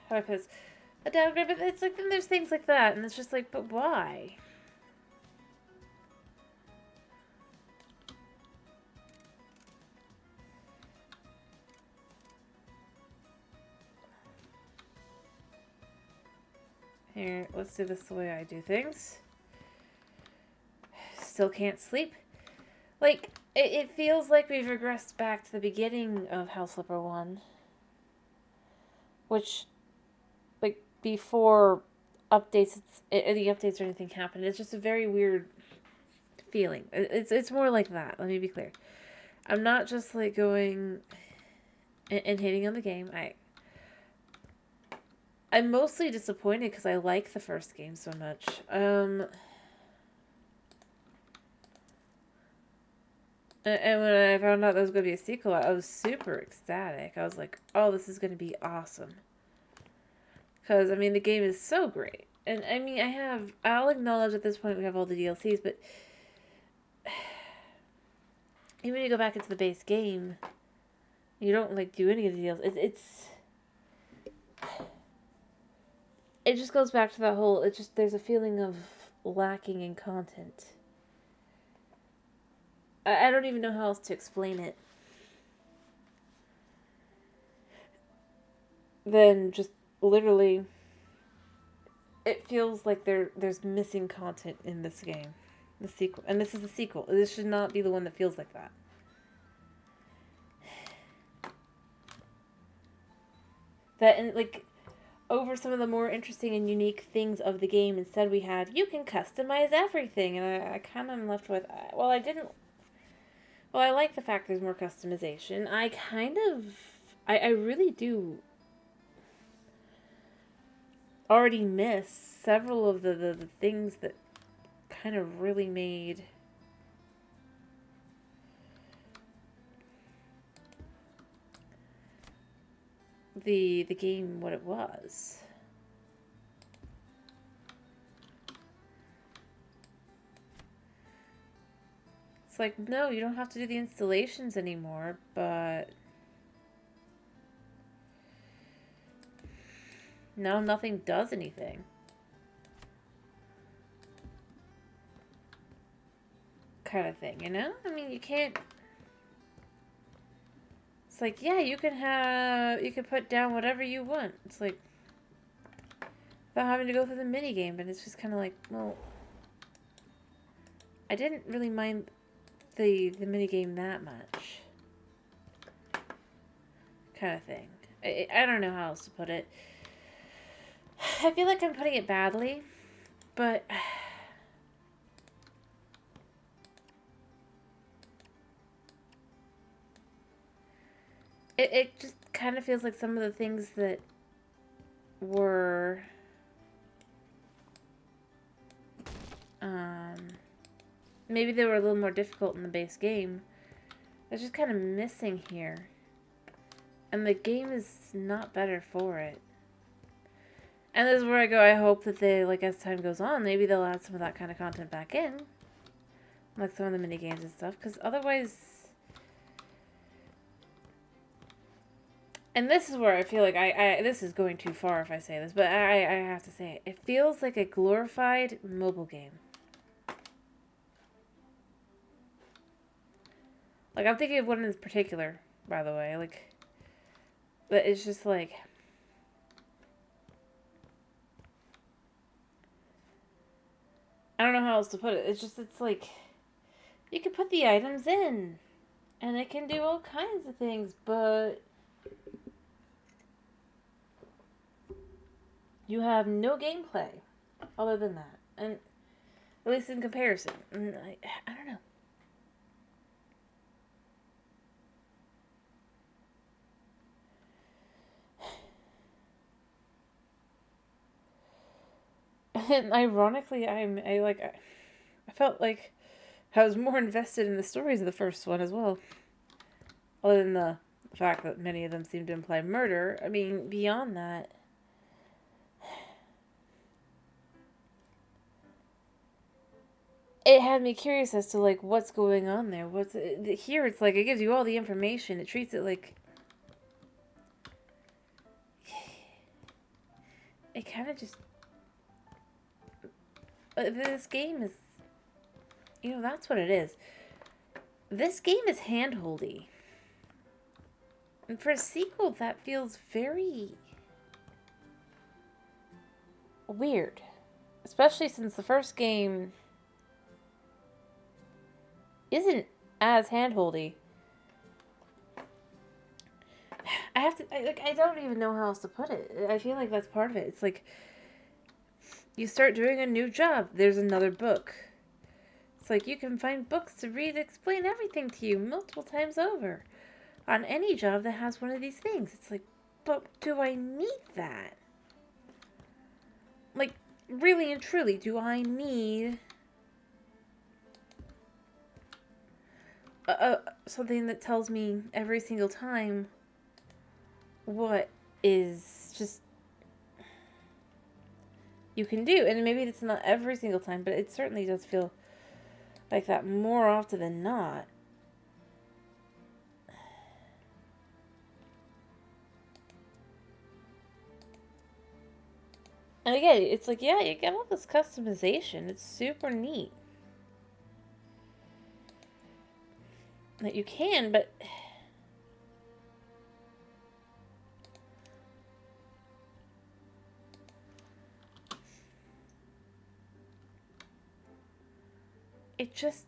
how do I put this? A downgrade, but it's like, then there's things like that, and it's just like, but why? Here, let's do this the way I do things. Still can't sleep. Like, it feels like we've regressed back to the beginning of House Flipper 1. Which, like, before updates, any updates or anything happened, it's just a very weird feeling. It's more like that, let me be clear. I'm not just, like, going and hating on the game. I'm mostly disappointed because I like the first game so much. And when I found out there was going to be a sequel, I was super ecstatic. I was like, oh, this is going to be awesome. Because, I mean, the game is so great. And, I mean, I'll acknowledge at this point we have all the DLCs, but even when you go back into the base game, you don't like do any of the deals. It just goes back to that whole. It just there's a feeling of lacking in content. I don't even know how else to explain it. Then just literally, it feels like there's missing content in this game, the sequel, and this is the sequel. This should not be the one that feels like that. That and like over some of the more interesting and unique things of the game, instead we had you can customize everything, and I kind of am left with well I didn't. Well, I like the fact there's more customization. I really do already miss several of the things that kind of really made the game what it was. It's like, no, you don't have to do the installations anymore, but no, nothing does anything. Kind of thing, you know? I mean, you can't... It's like, yeah, you can put down whatever you want. It's like, without having to go through the minigame, but it's just kind of like, well, I didn't really mind the minigame that much. Kind of thing. I don't know how else to put it. I feel like I'm putting it badly, but... It just kind of feels like some of the things that were... maybe they were a little more difficult in the base game. It's just kind of missing here. And the game is not better for it. And this is where I go, I hope that they, like, as time goes on, maybe they'll add some of that kind of content back in. Like some of the mini games and stuff, because otherwise... And this is where I feel like this is going too far if I say this, but I have to say it. It feels like a glorified mobile game. Like, I'm thinking of one in particular, by the way. Like, but it's just like... I don't know how else to put it. It's like... You can put the items in. And it can do all kinds of things, but... You have no gameplay other than that. And at least in comparison. And I don't know. And ironically, I felt like I was more invested in the stories of the first one as well. Other than the fact that many of them seem to imply murder. I mean, beyond that... It had me curious as to, like, what's going on there. Here, it's like, it gives you all the information. It treats it like... It kind of just... This game is... You know, that's what it is. This game is handholdy. And for a sequel, that feels very... weird. Especially since the first game... isn't as handholdy. I don't even know how else to put it. I feel like that's part of it. It's like, you start doing a new job, there's another book. It's like, you can find books to read that explain everything to you multiple times over. On any job that has one of these things. It's like, but do I need that? Like, really and truly, do I need... something that tells me every single time what is just you can do? And maybe it's not every single time, but it certainly does feel like that more often than not. And again, it's like, yeah, you get all this customization. It's super neat. That you can, but it just,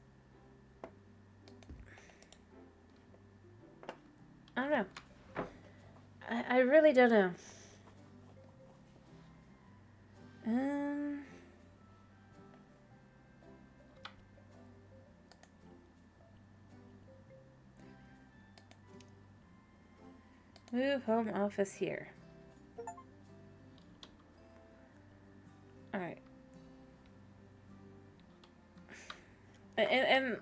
I don't know. I really don't know. Um, Move home office here. Alright. And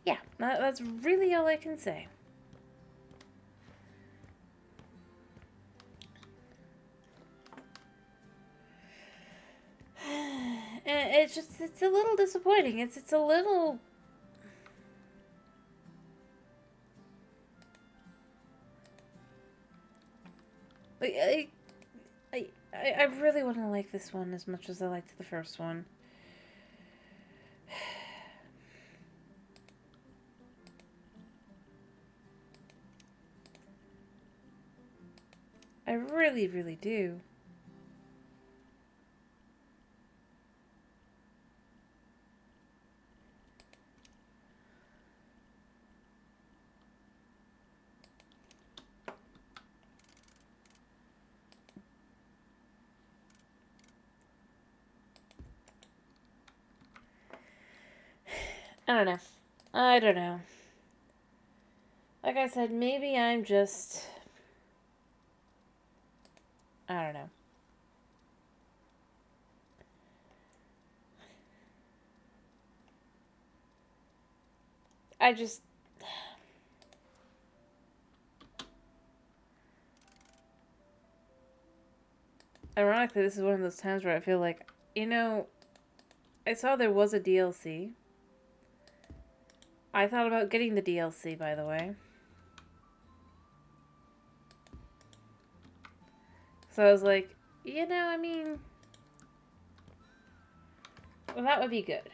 yeah, that's really all I can say. And it's a little disappointing. It's a little, like, I really want to like this one as much as I liked the first one. I really, really do. I don't know. I don't know. Like I said, maybe I'm just, I don't know. I just, ironically, this is one of those times where I feel like, you know, I saw there was a DLC. I thought about getting the DLC, by the way. So I was like, you know, I mean, well, that would be good.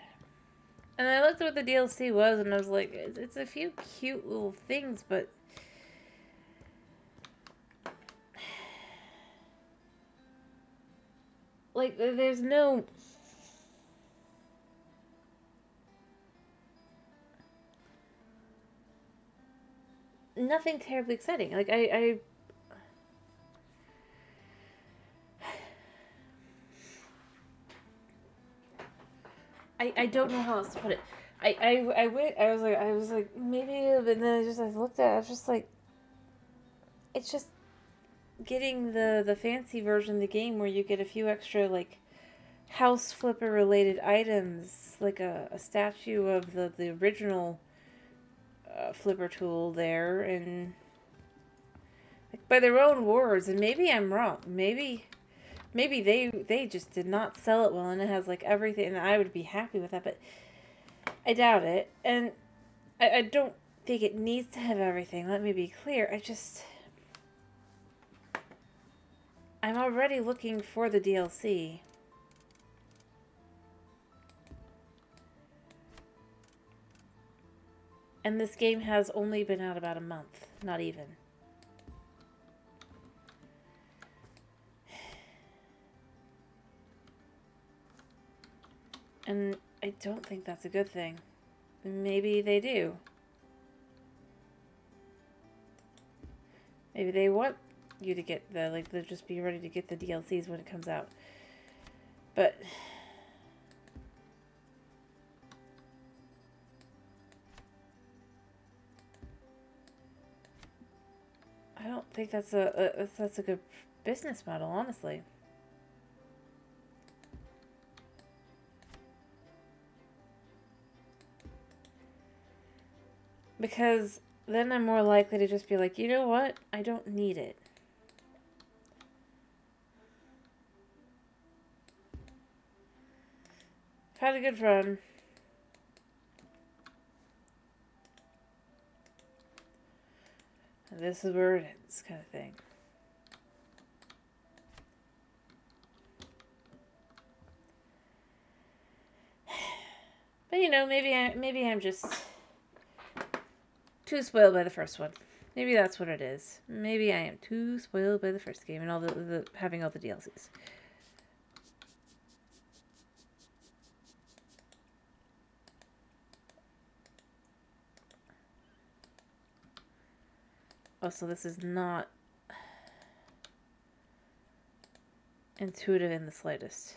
And I looked at what the DLC was, and I was like, it's a few cute little things, but like, there's no, nothing terribly exciting. Like, I don't know how else to put it. I was like, maybe, but then I looked at it, I was just like, it's just getting the fancy version of the game where you get a few extra, like, house flipper related items, like a statue of the original flipper tool there, and like, by their own words, and maybe I'm wrong. Maybe they just did not sell it well, and it has like everything, and I would be happy with that, but I doubt it. And I don't think it needs to have everything. Let me be clear. I'm already looking for the DLC. And this game has only been out about a month. Not even. And I don't think that's a good thing. Maybe they do. Maybe they want you to get they'll just be ready to get the DLCs when it comes out. But I don't think that's a good business model, honestly. Because then I'm more likely to just be like, you know what? I don't need it. I've had a good run. And this is where it ends, kind of thing. you know, maybe I'm just too spoiled by the first one. Maybe that's what it is. Maybe I am too spoiled by the first game and all the having all the DLCs. Also, this is not intuitive in the slightest.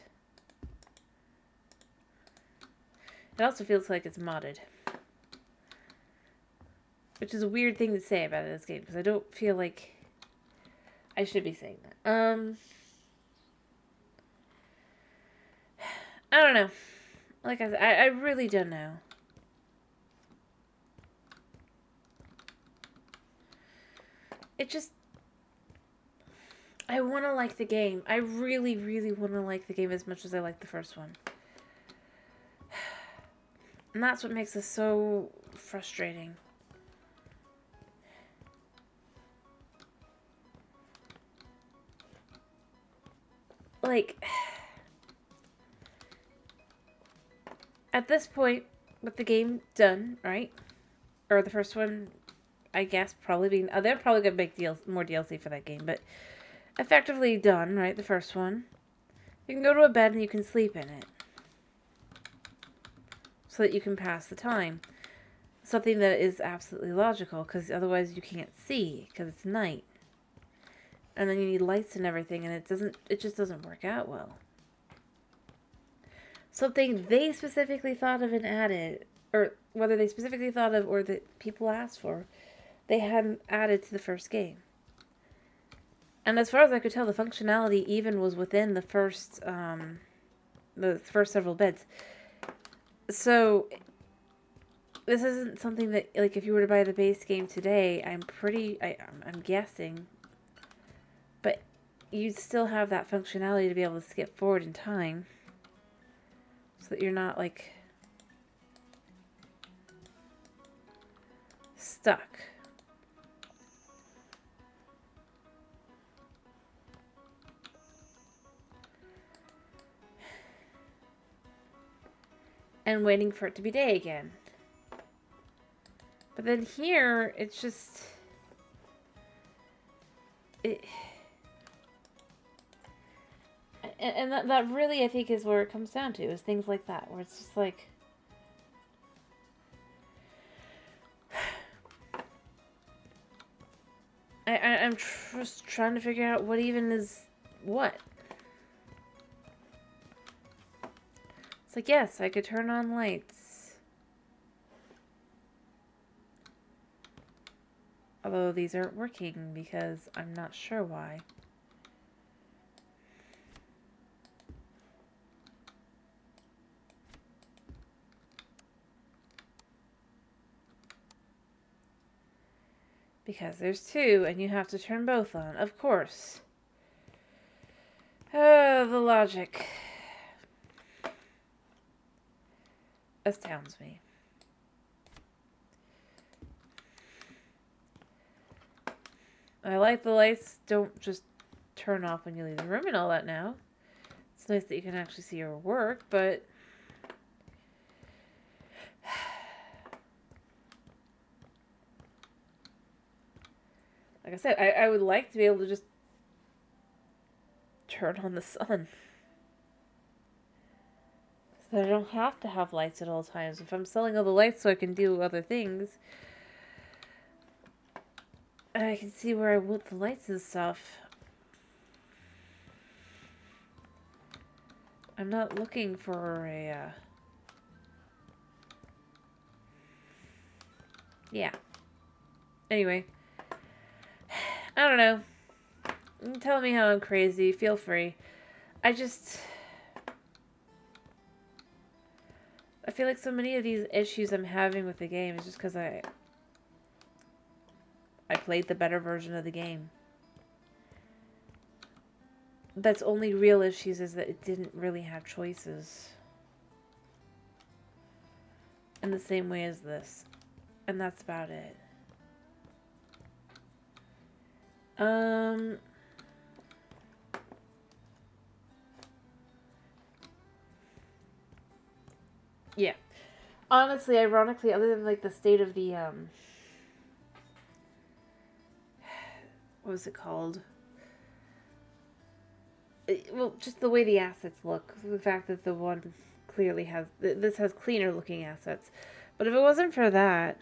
It also feels like it's modded. Which is a weird thing to say about this game, because I don't feel like I should be saying that. I don't know. Like I said, I really don't know. It just... I want to like the game. I really, really want to like the game as much as I like the first one. And that's what makes this so frustrating. Like, at this point, with the game done, right? Or the first one, I guess, probably being... they're probably going to make more DLC for that game, but effectively done, right? The first one. You can go to a bed and you can sleep in it. So that you can pass the time. Something that is absolutely logical, because otherwise you can't see, because it's night. And then you need lights and everything, and it just doesn't work out well. Something they specifically thought of and added, or whether they specifically thought of or that people asked for, they hadn't added to the first game. And as far as I could tell, the functionality even was within the first several beds. So this isn't something that, like, if you were to buy the base game today, I'm guessing, but you'd still have that functionality to be able to skip forward in time, so that you're not, like, stuck. And waiting for it to be day again. But then here, it's just... And that really, I think, is where it comes down to, is things like that, where it's just like... I'm just trying to figure out what even is what. It's like, yes, I could turn on lights. Although these aren't working because I'm not sure why. Because there's two, and you have to turn both on, of course. Oh, the logic astounds me. I like the lights don't just turn off when you leave the room and all that now. It's nice that you can actually see your work, but... like I said, I would like to be able to just turn on the sun. So that I don't have to have lights at all times. If I'm selling all the lights so I can do other things, I can see where I want the lights and stuff. I'm not looking for a, yeah. Anyway. I don't know. Tell me how I'm crazy. Feel free. I feel like so many of these issues I'm having with the game is just because I played the better version of the game. That's only real issues is that it didn't really have choices. In the same way as this. And that's about it. Yeah. Honestly, ironically, other than like the state of the what was it called? Well, just the way the assets look. The fact that the one clearly has this has cleaner looking assets. But if it wasn't for that,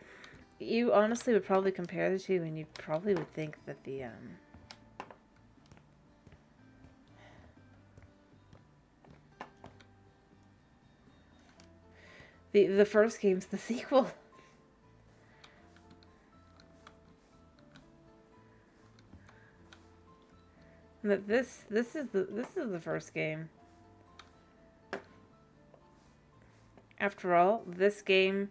you honestly would probably compare the two, and you probably would think that the first game's the sequel. That this is the first game. After all, this game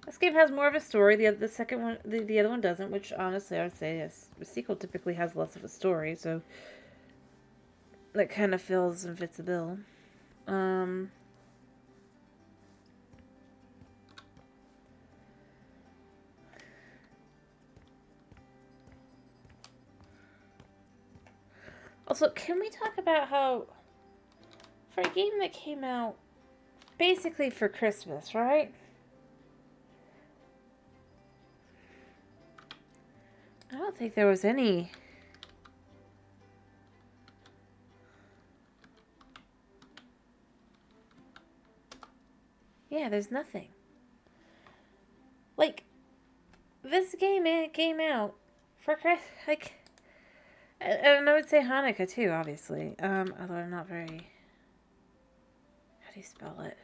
has more of a story. The second one, the other one doesn't. Which honestly, I would say yes. The sequel typically has less of a story, so that kind of fills and fits the bill. Also, can we talk about how for a game that came out basically for Christmas, right? I don't think there was any. Yeah, there's nothing. Like, this game came out for Christmas, like, and I would say Hanukkah too, obviously. Although I'm not very. How do you spell it?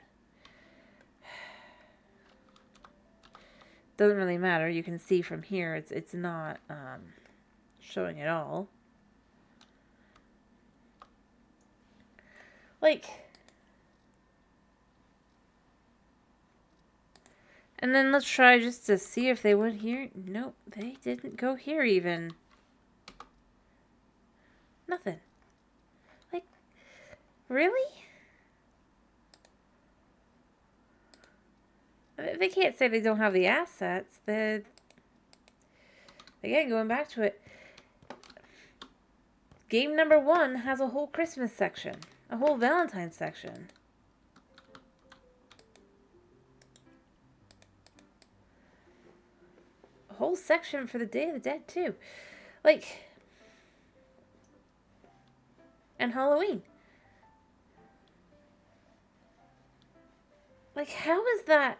Doesn't really matter. You can see from here, it's not showing at all. Like, and then let's try just to see if they went here. Nope, they didn't go here even. Nothing. Like, really? They can't say they don't have the assets. Again, going back to it, game number 1 has a whole Christmas section, a whole Valentine's section. A whole section for the Day of the Dead, too. Like, and Halloween. Like, how is that?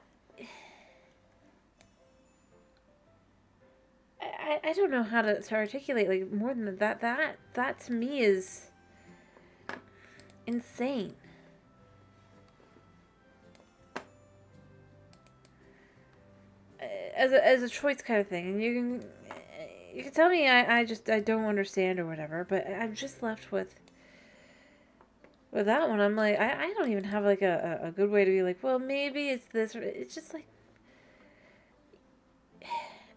I don't know how to articulate, like, more than that. That to me is insane. As a choice kind of thing, and you can tell me I don't understand or whatever, but I'm just left with that one. I'm like, I don't even have like a good way to be like, well, maybe it's this, or it's just like,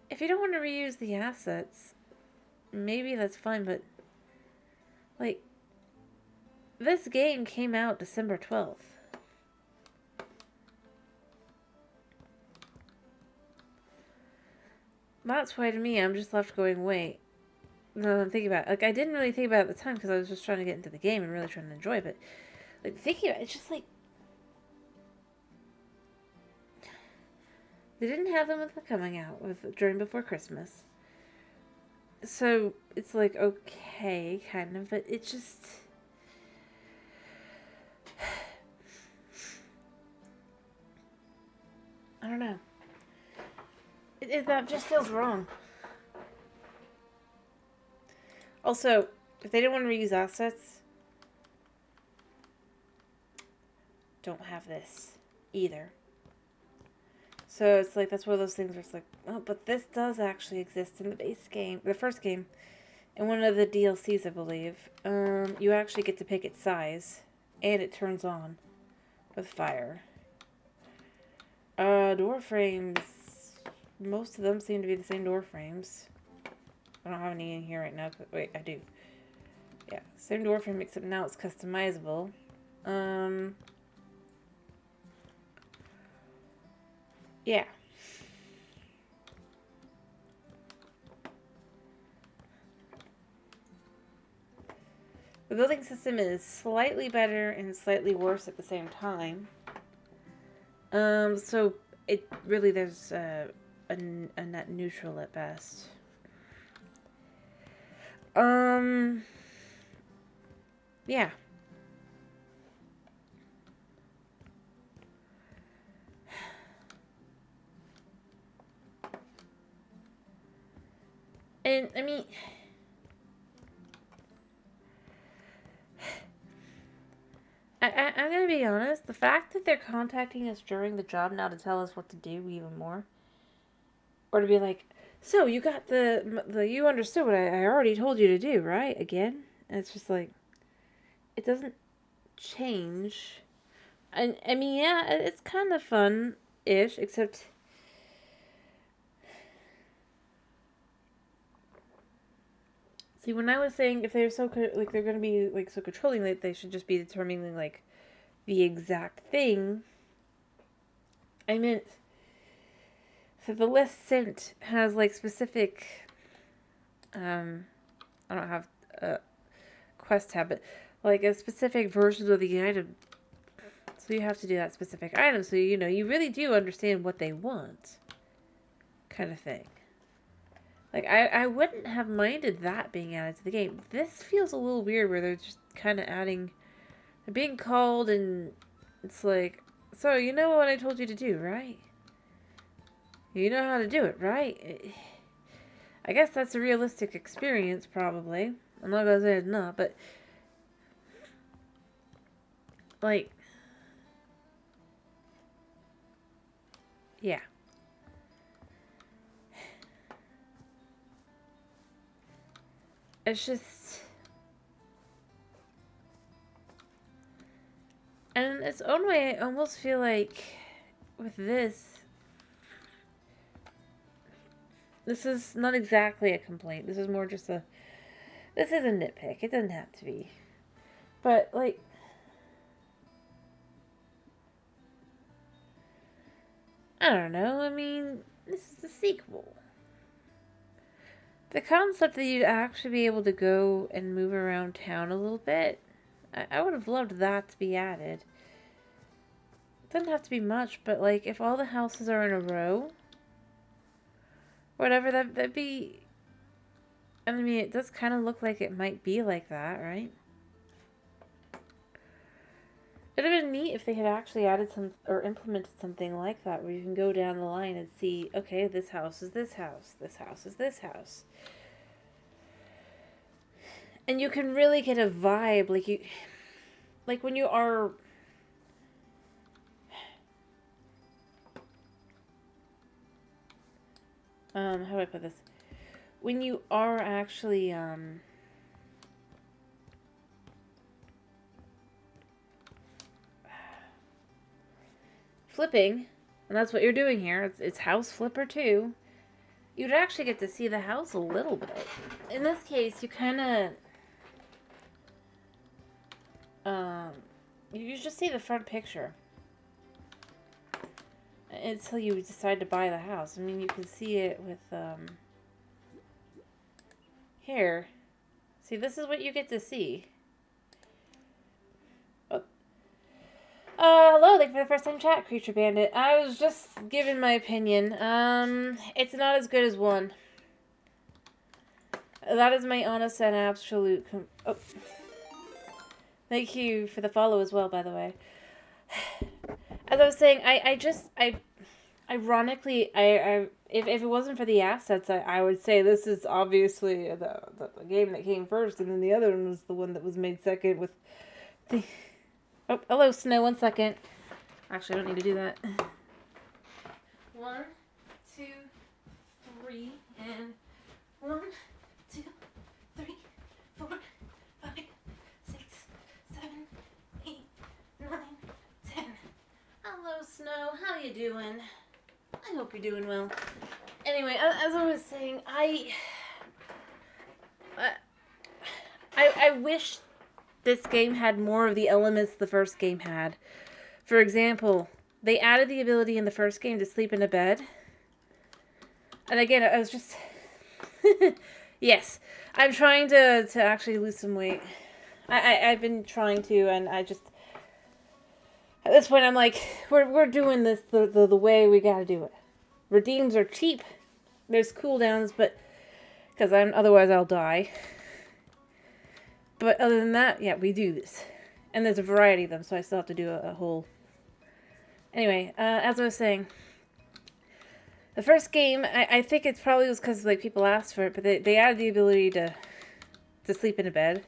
if you don't want to reuse the assets, maybe that's fine, but like, this game came out December 12th. That's why to me, I'm just left going, wait. No, I'm thinking about it. Like, I didn't really think about it at the time because I was just trying to get into the game and really trying to enjoy it, but like, thinking about it, it's just like, they didn't have them with the coming out during before Christmas. So it's like, okay, kind of, but it just, I don't know. That just feels wrong. Also, if they didn't want to reuse assets, don't have this either. So it's like, that's one of those things where it's like, oh, but this does actually exist in the base game, the first game, in one of the DLCs, I believe. You actually get to pick its size, and it turns on with fire. Door frames, most of them seem to be the same door frames. I don't have any in here right now. Wait, I do. Yeah, same door frame, except now it's customizable. Yeah. The building system is slightly better and slightly worse at the same time. So it really, there's a net neutral at best. Yeah. And, I mean, I'm gonna be honest, the fact that they're contacting us during the job now to tell us what to do even more, or to be like, so you got you understood what I already told you to do, right? Again? And it's just like, it doesn't change. And, I mean, yeah, it's kind of fun-ish, except... See, when I was saying if they're so, like, they're gonna be, like, so controlling that they should just be determining, like, the exact thing, I meant... So the list sent has, like, specific... I don't have a quest tab, but, like, a specific version of the item. So you have to do that specific item, so, you know, you really do understand what they want. Kind of thing. Like, I wouldn't have minded that being added to the game. This feels a little weird where they're just kind of adding... They're being called and it's like, so you know what I told you to do, right? You know how to do it, right? I guess that's a realistic experience, probably. I'm not gonna say it's not, but... Like... Yeah. It's just... And in its own way, I almost feel like with this is not exactly a complaint. This is more just a... This is a nitpick. It doesn't have to be. But, like... I don't know. I mean, this is a sequel. The concept that you'd actually be able to go and move around town a little bit, I would have loved that to be added. It doesn't have to be much, but, like, if all the houses are in a row, whatever, that'd be... I mean, it does kind of look like it might be like that, right? It'd have been neat if they had actually added some, or implemented something like that, where you can go down the line and see, okay, this house is this house, this house is this house. And you can really get a vibe, like when you are... how do I put this? When you are actually, flipping, and that's what you're doing here, it's House Flipper 2, you'd actually get to see the house a little bit. In this case, you kind of, you just see the front picture until you decide to buy the house. I mean, you can see it with, here. See, this is what you get to see. Hello, thank you for the first time chat, Creature Bandit. I was just giving my opinion. It's not as good as 1. That is my honest and absolute... Oh. Thank you for the follow as well, by the way. As I was saying, ironically, if it wasn't for the assets, I would say this is obviously the game that came first, and then the other one was the one that was made second with the... Oh, hello, Snow, 1 second. Actually, I don't need to do that. 1, 2, 3, and 1, 2, 3, 4, 5, 6, 7, 8, 9, 10. Hello, Snow. How you doing? I hope you're doing well. Anyway, as I was saying, I wish this game had more of the elements the first game had. For example, they added the ability in the first game to sleep in a bed. And again, I was just... Yes, I'm trying to actually lose some weight. I've been trying to, and I At this point, I'm like, we're doing this the way we gotta do it. Redeems are cheap. There's cooldowns, but because otherwise I'll die. But other than that, yeah, we do this, and there's a variety of them, so I still have to do a whole. Anyway, as I was saying, the first game, I think it probably was because like people asked for it, but they added the ability to sleep in a bed.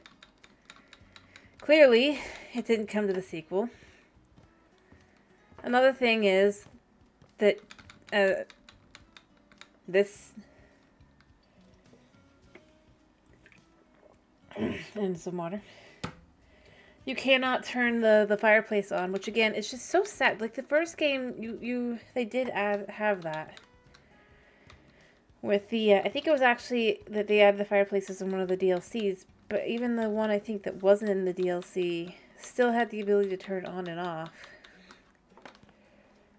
Clearly, it didn't come to the sequel. Another thing is that this and some water. You cannot turn the fireplace on, which again, it's just so sad. Like the first game, they did have that with the. I think it was actually that they added the fireplaces in one of the DLCs, but even the one I think that wasn't in the DLC still had the ability to turn on and off.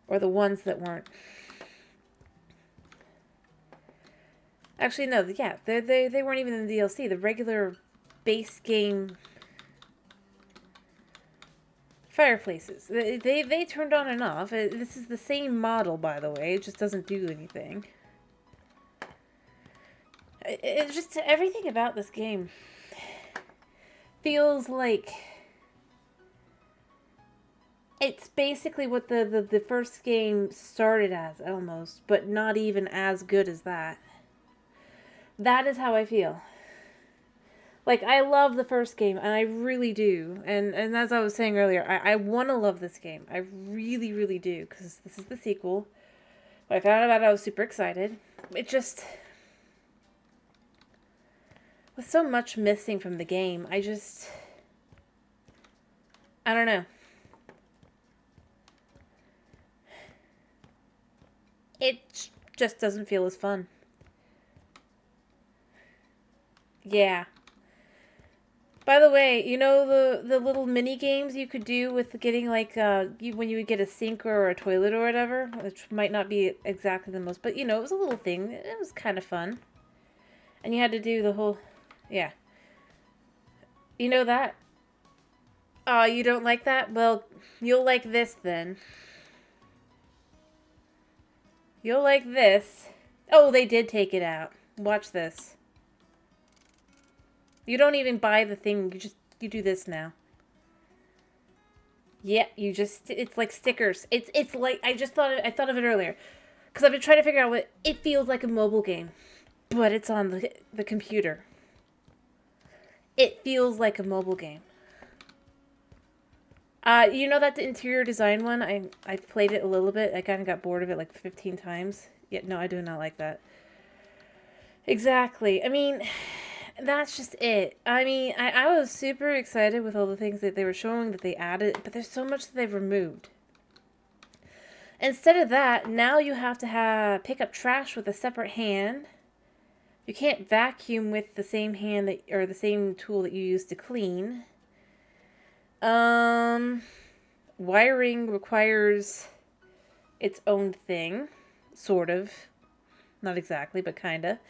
Or the ones that weren't. Actually, no. Yeah, they weren't even in the DLC. The regular base game fireplaces. They turned on and off. This is the same model, by the way. It just doesn't do anything. It's just everything about this game feels like it's basically what the first game started as, almost, but not even as good as that. That is how I feel. Like, I love the first game, and I really do. And as I was saying earlier, I want to love this game. I really, really do, because this is the sequel. When I found out about it, I was super excited. It just... with so much missing from the game, I don't know. It just doesn't feel as fun. Yeah. By the way, you know the little mini games you could do with getting like when you would get a sink or a toilet or whatever, which might not be exactly the most, but you know, it was a little thing. It was kind of fun. And you had to do the whole yeah. You know that? Oh, you don't like that? Well, you'll like this then. You'll like this. Oh, they did take it out. Watch this. You don't even buy the thing. You do this now. Yeah, it's like stickers. It's like I thought of it earlier. Cuz I've been trying to figure out what it feels like a mobile game, but it's on the computer. It feels like a mobile game. You know that the interior design one? I played it a little bit. I kind of got bored of it like 15 times. Yeah, no, I do not like that. Exactly. I mean, that's just it. I mean, I was super excited with all the things that they were showing that they added, but there's so much that they've removed. Instead of that, now you have to pick up trash with a separate hand. You can't vacuum with the same hand or the same tool that you use to clean. Wiring requires its own thing, sort of. Not exactly, but kinda.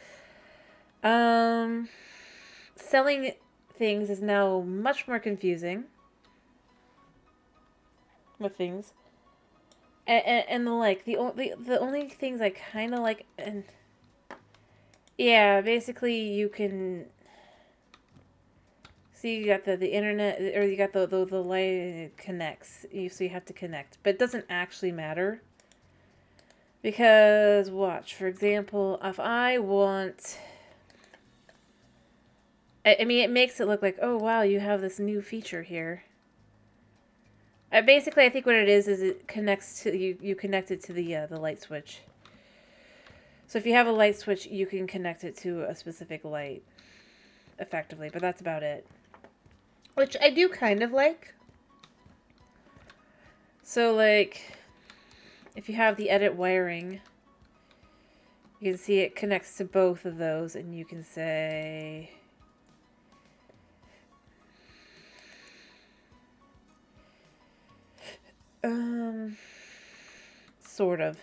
Selling things is now much more confusing. With things. And the only things I kind of like, and yeah, basically you can see you got the internet, or you got the light, it connects. So you have to connect, but it doesn't actually matter. Because, watch, for example, if I want... I mean, it makes it look like, oh, wow, you have this new feature here. Basically, I think what it is it connects to... You connect it to the light switch. So if you have a light switch, you can connect it to a specific light. Effectively, but that's about it. Which I do kind of like. So, like... if you have the edit wiring, you can see it connects to both of those, and you can say... sort of.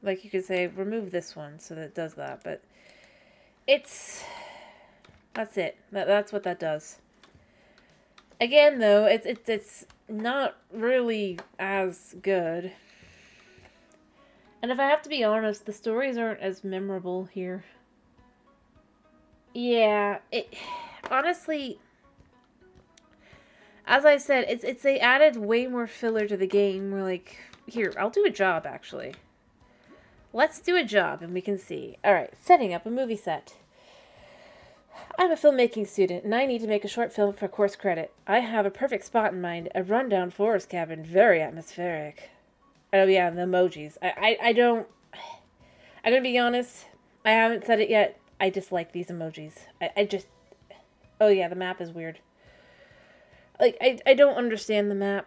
Like you could say, remove this one, so that it does that, but it's... That's it. That's what that does. Again, though, it's not really as good. And if I have to be honest, the stories aren't as memorable here. Yeah, it honestly, as I said, it's they added way more filler to the game. We're like, here, I'll do a job actually. Let's do a job and we can see. All right, setting up a movie set. I'm a filmmaking student and I need to make a short film for course credit. I have a perfect spot in mind, a rundown forest cabin, very atmospheric. Oh yeah, the emojis. I don't. I'm gonna be honest. I haven't said it yet. I dislike these emojis. I just. Oh yeah, the map is weird. Like I don't understand the map.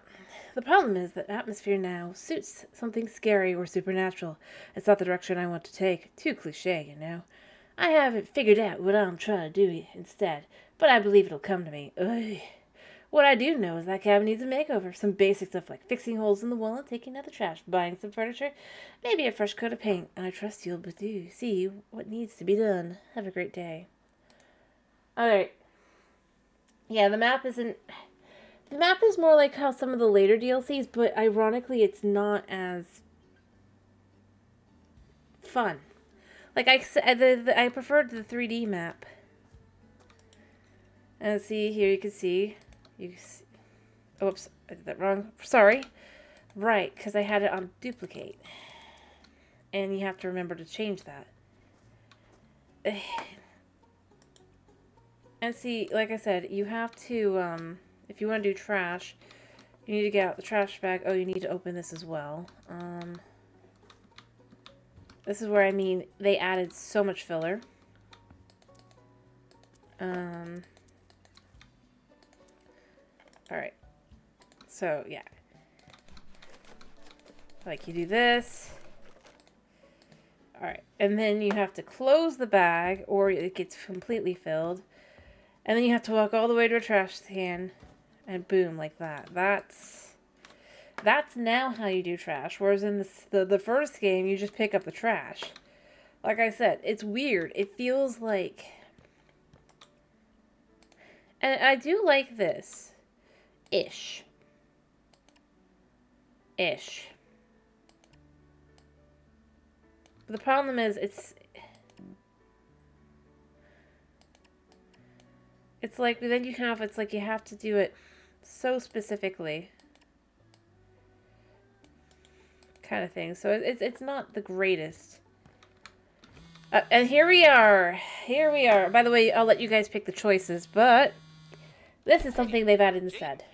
The problem is that atmosphere now suits something scary or supernatural. It's not the direction I want to take. Too cliche, you know. I haven't figured out what I'm trying to do instead, but I believe it'll come to me. Ugh. What I do know is that cabin needs a makeover. Some basic stuff like fixing holes in the wall and taking out the trash, buying some furniture, maybe a fresh coat of paint. I trust you'll do see what needs to be done. Have a great day. Alright. Yeah, the map isn't... The map is more like how some of the later DLCs, but ironically it's not as fun. Like, I preferred the 3D map. And see, here you can see... Oops, I did that wrong. Sorry. Right, because I had it on duplicate. And you have to remember to change that. And see, like I said, you have to, if you want to do trash, you need to get out the trash bag. Oh, you need to open this as well. This is where, I mean, they added so much filler. Alright. So, yeah. Like, you do this. Alright. And then you have to close the bag, or it gets completely filled. And then you have to walk all the way to a trash can. And boom, like that. That's now how you do trash. Whereas in the first game, you just pick up the trash. Like I said, it's weird. It feels like... And I do like this. Ish. But the problem is, it's like, then you have, it's like you have to do it so specifically. Kind of thing. So it's not the greatest. And here we are. By the way, I'll let you guys pick the choices, but this is something they've added instead.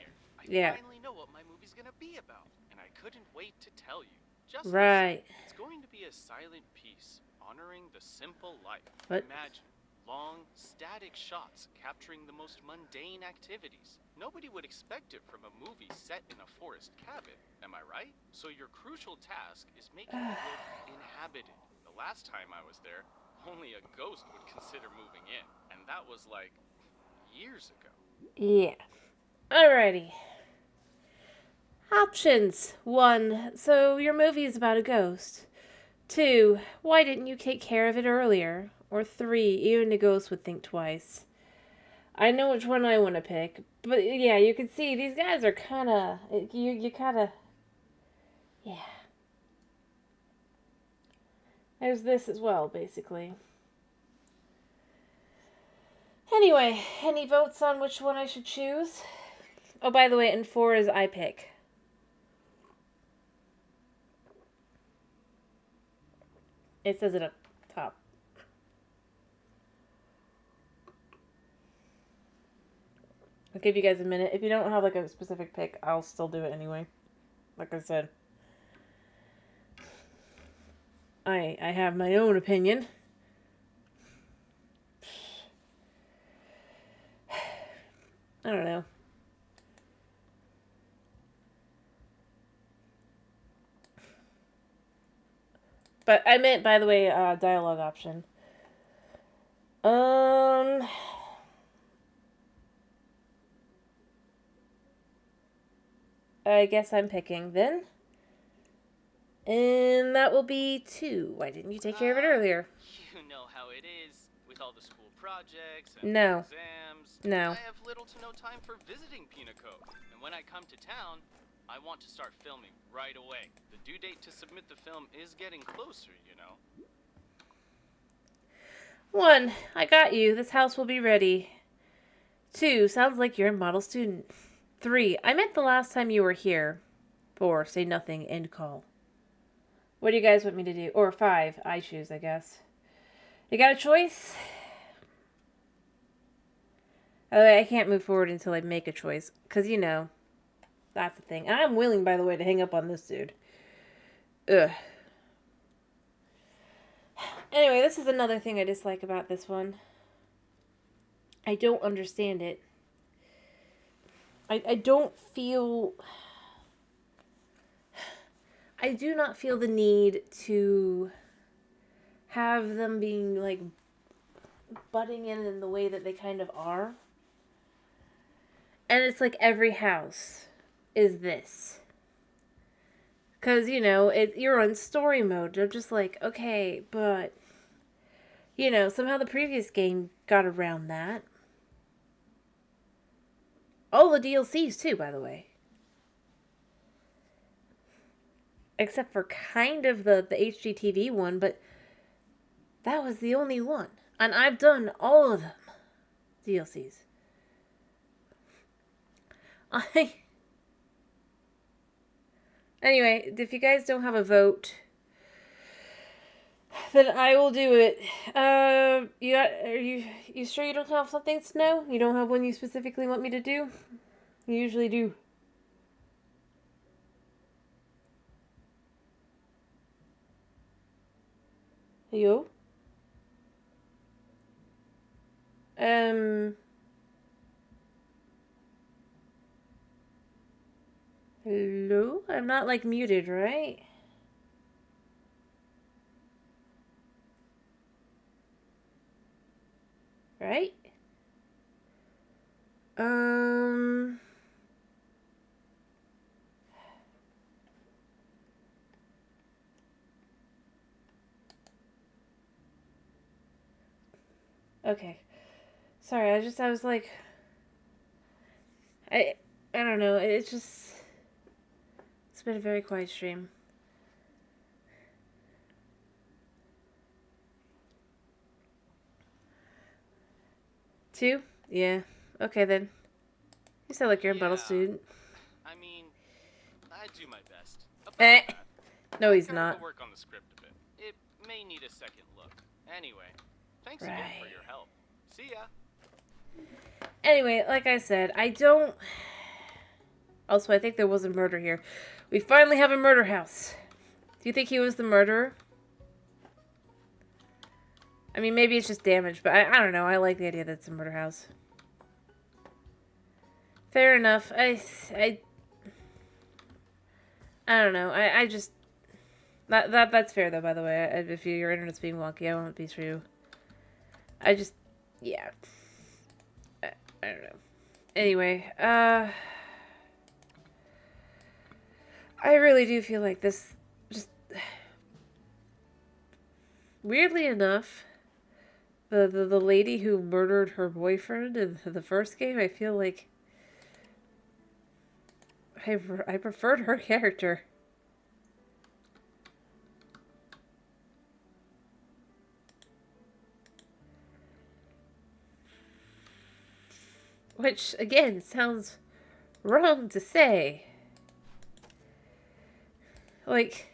I finally know what my movie's gonna be about, and I couldn't wait to tell you. Just right. Listen. It's going to be a silent piece, honoring the simple life. What? Imagine long, static shots capturing the most mundane activities. Nobody would expect it from a movie set in a forest cabin, am I right? So your crucial task is making it look inhabited. The last time I was there, only a ghost would consider moving in, and that was like years ago. Yeah. Alrighty. Options. 1. So your movie is about a ghost. 2. Why didn't you take care of it earlier? Or 3. Even a ghost would think twice. I know which one I want to pick. But yeah, you can see these guys are kind of... You kind of... Yeah. There's this as well, basically. Anyway, any votes on which one I should choose? Oh, by the way, and 4 is I pick. It says it up top. I'll give you guys a minute. If you don't have like a specific pick, I'll still do it anyway. Like I said. I have my own opinion. I don't know. But I meant, by the way, dialogue option. I guess I'm picking then. And that will be 2. Why didn't you take care of it earlier? You know how it is. With all the school projects and No. exams. No. I have little to no time for visiting Pinaco. And when I come to town, I want to start filming right away. The due date to submit the film is getting closer, you know. 1, I got you. This house will be ready. 2, sounds like you're a model student. 3, I meant the last time you were here. 4, say nothing, end call. What do you guys want me to do? Or 5, I choose, I guess. You got a choice? By the way, I can't move forward until I make a choice. Because, you know, that's the thing. And I'm willing, by the way, to hang up on this dude. Ugh. Anyway, this is another thing I dislike about this one. I don't understand it. I don't feel... I do not feel the need to have them being, like, butting in the way that they kind of are. And it's like every house is this. Because, you know, you're on story mode. I'm just like, okay, but... You know, somehow the previous game got around that. All the DLCs, too, by the way. Except for kind of the HGTV one, but that was the only one. And I've done all of them. DLCs. Anyway, if you guys don't have a vote, then I will do it. Are you sure you don't have something, Snow? You don't have one you specifically want me to do? You usually do. Yo? Hello? I'm not, like, muted, right? Right? Okay. Sorry, I was like... I don't know, it's just... It's been a very quiet stream. Two? Yeah. Okay, then. You sound like you're a model student. I mean, I do my best. No, he's I've not. to work on the script a bit. It may need a second look. Anyway, thanks again for your help. See ya. Anyway, like I said, I don't... Also, I think there was a murder here. We finally have a murder house. Do you think he was the murderer? I mean, maybe it's just damage, but I don't know. I like the idea that it's a murder house. Fair enough. I don't know. I just... That's fair, though, by the way. If your internet's being wonky, I won't be true. I just... Yeah. I don't know. Anyway, I really do feel like this just... Weirdly enough, the lady who murdered her boyfriend in the first game, I feel like I preferred her character. Which, again, sounds wrong to say. Like...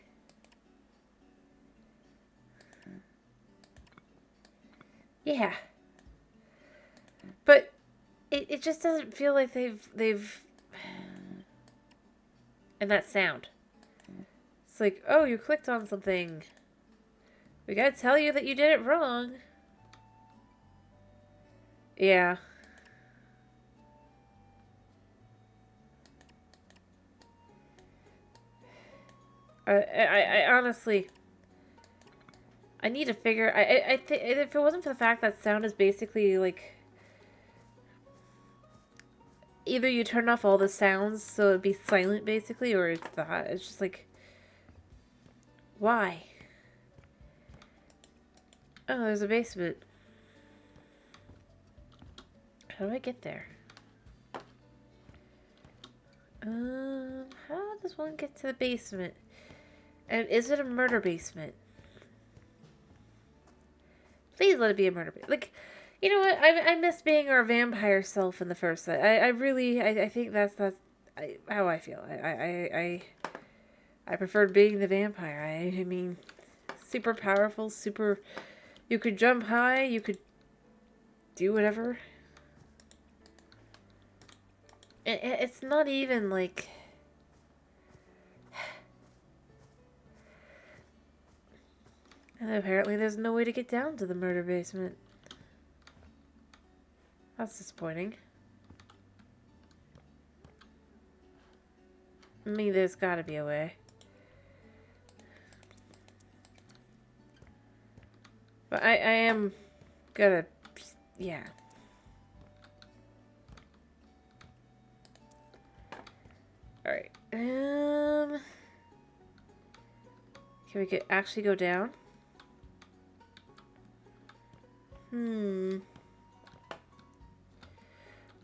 Yeah. But it just doesn't feel like they've... And that sound. It's like, oh, you clicked on something. We gotta tell you that you did it wrong. Yeah. I honestly... I need to figure... I think if it wasn't for the fact that sound is basically, like... Either you turn off all the sounds so it'd be silent, basically, or it's that. It's just like... Why? Oh, there's a basement. How do I get there? How does one get to the basement? And is it a murder basement? Please let it be a murder basement. Like, you know what? I miss being our vampire self in the first set. I really, I think that's how I feel. I preferred being the vampire. I mean, super powerful, super, you could jump high, you could do whatever. It's not even like... And apparently there's no way to get down to the murder basement. That's disappointing. I mean, there's gotta be a way. But I am gonna... Yeah. Alright. Can we actually go down?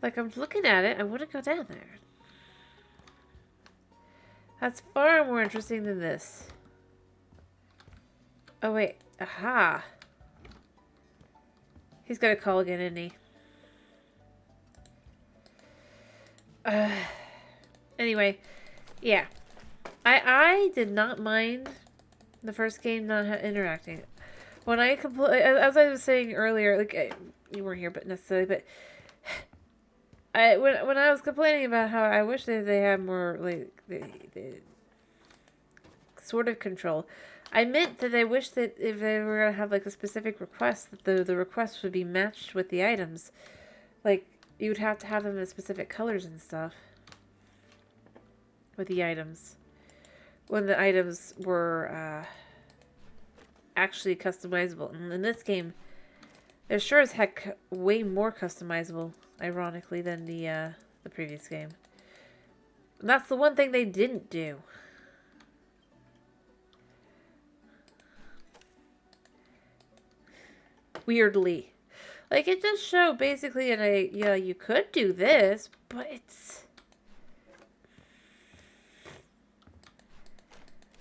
Like, I'm looking at it. I want to go down there. That's far more interesting than this. Oh, wait. Aha. He's got a call again, isn't he? Anyway. Yeah. I did not mind the first game not interacting. When I as I was saying earlier, like, you weren't here, but necessarily, but when I was complaining about how I wish that they had more, like, the sort of control, I meant that I wish that if they were gonna have, like, a specific request, that the request would be matched with the items. Like, you would have to have them in specific colors and stuff with the items. When the items were actually customizable. And in this game, they're sure as heck way more customizable, ironically, than the previous game. And that's the one thing they didn't do. Weirdly. Like, it does show basically yeah, you could do this, but it's...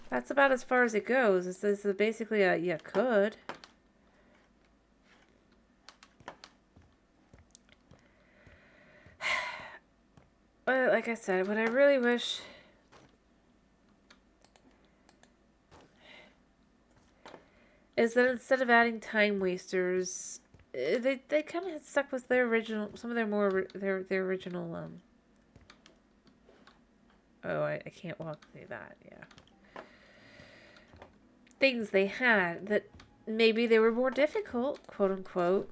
That's about as far as it goes. This is basically a, you could. But like I said, what I really wish... is that instead of adding time wasters, they kind of stuck with their original, some of their more, their original, oh, I can't walk through that, yeah. Things they had that maybe they were more difficult, quote unquote,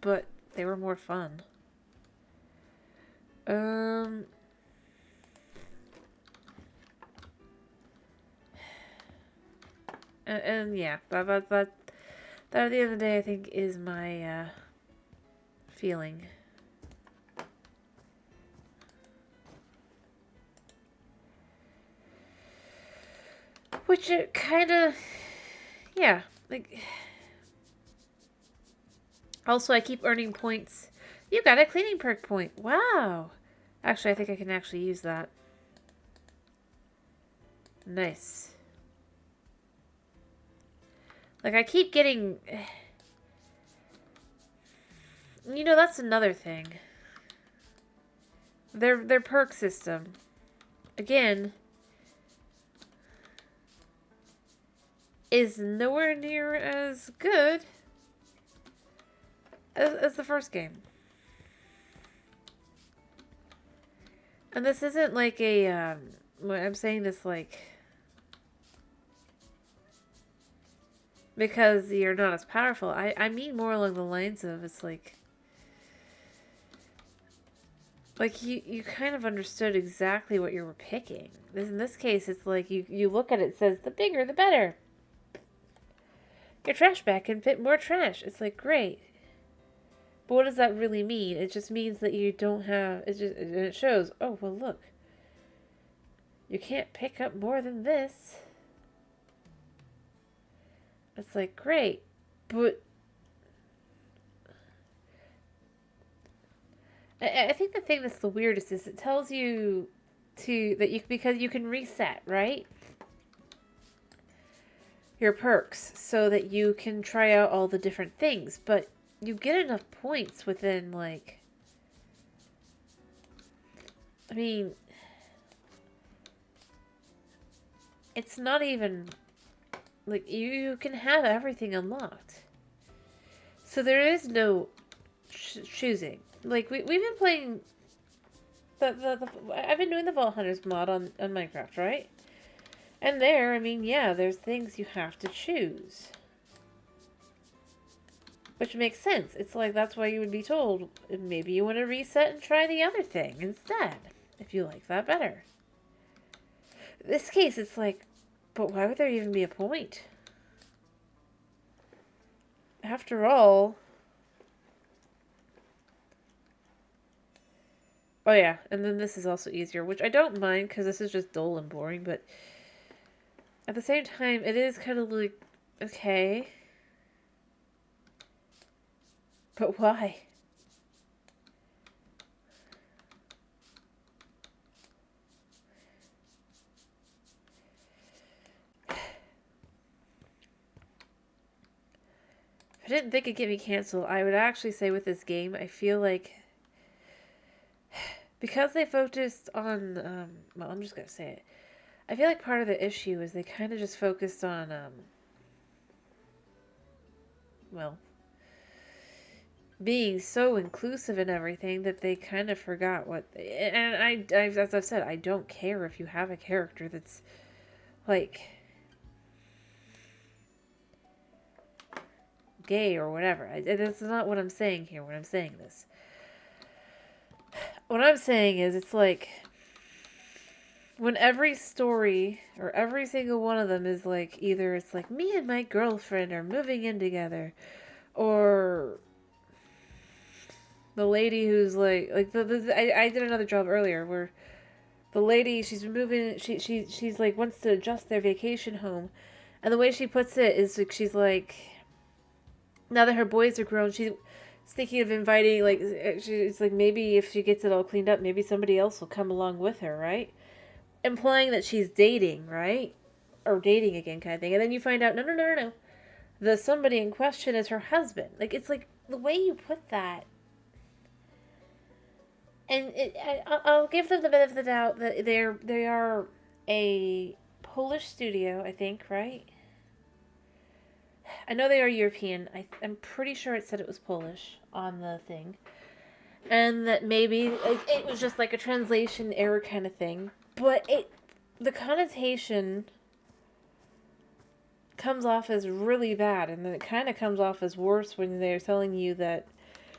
but they were more fun. And yeah, that at the end of the day, I think is my feeling. Which it kind of, yeah, like. Also, I keep earning points. You got a cleaning perk point. Wow. Actually, I think I can actually use that. Nice. Like, I keep getting... You know, that's another thing. Their perk system. Again... is nowhere near as good as the first game. And this isn't like a, I'm saying this like, because you're not as powerful. I mean more along the lines of, it's like you kind of understood exactly what you were picking. In this case, it's like you look at it, it says, the bigger, the better. Your trash bag can fit more trash. It's like, great. But what does that really mean? It just means that you don't have... it shows, oh, well, look. You can't pick up more than this. It's like, great. But... I think the thing that's the weirdest is it tells you because you can reset, right? Your perks so that you can try out all the different things, but you get enough points within, like, I mean, it's not even, like, you can have everything unlocked. So there is no choosing. Like, we've been playing, I've been doing the Vault Hunters mod on Minecraft, right? And there, I mean, yeah, there's things you have to choose. Which makes sense. It's like, that's why you would be told, maybe you want to reset and try the other thing instead, if you like that better. In this case, it's like, but why would there even be a point? After all... Oh yeah, and then this is also easier, which I don't mind, because this is just dull and boring, but... At the same time, it is kind of like, okay... But why? If I didn't think it'd get me canceled, I would actually say with this game, I feel like... Because they focused on, well, I'm just gonna say it. I feel like part of the issue is they kind of just focused on, well... being so inclusive and everything that they kind of forgot what... And as I've said, I don't care if you have a character that's, like... gay or whatever. That's not what I'm saying here when I'm saying this. What I'm saying is, it's like... when every story, or every single one of them is like, either it's like, me and my girlfriend are moving in together, or... the lady who's like I did another job earlier where the lady, she's moving, she's like wants to adjust their vacation home, and the way she puts it is like, she's like, now that her boys are grown, she's thinking of inviting, like, she's like, maybe if she gets it all cleaned up, maybe somebody else will come along with her, right? Implying that she's dating, right? Or dating again, kind of thing. And then you find out, no. The somebody in question is her husband. Like, it's like, the way you put that. And I'll give them the benefit of the doubt that they are a Polish studio, I think, right? I know they are European. I'm pretty sure it said it was Polish on the thing. And that maybe it was just like a translation error kind of thing. But the connotation comes off as really bad, and then it kind of comes off as worse when they're telling you that,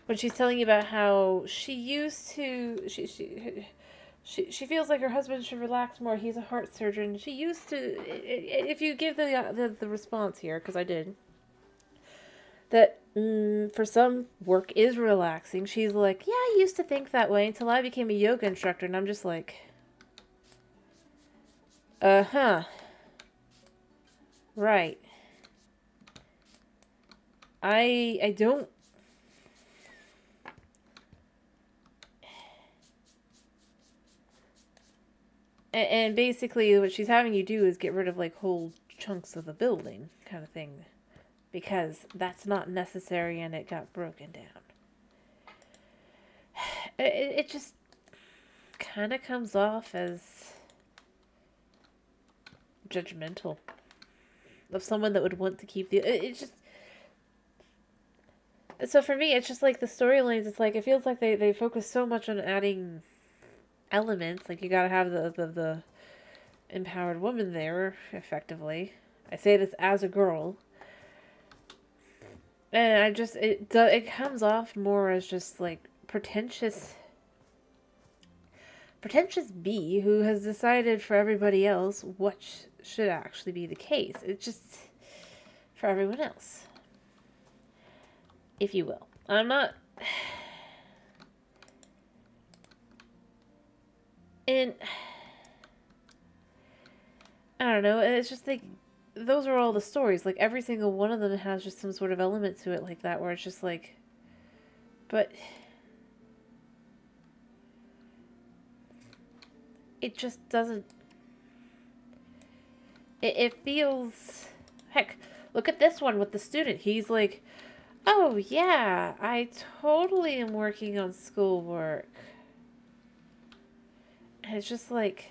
when she's telling you about how she used to, she feels like her husband should relax more. He's a heart surgeon. She used to, if you give the response here, because I did, that for some, work is relaxing. She's like, yeah, I used to think that way until I became a yoga instructor, and I'm just like, uh-huh. Right. I don't... And basically what she's having you do is get rid of, like, whole chunks of the building, kind of thing. Because that's not necessary and it got broken down. It just kind of comes off as judgmental of someone that would want to keep the... It just... So for me, it's just like the storylines, it's like, it feels like they focus so much on adding elements. Like, you gotta have the empowered woman there, effectively. I say this as a girl. And I just, it comes off more as just, like, pretentious bee who has decided for everybody else what should actually be the case. It's just for everyone else, if you will. I'm not... And I don't know, it's just like, those are all the stories. Like, every single one of them has just some sort of element to it like that, where it's just like, but it just doesn't... It feels... Heck, look at this one with the student. He's like, oh yeah, I totally am working on schoolwork. And it's just like...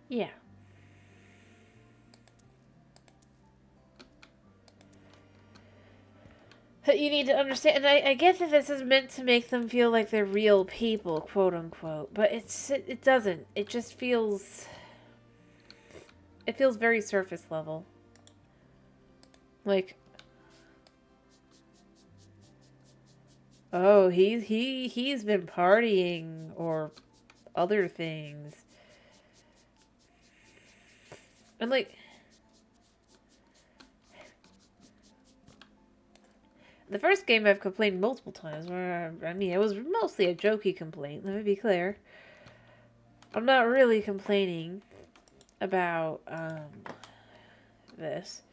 Yeah. You need to understand, and I get that this is meant to make them feel like they're real people, quote unquote, but it doesn't. It just feels... It feels very surface level. Like, oh, he's been partying or other things. And like, the first game I've complained multiple times, where, I mean, it was mostly a jokey complaint, let me be clear. I'm not really complaining about, this.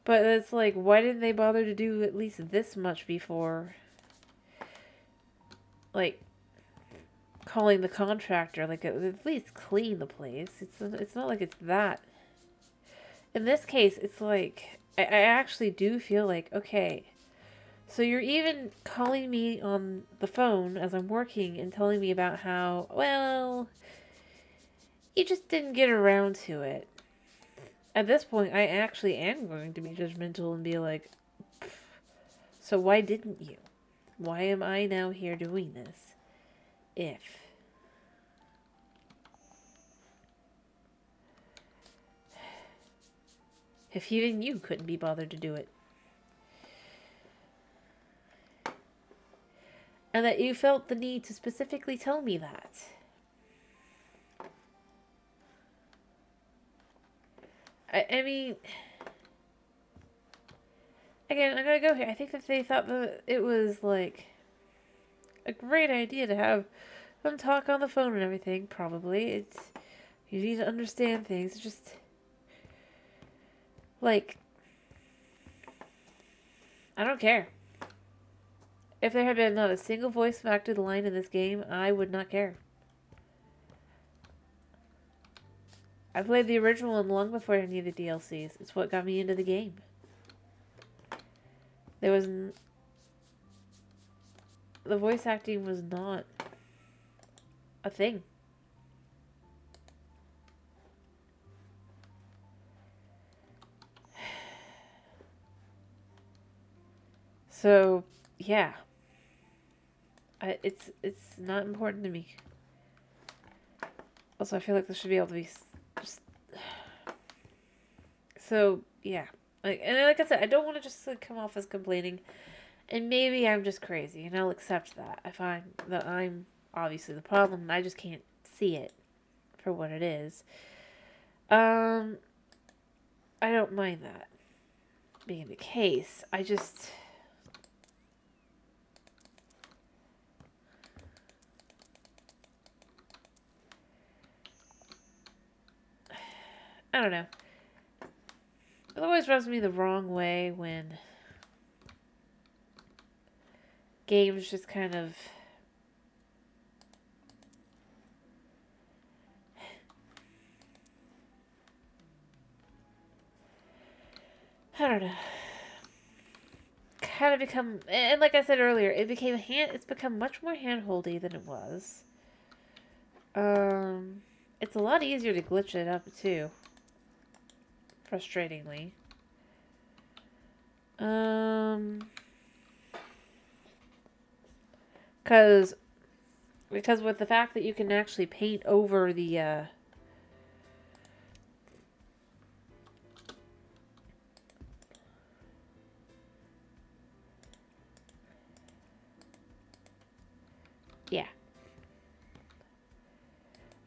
But it's like, why didn't they bother to do at least this much before? Like, calling the contractor, like, at least clean the place. It's not like it's that. In this case, it's like, I actually do feel like, okay, so you're even calling me on the phone as I'm working and telling me about how, well, you just didn't get around to it. At this point, I actually am going to be judgmental and be like, so why didn't you? Why am I now here doing this? If even you couldn't be bothered to do it. And that you felt the need to specifically tell me that. I mean, again, I'm gonna go here. I think that they thought that it was, like, a great idea to have them talk on the phone and everything, probably. It's, you need to understand things. It's just, like, I don't care. If there had been not a single voice-acted line in this game, I would not care. I played the original one long before any of the DLCs. It's what got me into the game. There was... The voice acting was not a thing. So, yeah. It's not important to me. Also, I feel like this should be able to be just... So, yeah. Like I said, I don't want to just come off as complaining. And maybe I'm just crazy, and I'll accept that. I find that I'm obviously the problem, and I just can't see it for what it is. I don't mind that being the case. I just... I don't know. It always rubs me the wrong way when games just kind of... I don't know. Kind of become... And like I said earlier, it's become much more hand-holdy than it was. It's a lot easier to glitch it up, too. Frustratingly. Because with the fact that you can actually paint over the, yeah.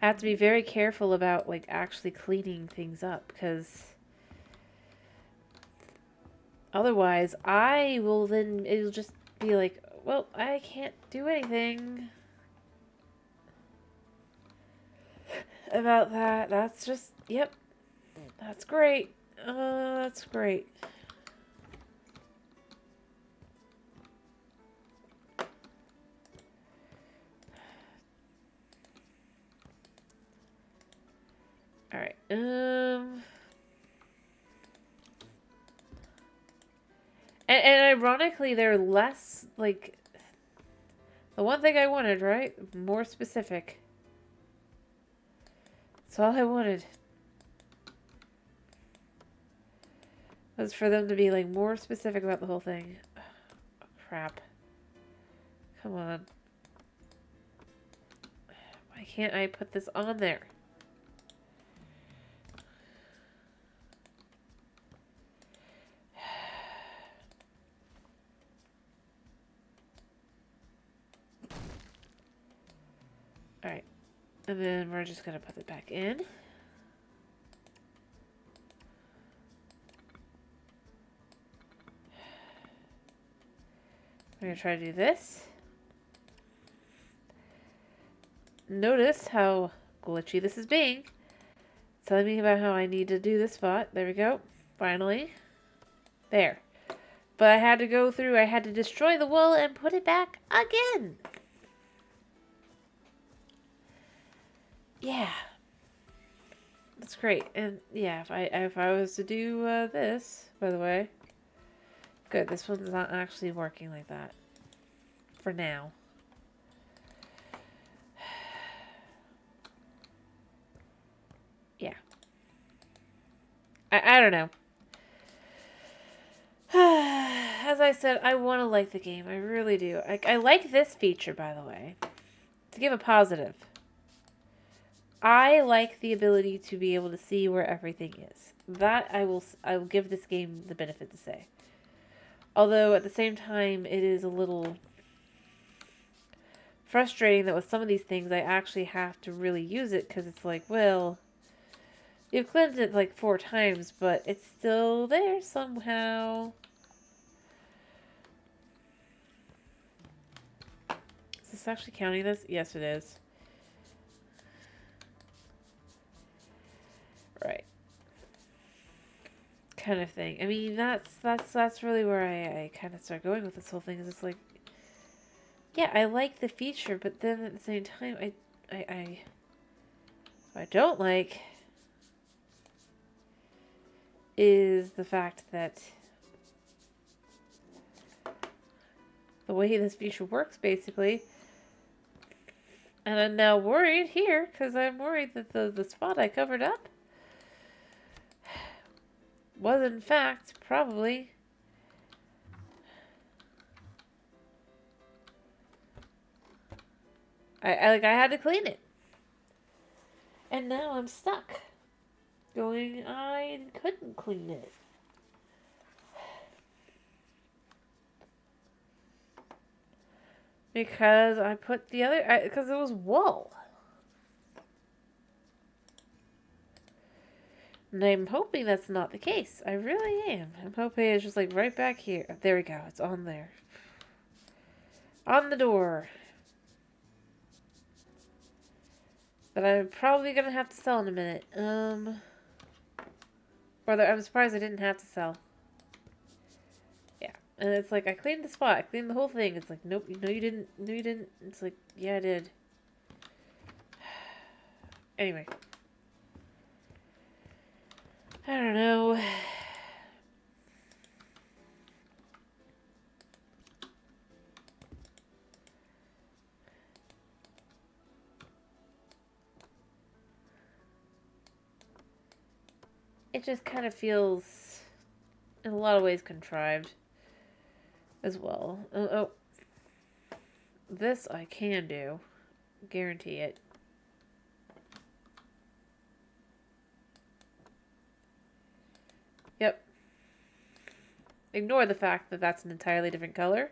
I have to be very careful about, like, actually cleaning things up, because otherwise it'll just be like, well, I can't do anything about that. That's just, yep, that's great. That's great. Alright, And ironically, they're less, like, the one thing I wanted, right? More specific. That's all I wanted. Was for them to be, like, more specific about the whole thing. Oh, crap. Come on. Why can't I put this on there? Alright. And then we're just gonna put it back in. We're gonna try to do this. Notice how glitchy this is being. It's telling me about how I need to do this spot. There we go. Finally. There. But I had to go through, I had to destroy the wool and put it back again. Yeah. That's great. And yeah, if I was to do this, by the way. Good, this one's not actually working like that. For now. Yeah. I don't know. As I said, I want to like the game. I really do. I like this feature, by the way. To give a positive. I like the ability to be able to see where everything is. That I will give this game the benefit to say. Although at the same time, it is a little frustrating that with some of these things, I actually have to really use it because it's like, well, you've cleansed it like 4 times, but it's still there somehow. Is this actually counting this? Yes, it is. Right. Kind of thing. I mean, that's really where I kind of start going with this whole thing. Is it's like, yeah, I like the feature, but then at the same time, what I don't like is the fact that the way this feature works, basically. And I'm now worried here, because I'm worried that the spot I covered up was in fact probably I had to clean it. And now I'm stuck. Going, I couldn't clean it. Because I put the other, because it was wool. And I'm hoping that's not the case. I really am. I'm hoping it's just like right back here. There we go. It's on there. On the door. That I'm probably going to have to sell in a minute. I'm surprised I didn't have to sell. Yeah. And it's like, I cleaned the spot. I cleaned the whole thing. It's like, nope. No, you didn't. No, you didn't. It's like, yeah, I did. Anyway. I don't know. It just kind of feels, in a lot of ways, contrived as well. Oh. This I can do. Guarantee it. Yep. Ignore the fact that that's an entirely different color.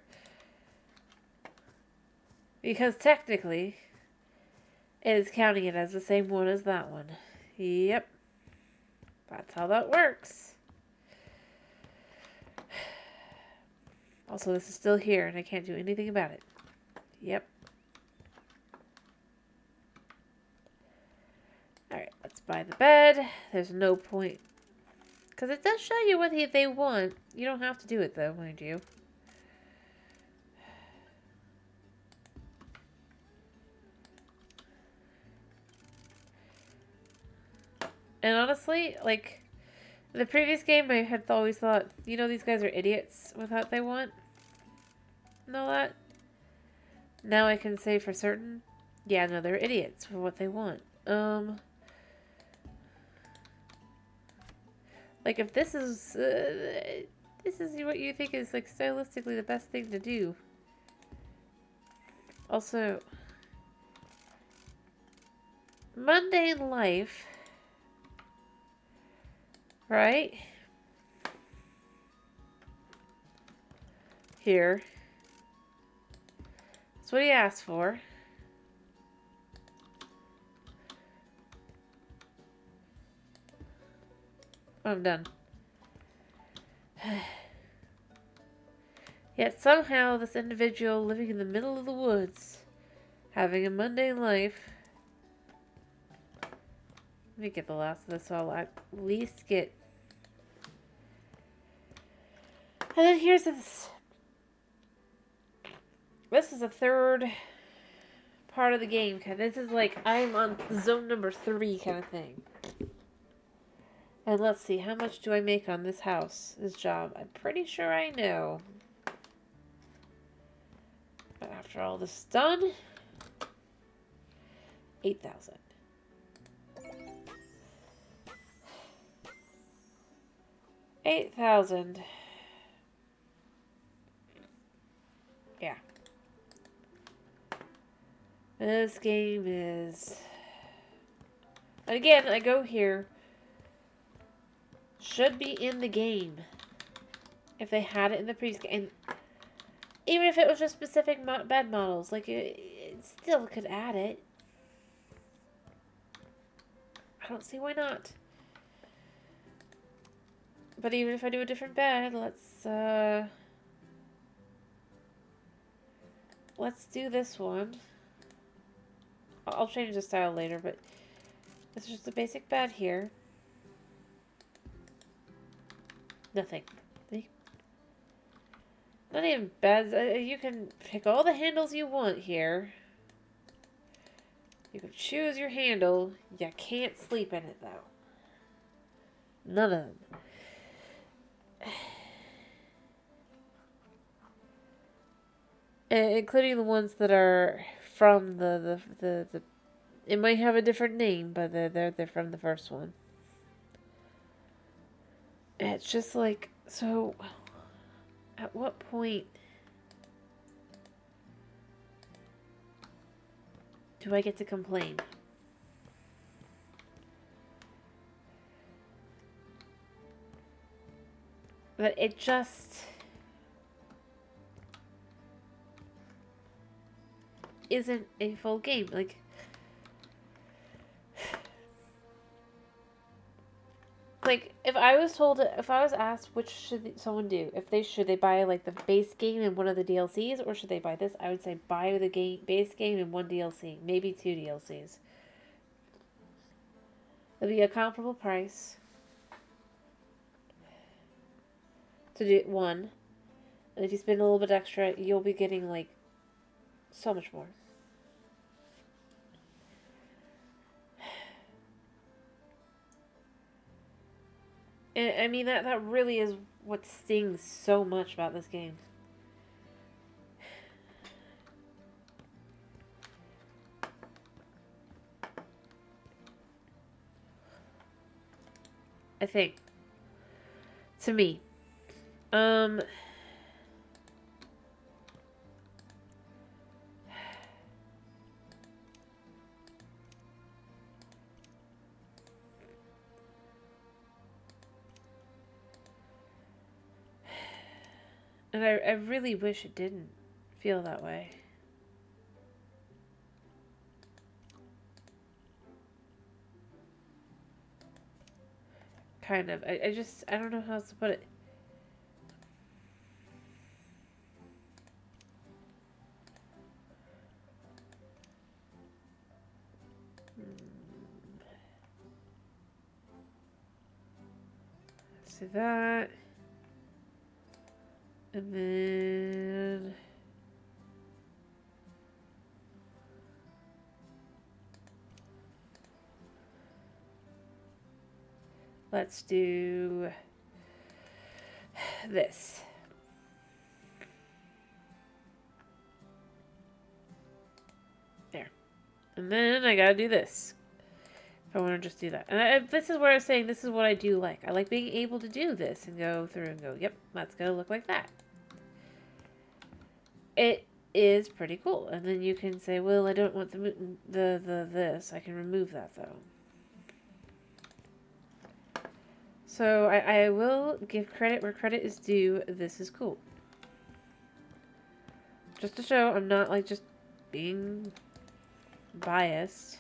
Because technically, it is counting it as the same one as that one. Yep. That's how that works. Also, this is still here, and I can't do anything about it. Yep. Alright, let's buy the bed. There's no point Because it does show you what they want. You don't have to do it, though, mind you. And honestly, like, the previous game, I had always thought, you know, these guys are idiots with what they want. And all that. Now I can say for certain, yeah, no, they're idiots for what they want. Like, if this is what you think is, like, stylistically the best thing to do. Also, mundane life, right? Here. That's what he asked for. I'm done. Yet somehow this individual living in the middle of the woods, having a mundane life. Let me get the last of this so I'll at least get... And then here's this. This is the third part of the game. This is like, I'm on zone number 3 kind of thing. And let's see, how much do I make on this house, this job? I'm pretty sure I know. But after all this is done, 8,000. $8,000. Yeah. This game is... And again, I go here. Should be in the game. If they had it in the previous game. Even if it was just specific bed models. Like, it still could add it. I don't see why not. But even if I do a different bed, let's do this one. I'll change the style later, but this is just a basic bed here. Nothing. See? Not even beds. You can pick all the handles you want here. You can choose your handle. You can't sleep in it, though. None of them. Including the ones that are from the it might have a different name, but they're from the first one. It's just like, so at what point do I get to complain? But it just isn't a full game. Like if I was asked which should someone do, should they buy like the base game and one of the DLCs, or should they buy this, I would say buy the base game and one DLC, maybe 2 DLCs. It'll be a comparable price to do one, and if you spend a little bit extra, you'll be getting like so much more. And I mean, that really is what stings so much about this game. I think. To me. And I really wish it didn't feel that way. Kind of. I don't know how else to put it. do that. And then... let's do this. There. And then I gotta do this. If I want to just do that. And this is where I was saying this is what I do like. I like being able to do this and go through and go, yep, that's gonna look like that. It is pretty cool. And then you can say, well, I don't want the this. I can remove that though. So I will give credit where credit is due. This is cool. Just to show I'm not like just being biased.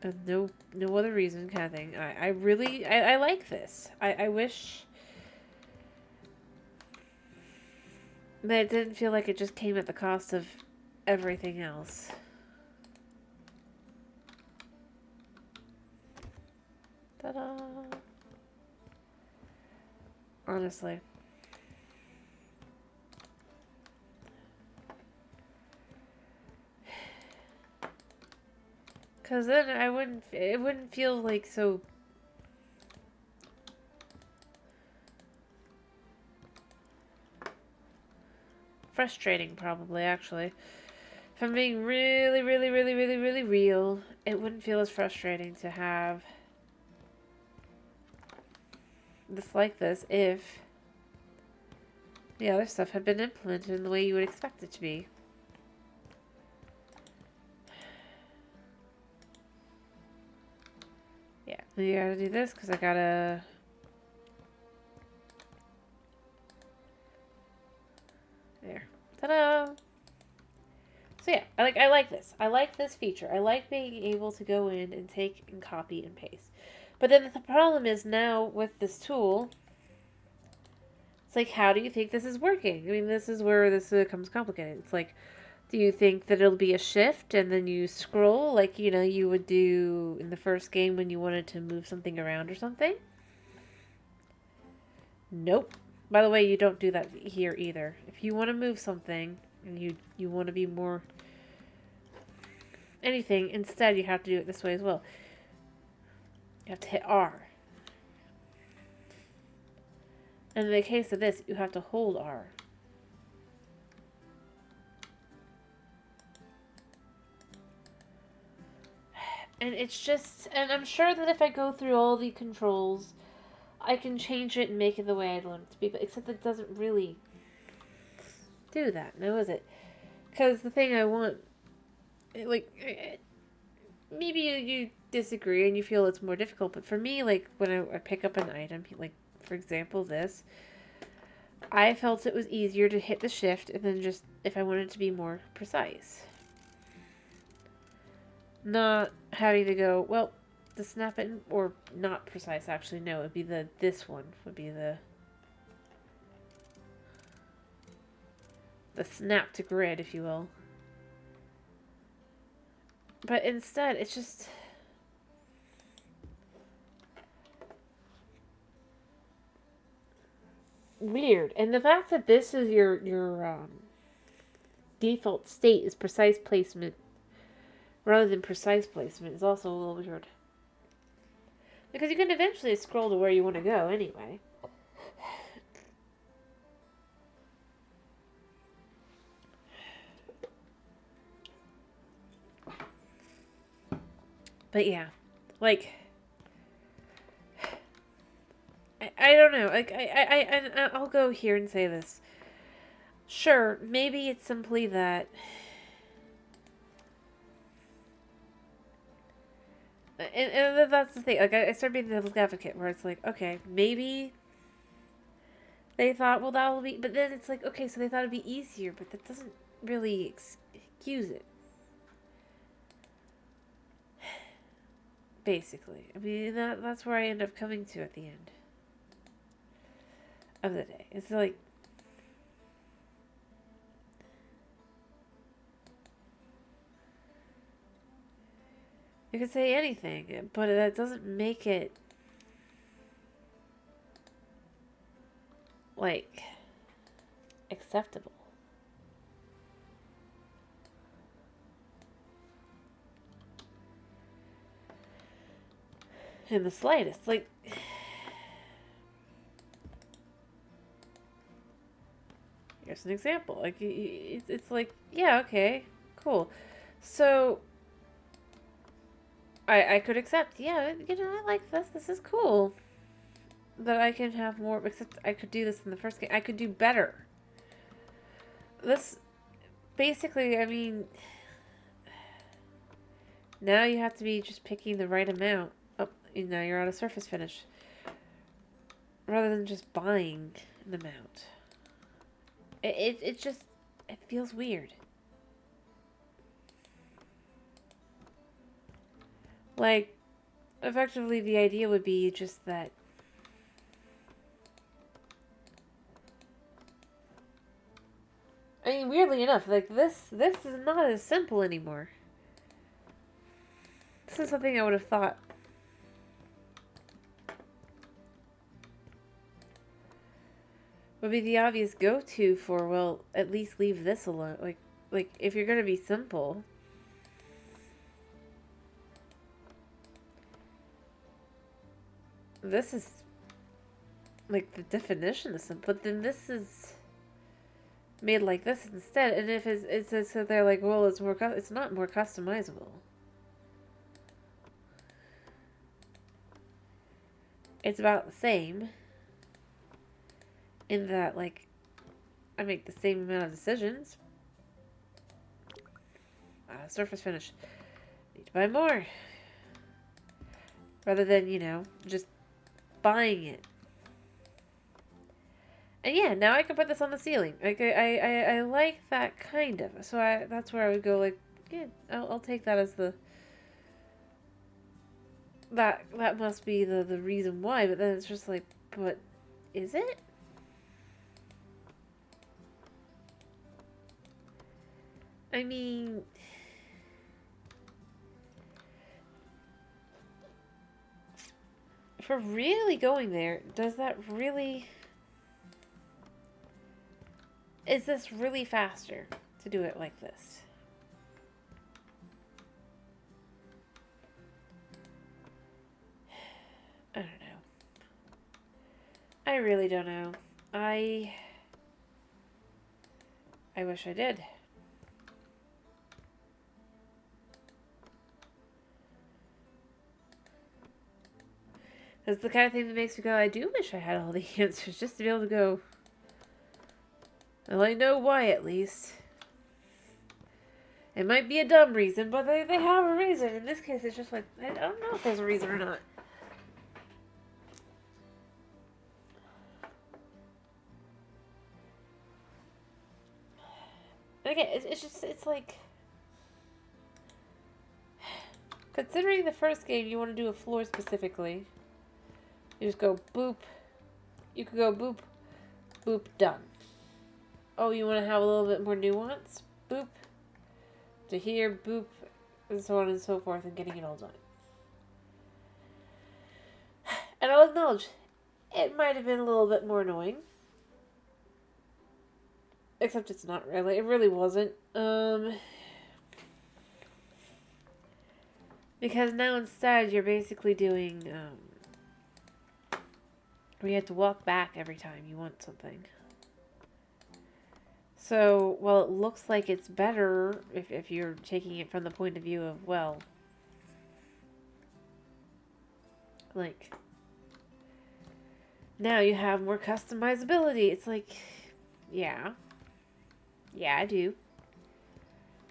And no other reason kind of thing. I really like this. I wish that it didn't feel like it just came at the cost of everything else. Ta-da! Honestly. Because then it wouldn't feel like so... frustrating, probably, actually. If I'm being really real, it wouldn't feel as frustrating to have this like this if the other stuff had been implemented in the way you would expect it to be. Yeah, you gotta do this because I gotta... there. Ta-da! So yeah, I like this. I like this feature. I like being able to go in and take and copy and paste. But then the problem is now with this tool, it's like, how do you think this is working? I mean, this is where this becomes complicated. It's like, do you think that it'll be a shift and then you scroll like, you know, you would do in the first game when you wanted to move something around or something? Nope. By the way, you don't do that here either. If you want to move something and you want to be more anything, instead you have to do it this way as well. You have to hit R. And in the case of this, you have to hold R. And it's just, and I'm sure that if I go through all the controls, I can change it and make it the way I'd want it to be, but except it doesn't really do that, now is it? Because the thing I want, like, maybe you disagree and you feel it's more difficult, but for me, like, when I pick up an item, like, for example, this, I felt it was easier to hit the shift and then just, if I wanted to be more precise. Not having to go, well, the snap it, or not precise, actually, no, it would be this one, would be the snap to grid, if you will. But instead, it's just... weird. And the fact that this is your default state is precise placement rather than precise placement is also a little weird. Because you can eventually scroll to where you want to go anyway. But yeah, like, I don't know, like, I'll go here and say this. Sure, maybe it's simply that, and that's the thing, like, I started being the devil's advocate, where it's like, okay, maybe they thought, well, that will be, but then it's like, okay, so they thought it'd be easier, but that doesn't really excuse it. Basically. I mean, that's where I end up coming to at the end of the day. It's like, you could say anything, but that doesn't make it like, acceptable. In the slightest. Like, here's an example. Like, it's like, yeah, okay, cool. So, I could accept, yeah, you know, I like this. This is cool. That I can have more, except I could do this in the first game. I could do better. This, basically, I mean, now you have to be just picking the right amount. Oh, now you're on a surface finish. Rather than just buying an amount. It just, it feels weird. Like, effectively the idea would be just that I mean, weirdly enough, like this is not as simple anymore. This is something I would have thought would be the obvious go-to for, well, at least leave this alone. Like if you're gonna be simple, this is like the definition of simple. But then this is made like this instead, and if it's so they're like, well, it's not more customizable. It's about the same. In that, like, I make the same amount of decisions. Surface finish. Need to buy more. Rather than, you know, just buying it. And yeah, now I can put this on the ceiling. Like, I like that kind of. So that's where I would go, like, yeah, I'll take that as the... That must be the reason why. But then it's just like, but is it? I mean, if we're really going there, does that really... Is this really faster to do it like this? I don't know. I really don't know. I wish I did. That's the kind of thing that makes me go, I do wish I had all the answers, just to be able to go, well, I know why at least. It might be a dumb reason, but they have a reason. In this case, it's just like, I don't know if there's a reason or not. And again, it's like, considering the first game, you want to do a floor specifically. You just go boop. You could go boop, boop, done. Oh, you want to have a little bit more nuance? Boop. To here, boop, and so on and so forth, and getting it all done. And I'll acknowledge, it might have been a little bit more annoying. Except it's not really. It really wasn't. Because now instead you're basically doing, where you have to walk back every time you want something. So, while it looks like it's better if you're taking it from the point of view of, well, like, now you have more customizability. It's like, yeah. Yeah, I do.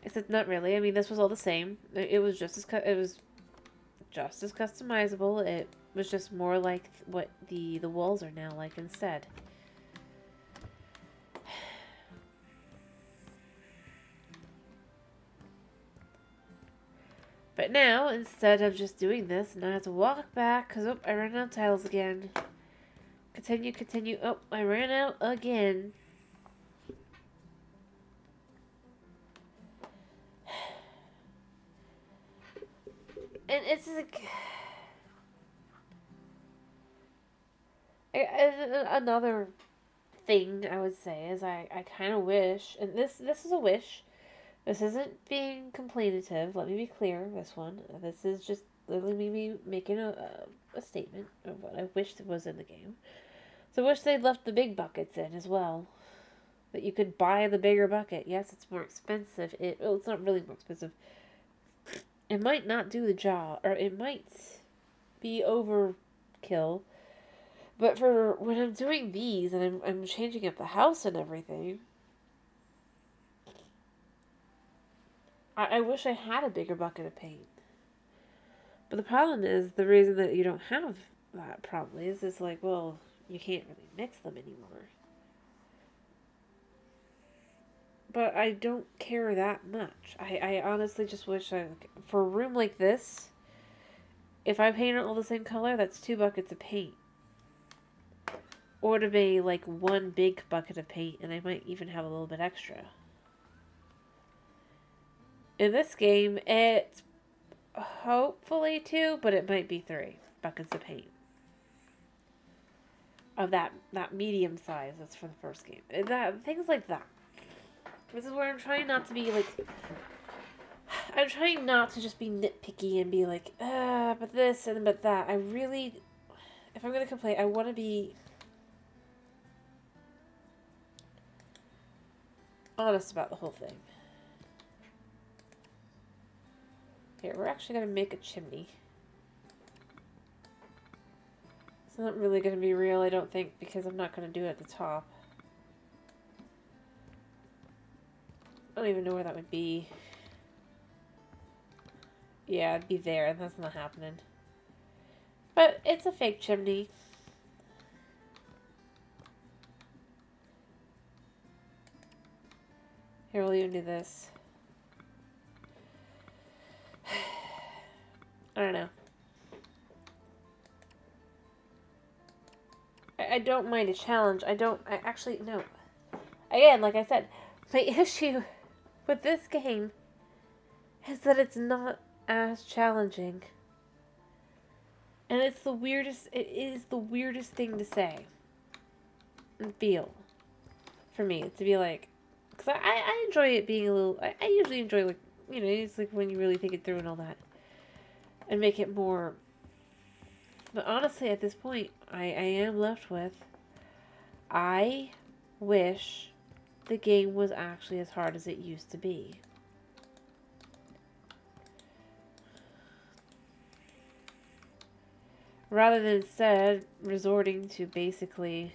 Except not really. I mean, this was all the same. It was just as customizable. It was just more like what the walls are now like instead. But now, instead of just doing this, now I have to walk back because, oh, I ran out of tiles again. Continue. Oh, I ran out again. And it's like... another thing I would say is I kind of wish, and this is a wish. This isn't being complainative. Let me be clear. This one. This is just literally me making a statement of what I wish was in the game. So I wish they'd left the big buckets in as well. That you could buy the bigger bucket. Yes, it's more expensive. Well, it's not really more expensive. It might not do the job, or it might be overkill. But for when I'm doing these and I'm changing up the house and everything, I wish I had a bigger bucket of paint. But the problem is, the reason that you don't have that probably is it's like, well, you can't really mix them anymore. But I don't care that much. I honestly just wish for a room like this, if I paint it all the same color, that's 2 buckets of paint. Or to be like 1 big bucket of paint, and I might even have a little bit extra. In this game, it's hopefully 2, but it might be 3 buckets of paint. Of that medium size that's for the first game. Things like that. This is where I'm trying not to be like... I'm trying not to just be nitpicky and be like, but this and but that. I really... If I'm going to complain, I want to be honest about the whole thing. Here, we're actually going to make a chimney. It's not really going to be real, I don't think, because I'm not going to do it at the top. I don't even know where that would be. Yeah, it'd be there, and that's not happening. But it's a fake chimney. Here, we'll even do this. I don't know. I don't mind a challenge. I actually, no. Again, like I said, my issue with this game is that it's not as challenging. And it is the weirdest thing to say and feel for me. To be like, because I enjoy it being a little, I usually enjoy, like, you know, it's like when you really think it through and all that. And make it more, but honestly at this point, I am left with, I wish the game was actually as hard as it used to be. Rather than instead resorting to basically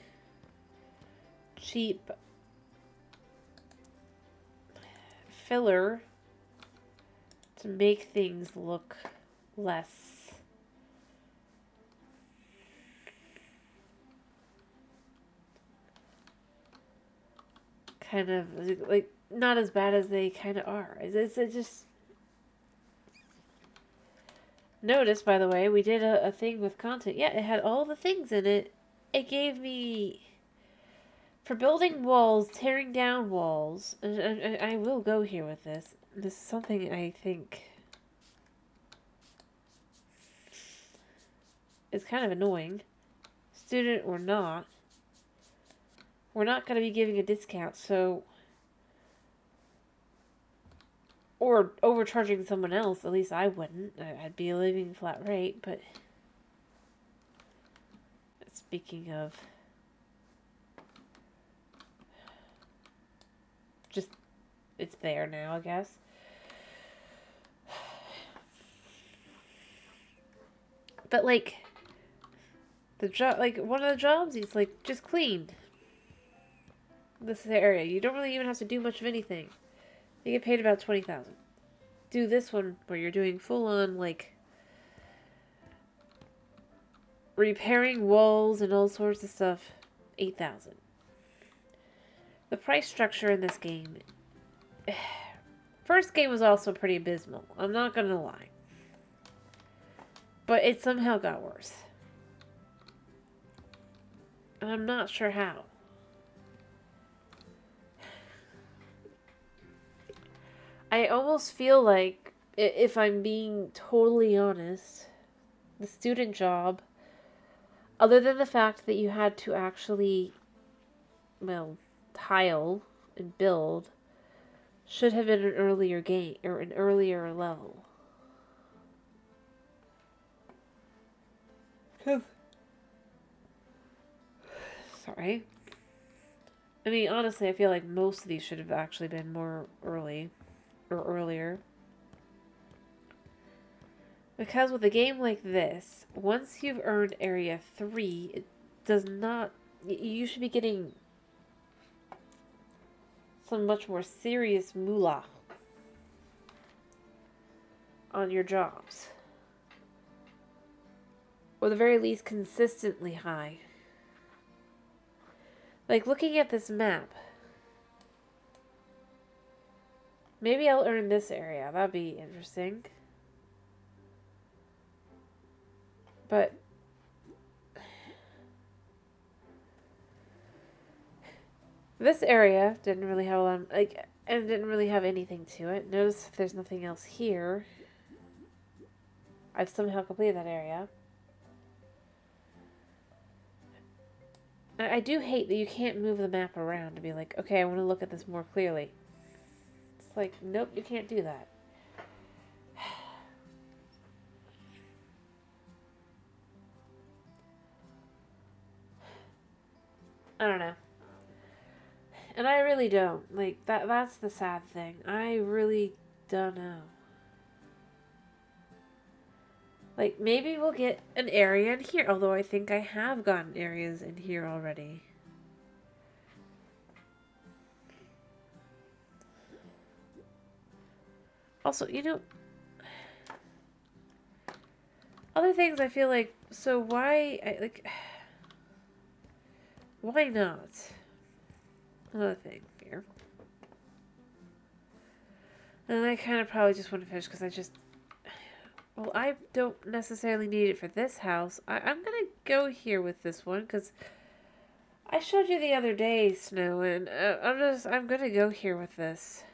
cheap filler to make things look less kind of like not as bad as they kind of are. It's just notice, by the way, we did a thing with content. Yeah, it had all the things in it. It gave me for building walls, tearing down walls, and I will go here with this. This is something I think is kind of annoying. Student or not, we're not going to be giving a discount, so... Or overcharging someone else, at least I wouldn't. I'd be leaving flat rate, but... Speaking of... Just, it's there now, I guess. But, like... The job, like, one of the jobs, it's like, just clean this area. You don't really even have to do much of anything. You get paid about $20,000. Do this one where you're doing full-on, like, repairing walls and all sorts of stuff, $8,000. The price structure in this game, first game was also pretty abysmal. I'm not gonna lie. But it somehow got worse. And I'm not sure how. I almost feel like, if I'm being totally honest, the student job, other than the fact that you had to actually well, tile and build should have been an earlier game or an earlier level. 'Cause sorry. I mean, honestly, I feel like most of these should have actually been more early or earlier. Because with a game like this, once you've earned Area 3, it does not... You should be getting some much more serious moolah on your jobs. Or the very least, consistently high. Like, looking at this map, maybe I'll earn this area. That'd be interesting. But this area didn't really have a lot of, and didn't really have anything to it. Notice there's nothing else here. I've somehow completed that area. I do hate that you can't move the map around to be like, okay, I want to look at this more clearly. It's like, nope, you can't do that. I don't know. And I really don't. Like, that's the sad thing. I really don't know. Like, maybe we'll get an area in here, although I think I have gotten areas in here already. Also, you know, other things I feel like, so why not? Another thing here. And I kind of probably just want to finish because well, I don't necessarily need it for this house. I'm going to go here with this one because I showed you the other day, Snow, and I'm going to go here with this.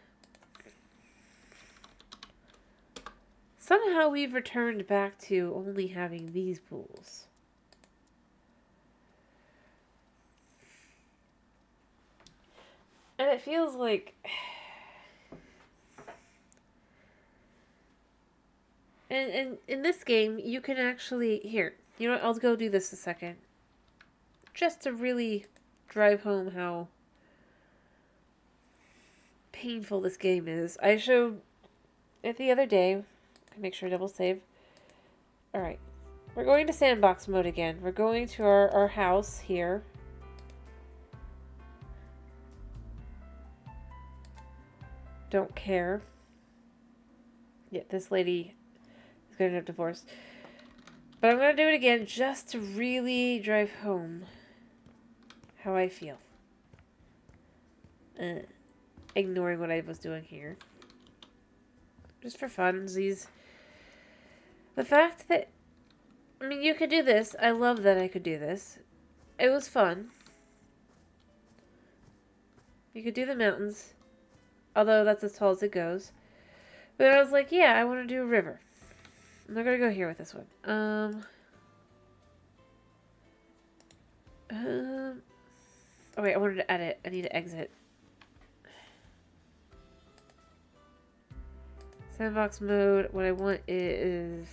Somehow we've returned back to only having these pools. And it feels like... And in this game, you can actually... Here, you know what? I'll go do this a second. Just to really drive home how painful this game is. I showed it the other day. Make sure I double save. Alright. We're going to sandbox mode again. We're going to our house here. Don't care. Yeah, this lady is going to have divorce. But I'm going to do it again just to really drive home how I feel. Ignoring what I was doing here. Just for funsies. The fact that, I mean, you could do this. I love that I could do this. It was fun. You could do the mountains. Although that's as tall as it goes. But I was like, yeah, I want to do a river. I'm not going to go here with this one. Oh wait, I wanted to edit. I need to exit. Sandbox mode. What I want is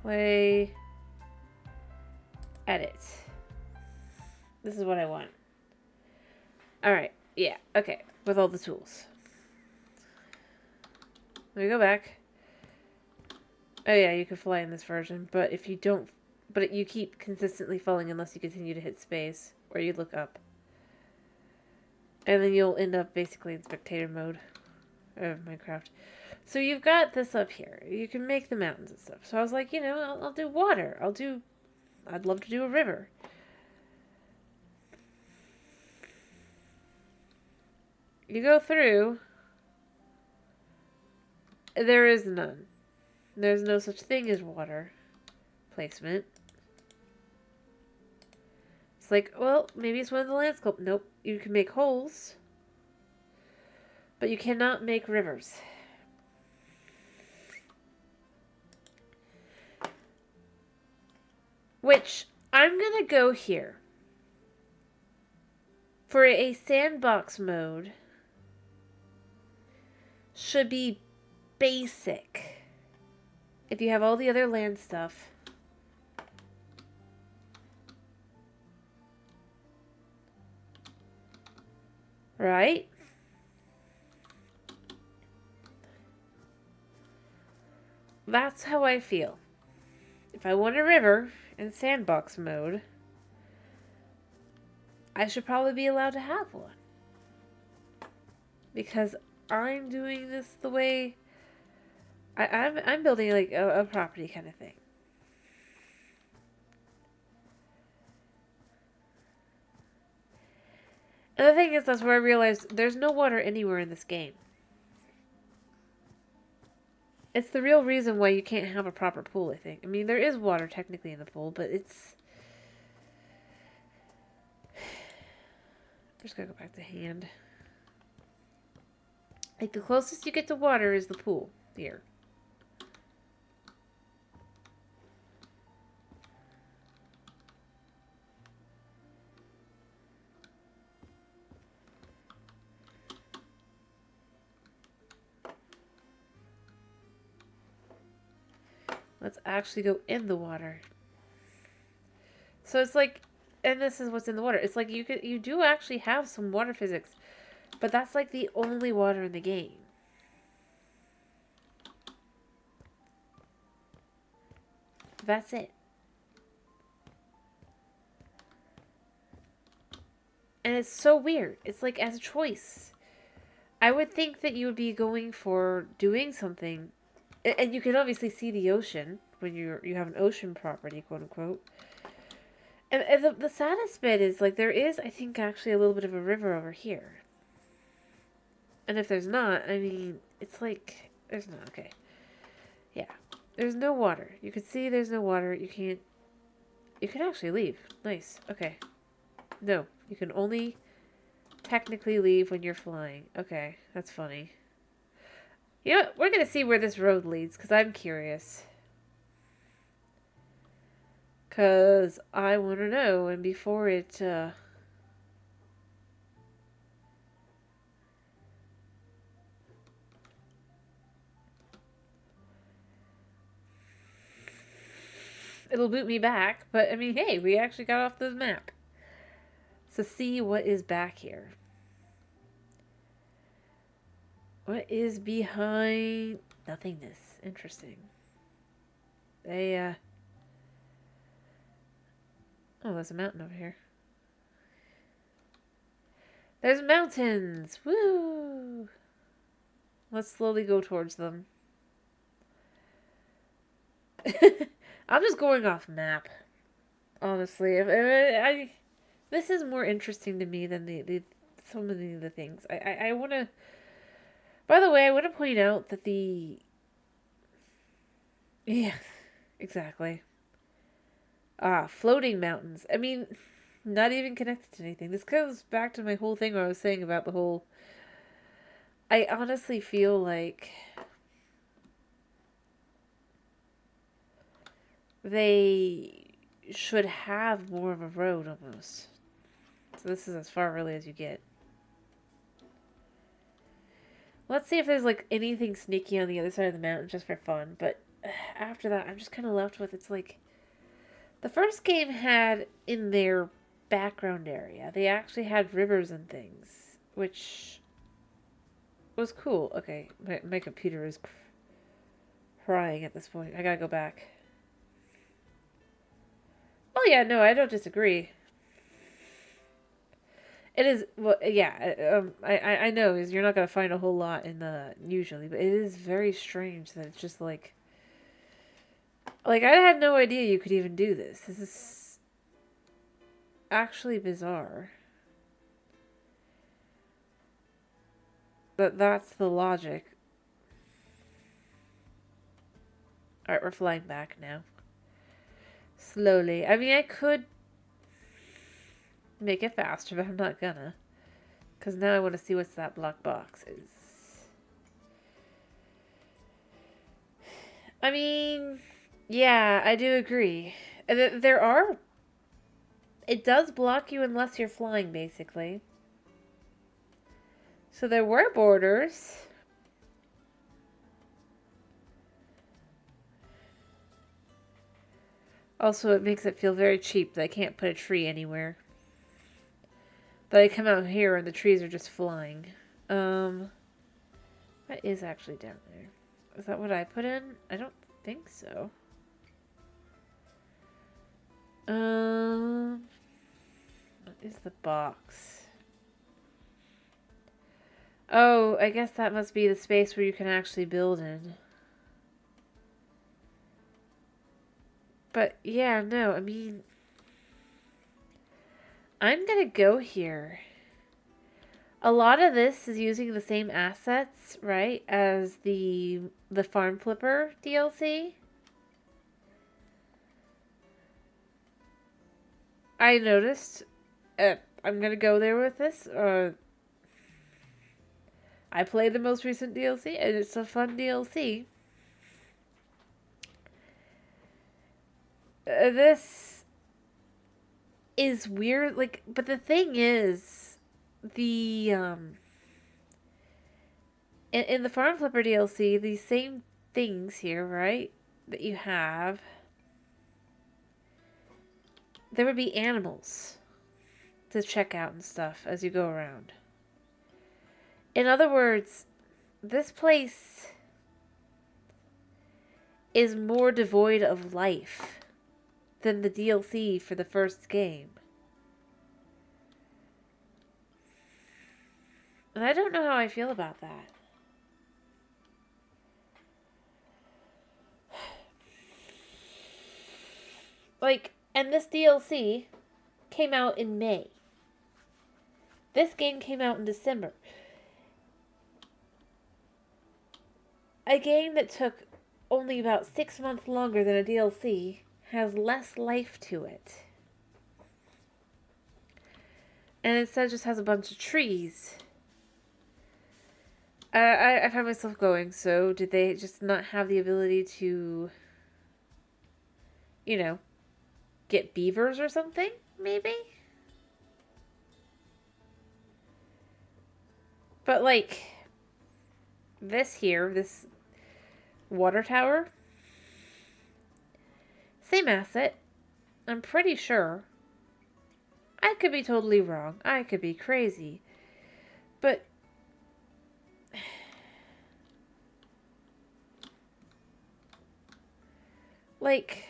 play, edit. This is what I want. Alright, yeah, okay. With all the tools. Let me go back. Oh yeah, you can fly in this version, but if you don't, but you keep consistently falling unless you continue to hit space, or you look up. And then you'll end up basically in spectator mode of Minecraft. So you've got this up here. You can make the mountains and stuff. So I was like, you know, I'll do water. I'd love to do a river. You go through, there is none. There's no such thing as water placement. It's like, well, maybe it's one of the landscape. Nope, you can make holes, but you cannot make rivers. Which I'm gonna go here. For a sandbox mode, should be basic. If you have all the other land stuff. Right? That's how I feel. If I want a river in sandbox mode, I should probably be allowed to have one. Because I'm doing this the way I'm building like a property kind of thing. And the thing is, that's where I realized there's no water anywhere in this game. It's the real reason why you can't have a proper pool, I think. I mean, there is water technically in the pool, but it's... I'm just gonna go back to hand. Like, the closest you get to water is the pool. Here. Let's actually go in the water. So it's like, and this is what's in the water. It's like you do actually have some water physics, but that's like the only water in the game. That's it. And it's so weird. It's like as a choice. I would think that you would be going for doing something. And you can obviously see the ocean when you have an ocean property, quote unquote. And the saddest bit is, like, there is, I think, actually a little bit of a river over here. And if there's not, I mean, it's like, there's not, okay. Yeah. There's no water. You can see there's no water. You can actually leave. Nice. Okay. No. You can only technically leave when you're flying. Okay. That's funny. You know what? We're going to see where this road leads, because I'm curious. Because I want to know, and before it, it'll boot me back, but, I mean, hey, we actually got off the map. So see what is back here. What is behind nothingness? Interesting. Oh, there's a mountain over here. There's mountains! Woo! Let's slowly go towards them. I'm just going off map. Honestly. This is more interesting to me than some of the things. I want to... By the way, I want to point out that Yeah, exactly. Floating mountains. I mean, not even connected to anything. This goes back to my whole thing where I was saying about the whole... I honestly feel like they should have more of a road almost. So this is as far really as you get. Let's see if there's like anything sneaky on the other side of the mountain just for fun. But after that, I'm just kind of left with, it's like, the first game had in their background area, they actually had rivers and things, which was cool. Okay, my computer is crying at this point. I gotta go back. Oh yeah, no, I don't disagree. It is, well, yeah, I know you're not going to find a whole lot in the, usually, but it is very strange that it's just like I had no idea you could even do this. This is actually bizarre. But that's the logic. Alright, we're flying back now. Slowly. I mean, I could make it faster, but I'm not gonna. Because now I want to see what's that black box is. I mean, yeah, I do agree. There are it does block you unless you're flying, basically. So there were borders. Also, it makes it feel very cheap that I can't put a tree anywhere. That I come out here and the trees are just flying. What is actually down there? Is that what I put in? I don't think so. What is the box? Oh, I guess that must be the space where you can actually build in. But, yeah, no, I mean... I'm gonna go here. A lot of this is using the same assets, right, as the Farm Flipper DLC. I noticed. I'm gonna go there with this. I played the most recent DLC, and it's a fun DLC. This is weird, like, but the thing is, in the Farm Flipper DLC, these same things here, right, that you have, there would be animals to check out and stuff as you go around. In other words, this place is more devoid of life than the DLC for the first game. And I don't know how I feel about that. Like, and this DLC came out in May. This game came out in December. A game that took only about 6 months longer than a DLC has less life to it. And instead just has a bunch of trees. I found myself going, so did they just not have the ability to, you know, get beavers or something, maybe? But, like, this water tower, same asset, I'm pretty sure. I could be totally wrong. I could be crazy. But like,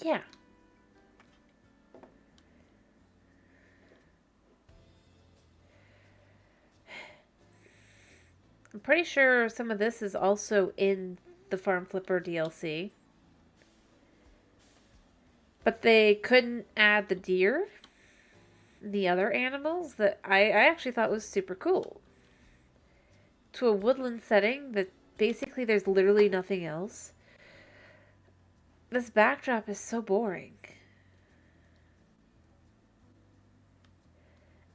yeah. I'm pretty sure some of this is also in the Farm Flipper DLC. But they couldn't add the deer, the other animals that I actually thought was super cool. To a woodland setting that basically there's literally nothing else. This backdrop is so boring.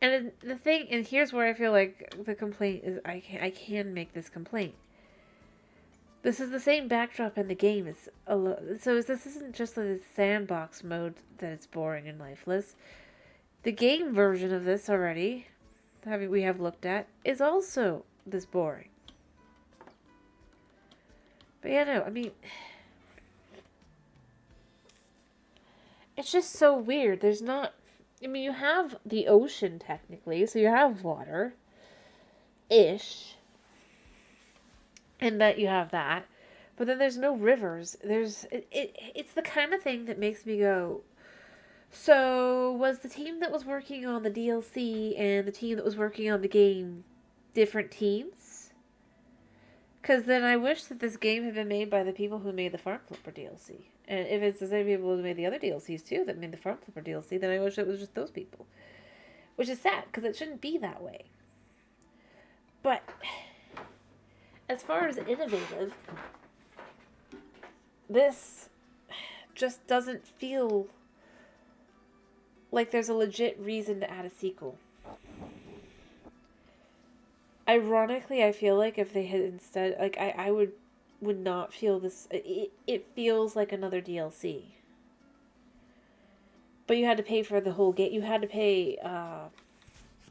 And the thing, and here's where I feel like the complaint is, I can make this complaint. This is the same backdrop in the game as so this isn't just the sandbox mode that it's boring and lifeless. The game version of this already, we have looked at, is also this boring. But yeah, no, I mean, it's just so weird. There's not, I mean, you have the ocean technically, so you have water-ish. And that you have that. But then there's no rivers. It's the kind of thing that makes me go, so was the team that was working on the DLC and the team that was working on the game different teams? Because then I wish that this game had been made by the people who made the Farm Flipper DLC. And if it's the same people who made the other DLCs too that made the Farm Flipper DLC, then I wish it was just those people. Which is sad, because it shouldn't be that way. But as far as innovative, this just doesn't feel like there's a legit reason to add a sequel. Ironically, I feel like if they had instead, like, I would not feel this, it feels like another DLC. But you had to pay for the whole game. You had to pay, I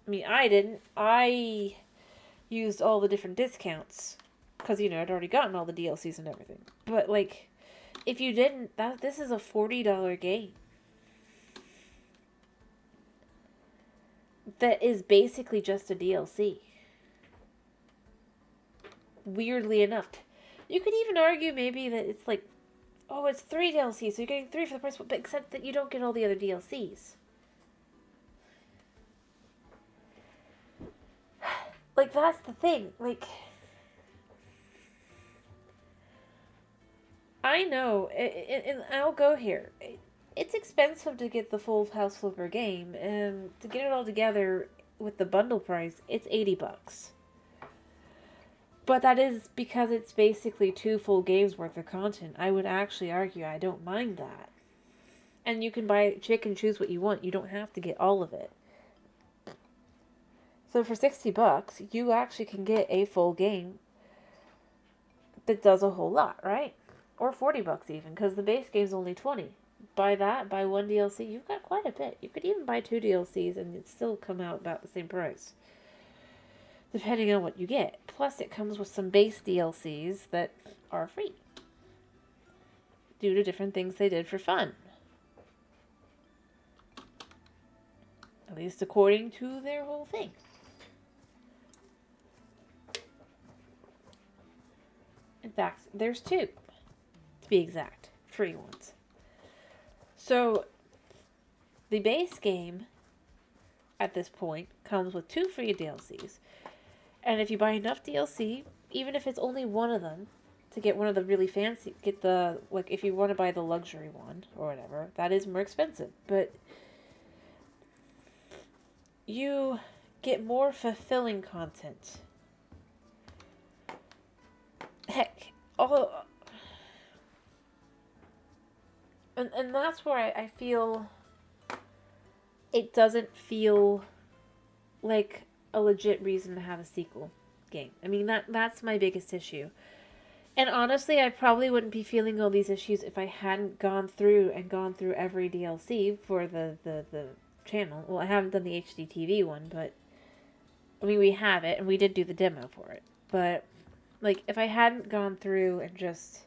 mean, I didn't. I used all the different discounts. Because, you know, I'd already gotten all the DLCs and everything. But, like, if you didn't, this is a $40 game. That is basically just a DLC. Weirdly enough. You could even argue maybe that it's like, oh, it's 3 DLCs, so you're getting 3 for the price, but except that you don't get all the other DLCs. Like, that's the thing. Like, I know, and I'll go here. It's expensive to get the full House Flipper game, and to get it all together with the bundle price, it's $80. But that is because it's basically 2 full games worth of content. I would actually argue I don't mind that. And you can pick and choose what you want. You don't have to get all of it. So for $60, you actually can get a full game that does a whole lot, right? Or $40 even, because the base game's only $20. Buy that, buy 1 DLC, you've got quite a bit. You could even buy 2 DLCs and it'd still come out about the same price, depending on what you get. Plus, it comes with some base DLCs that are free, due to different things they did for fun. At least according to their whole thing. In fact, there's 2, to be exact, free ones. So, the base game, at this point, comes with 2 free DLCs. And if you buy enough DLC, even if it's only one of them, to get one of the really fancy, get the, like, if you want to buy the luxury one, or whatever, that is more expensive. But you get more fulfilling content. Heck, and that's where I feel it doesn't feel like a legit reason to have a sequel game. I mean, that's my biggest issue. And honestly, I probably wouldn't be feeling all these issues if I hadn't gone through every DLC for the channel. Well, I haven't done the HDTV one, but I mean, we have it, and we did do the demo for it. But like, if I hadn't gone through and just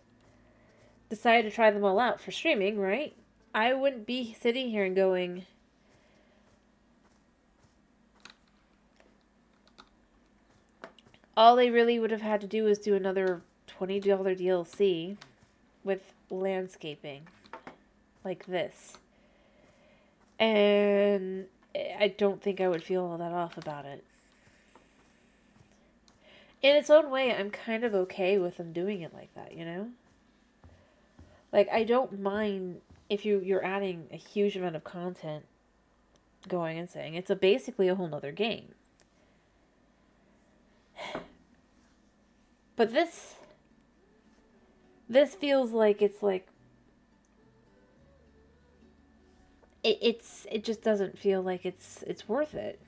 decided to try them all out for streaming, right? I wouldn't be sitting here and going, all they really would have had to do is do another $20 DLC with landscaping like this. And I don't think I would feel all that off about it. In its own way, I'm kind of okay with them doing it like that, you know? Like, I don't mind if you're adding a huge amount of content going and saying it's basically a whole nother game. But this feels like it's like it just doesn't feel like it's worth it.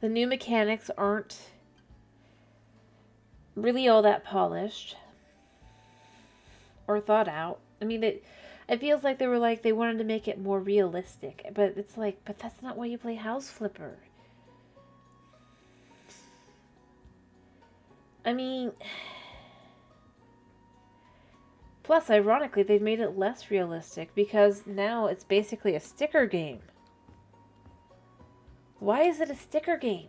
The new mechanics aren't really all that polished or thought out. I mean, it feels like they wanted to make it more realistic, but it's like, but that's not why you play House Flipper. I mean, plus, ironically, they've made it less realistic because now it's basically a sticker game. Why is it a sticker game?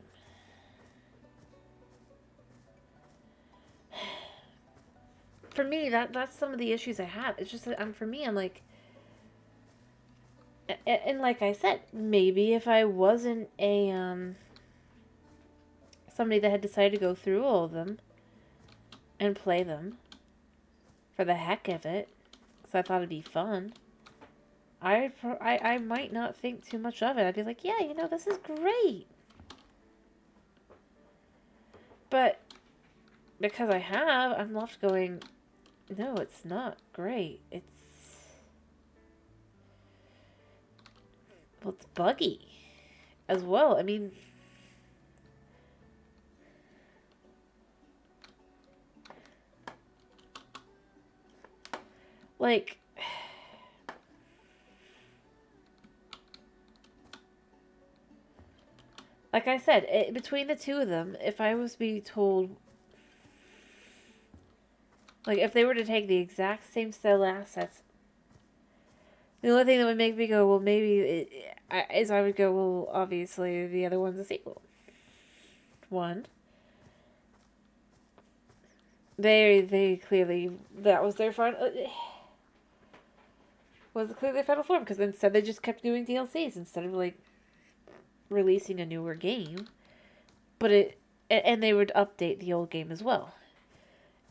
For me, that's some of the issues I have. It's just that for me, I'm like, and like I said, maybe if I wasn't somebody that had decided to go through all of them and play them for the heck of it, because I thought it'd be fun, I might not think too much of it. I'd be like, yeah, you know, this is great. But because I'm left going, no, it's not great. Well, it's buggy as well. I mean, Like, like I said, between the two of them, if I was to be told, like, if they were to take the exact same style assets, the only thing that would make me go, well, maybe, is I would go, well, obviously, the other one's a sequel. One. They clearly, that was their final, was clearly their final form, because instead they just kept doing DLCs instead of, like, releasing a newer game. But and they would update the old game as well.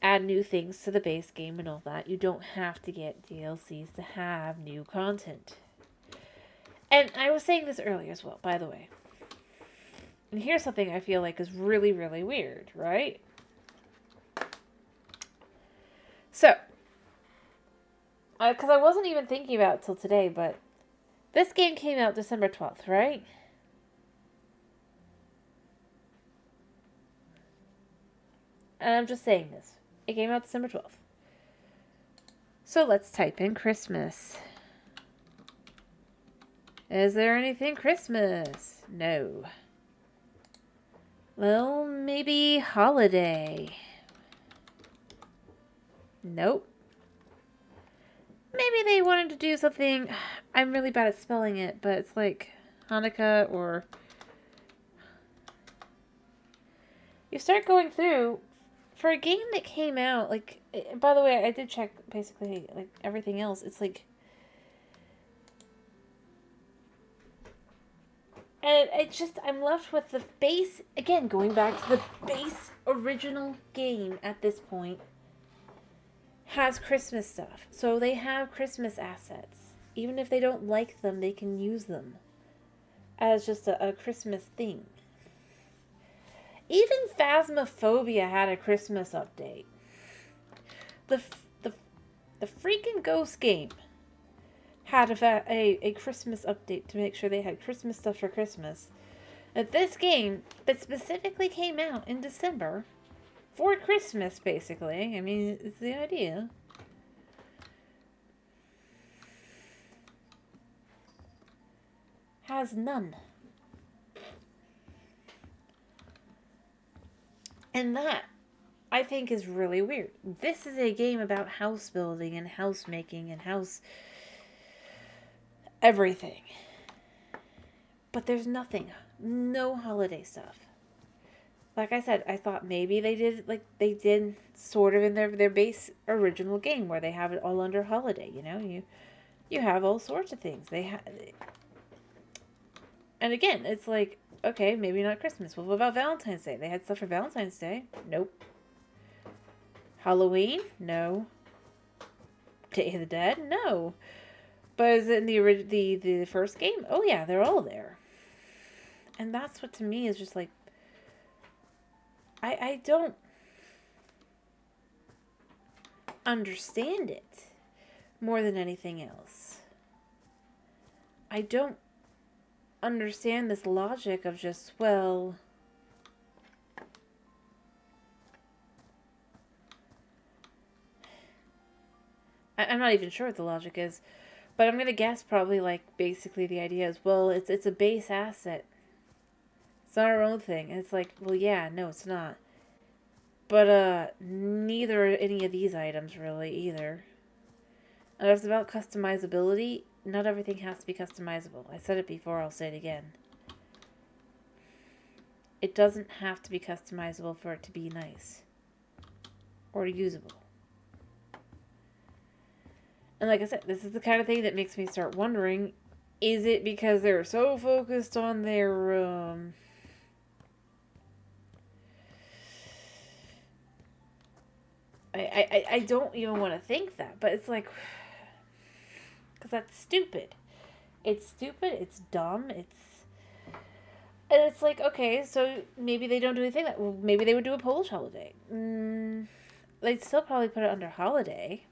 Add new things to the base game and all that. You don't have to get DLCs to have new content. And I was saying this earlier as well, by the way. And here's something I feel like is really, really weird, right? So, because I wasn't even thinking about it till today, but this game came out December 12th, right? And I'm just saying this. It came out December 12th. So let's type in Christmas. Is there anything Christmas? No. Well, maybe holiday. Nope. Maybe they wanted to do something. I'm really bad at spelling it, but it's like Hanukkah or... You start going through... For a game that came out, like, by the way, I did check basically, like, everything else. It's like, and it just, I'm left with the base, again, going back to the base original game at this point, has Christmas stuff. So they have Christmas assets. Even if they don't like them, they can use them as just a Christmas thing. Even Phasmophobia had a Christmas update. The freaking Ghost game had a Christmas update to make sure they had Christmas stuff for Christmas. And this game that specifically came out in December for Christmas, basically. I mean, it's the idea. Has none. And that, I think, is really weird. This is a game about house building and house making and house... everything. But there's nothing. No holiday stuff. Like I said, I thought maybe they did sort of in their base original game where they have it all under holiday, you know? You have all sorts of things. And again, it's like, okay, maybe not Christmas. Well, what about Valentine's Day? They had stuff for Valentine's Day. Nope. Halloween? No. Day of the Dead? No. But is it in the first game? Oh yeah, they're all there. And that's what to me is just like, I don't understand it more than anything else. I don't understand this logic of just, well, I'm not even sure what the logic is, but I'm gonna guess probably like basically the idea is, well, it's a base asset. It's not our own thing. And it's like, well, yeah, no, it's not. But neither are any of these items really either. And if it's about customizability, not everything has to be customizable. I said it before, I'll say it again. It doesn't have to be customizable for it to be nice. Or usable. And like I said, this is the kind of thing that makes me start wondering, is it because they're so focused on their, I don't even want to think that, but it's like, because that's stupid. It's stupid, it's dumb, and it's like, okay, so maybe they don't do anything that, well, maybe they would do a Polish holiday. They'd still probably put it under holiday,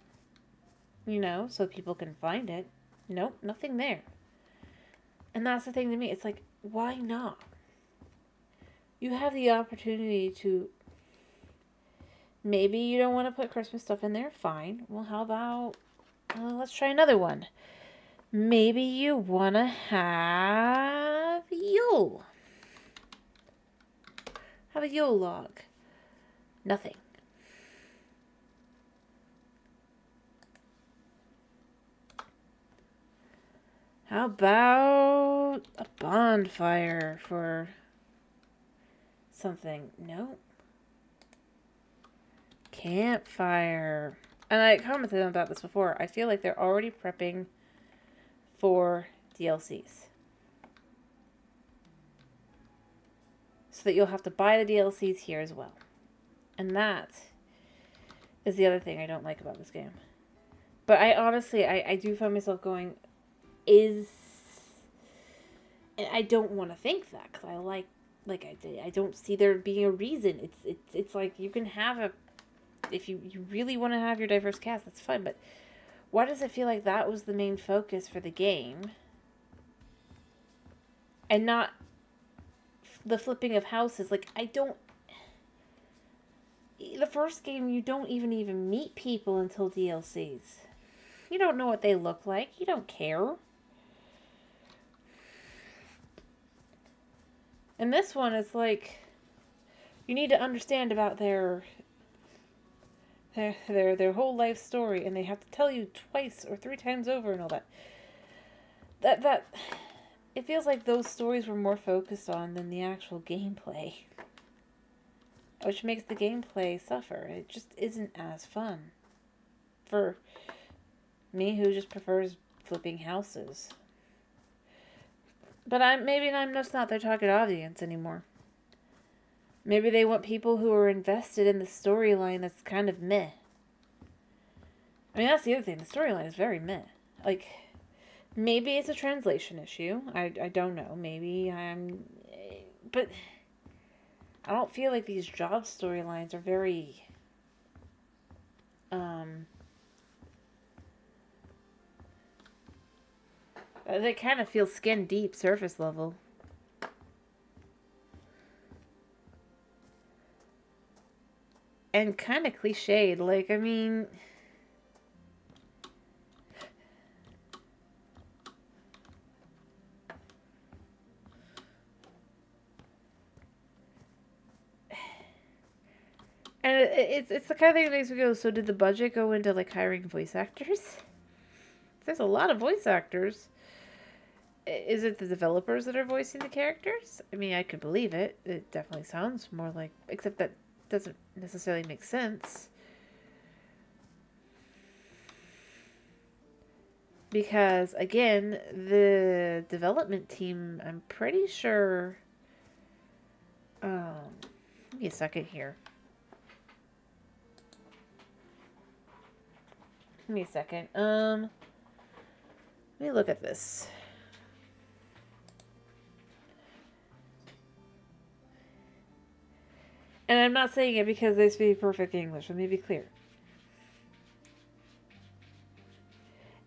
you know, so people can find it. Nope, nothing there. And that's the thing to me, it's like, why not? You have the opportunity to, maybe you don't want to put Christmas stuff in there, fine. Well, how about Let's try another one. Maybe you want to have Yule. Have a Yule log. Nothing. How about a bonfire for something? No. Campfire. And I commented about this before. I feel like they're already prepping for DLCs. So that you'll have to buy the DLCs here as well. And that is the other thing I don't like about this game. But I honestly, I do find myself going, and I don't want to think that, because I don't see there being a reason. It's like, you can have a, if you really want to have your diverse cast, that's fine, but why does it feel like that was the main focus for the game? And not the flipping of houses. Like, the first game, you don't even meet people until DLCs. You don't know what they look like. You don't care. And this one is like, you need to understand about their whole life story, and they have to tell you twice or 3 times over and all that. That it feels like those stories were more focused on than the actual gameplay, which makes the gameplay suffer. It just isn't as fun for me, who just prefers flipping houses. But maybe I'm just not their target audience anymore. Maybe they want people who are invested in the storyline that's kind of meh. I mean, that's the other thing. The storyline is very meh. Like, maybe it's a translation issue. I don't know. Maybe but I don't feel like these job storylines are very, they kind of feel skin deep, surface level. And kind of cliched. Like, I mean, and it's the kind of thing that makes me go, so did the budget go into, like, hiring voice actors? There's a lot of voice actors. Is it the developers that are voicing the characters? I mean, I could believe it. It definitely sounds more like, except that doesn't necessarily make sense. Because, again, the development team, I'm pretty sure, give me a second here. Give me a second. Let me look at this. And I'm not saying it because they speak perfect English. Let me be clear.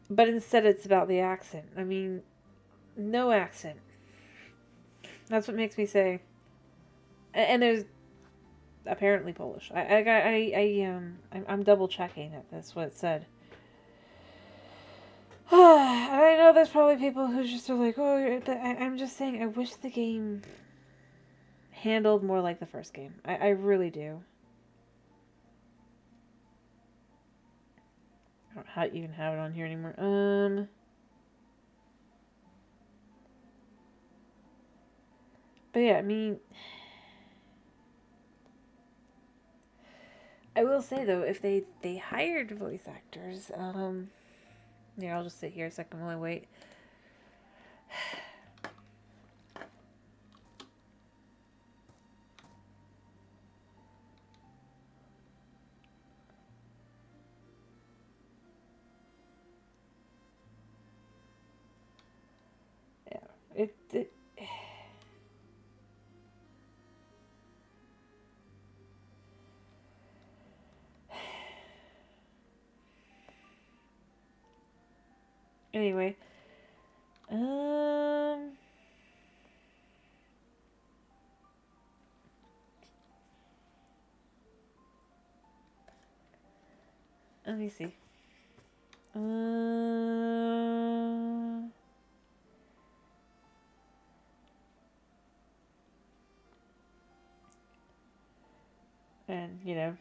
But instead it's about the accent. I mean, no accent. That's what makes me say. And there's apparently Polish. I'm double checking that that's what it said. I know there's probably people who just are like, oh, but I'm just saying, I wish the game handled more like the first game. I really do. I don't know how to even have it on here anymore. But yeah, I mean, I will say though, if they hired voice actors, yeah, I'll just sit here a second while I wait. Yeah, it anyway, let me see. And, you know,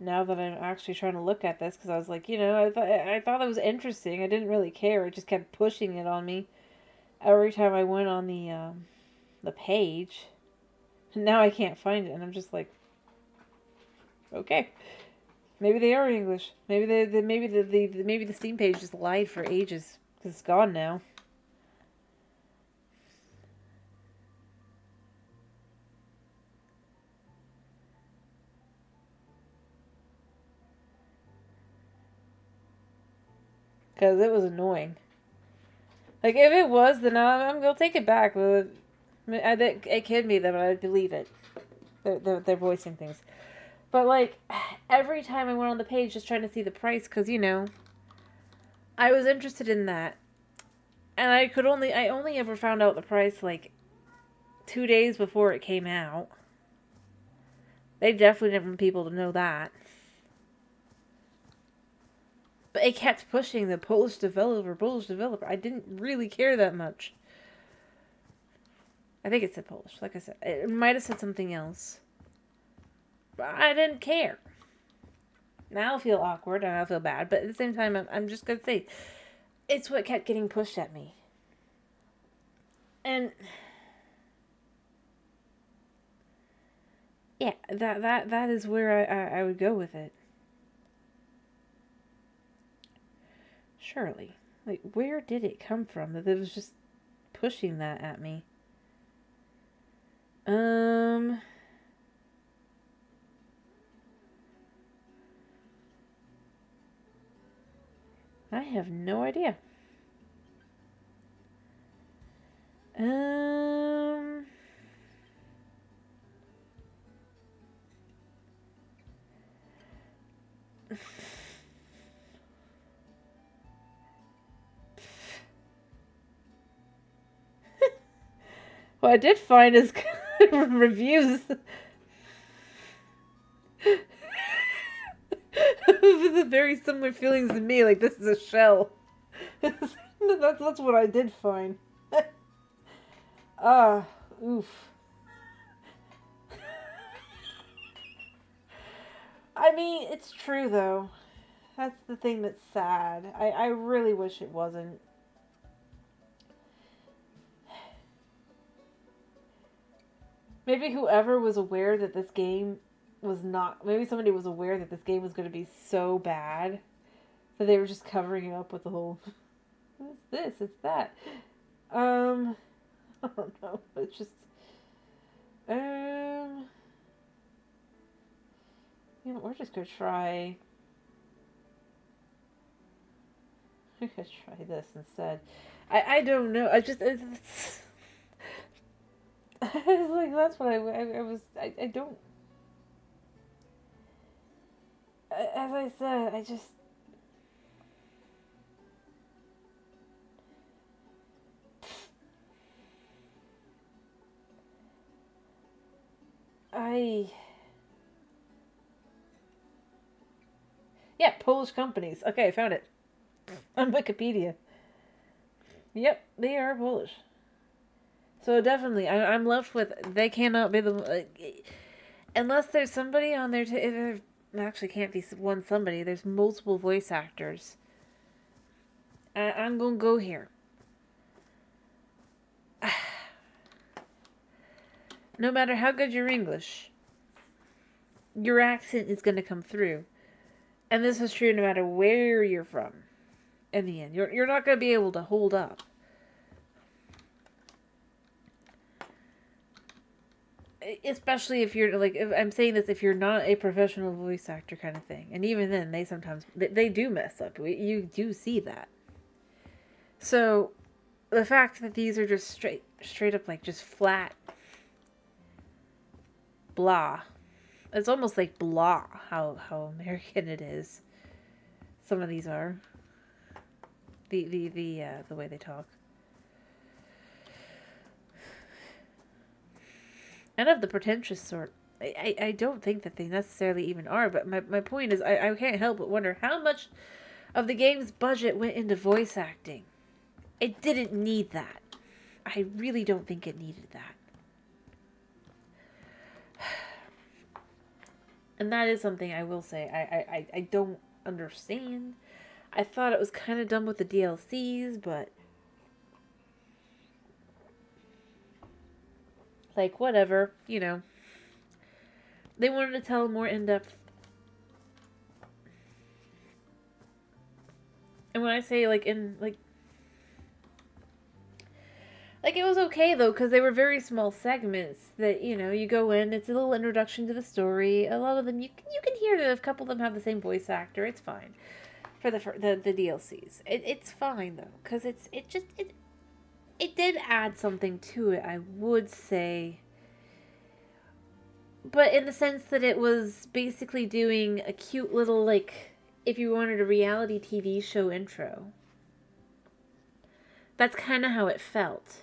now that I'm actually trying to look at this, because I was like, you know, I thought it was interesting. I didn't really care. It just kept pushing it on me every time I went on the page. And now I can't find it, and I'm just like, okay, maybe they are English. Maybe maybe the Steam page just lied for ages because it's gone now. Because it was annoying. Like, if it was, then I'm going to take it back. It could be them, I believe it. They're voicing things. But, like, every time I went on the page just trying to see the price, because, you know, I was interested in that. And I only ever found out the price, like, 2 days before it came out. They definitely didn't want people to know that. But it kept pushing the Polish developer. I didn't really care that much. I think it said Polish, like I said. It might have said something else. But I didn't care. Now I feel awkward and I feel bad, but at the same time, I'm just going to say, it's what kept getting pushed at me. And yeah, that is where I would go with it. Surely. Like, where did it come from that it was just pushing that at me? I have no idea. What I did find is reviews. The very similar feelings to me, like this is a shell. That's what I did find. Oof. I mean, it's true though. That's the thing that's sad. I really wish it wasn't. Maybe whoever was aware that this game was not... Maybe somebody was aware that this game was going to be so bad that they were just covering it up with the whole... It's this, it's that. I don't know. It's just... You know, we're just going to try... We're going to try this instead. I don't know. I just... It's like, that's what I was... I don't... As I said, I just... Yeah, Polish companies. Okay, I found it. On Wikipedia. Yep, they are Polish. So definitely, I'm left with, they cannot be the... unless there's somebody on there to... actually can't be one somebody. There's multiple voice actors. I'm going to go here. No matter how good your English, your accent is going to come through. And this is true no matter where you're from. In the end, you're not going to be able to hold up. Especially if you're, like, if I'm saying this, if you're not a professional voice actor kind of thing. And even then, they sometimes, they do mess up. You do see that. So, the fact that these are just straight up, like, just flat, blah. It's almost like blah, how American it is. Some of these are. The way they talk. And of the pretentious sort. I don't think that they necessarily even are, but my point is I can't help but wonder how much of the game's budget went into voice acting. It didn't need that. I really don't think it needed that. And that is something I will say I don't understand. I thought it was kind of done with the DLCs, but like, whatever, you know. They wanted to tell a more in-depth. And when I say, like, like, it was okay, though, because they were very small segments that, you know, you go in, it's a little introduction to the story. A lot of them, you can hear that a couple of them have the same voice actor. It's fine. For the DLCs. It's fine, though, because it did add something to it, I would say. But in the sense that it was basically doing a cute little, like, if you wanted a reality TV show intro. That's kind of how it felt.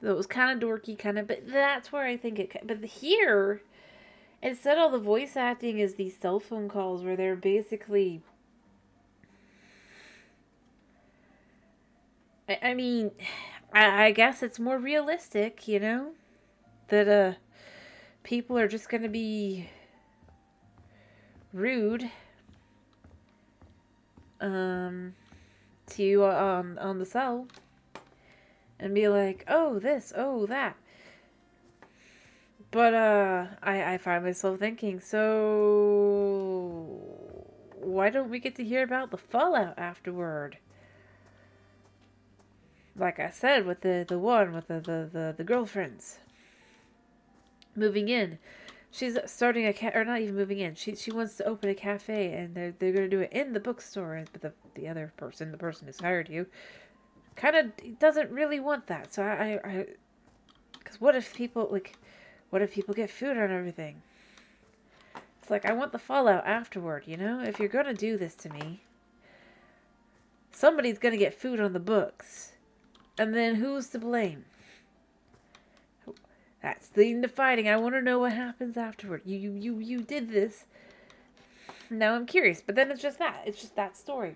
So it was kind of dorky, but that's where I think it... But here, instead all the voice acting is these cell phone calls where they're basically... I mean, I guess it's more realistic, you know? That people are just going to be rude to you on the cell and be like, oh this, oh that. But I find myself thinking, so why don't we get to hear about the fallout afterward? Like I said, with the one with the girlfriends moving in. She's starting or not even moving in. She wants to open a cafe, and they're going to do it in the bookstore. But the other person, the person who's hired you, kind of doesn't really want that. So because what if people get food on everything? It's like, I want the fallout afterward, you know? If you're going to do this to me, somebody's going to get food on the books. And then who's to blame? That's leading to fighting. I want to know what happens afterward. You did this. Now I'm curious. But then it's just that. It's just that story.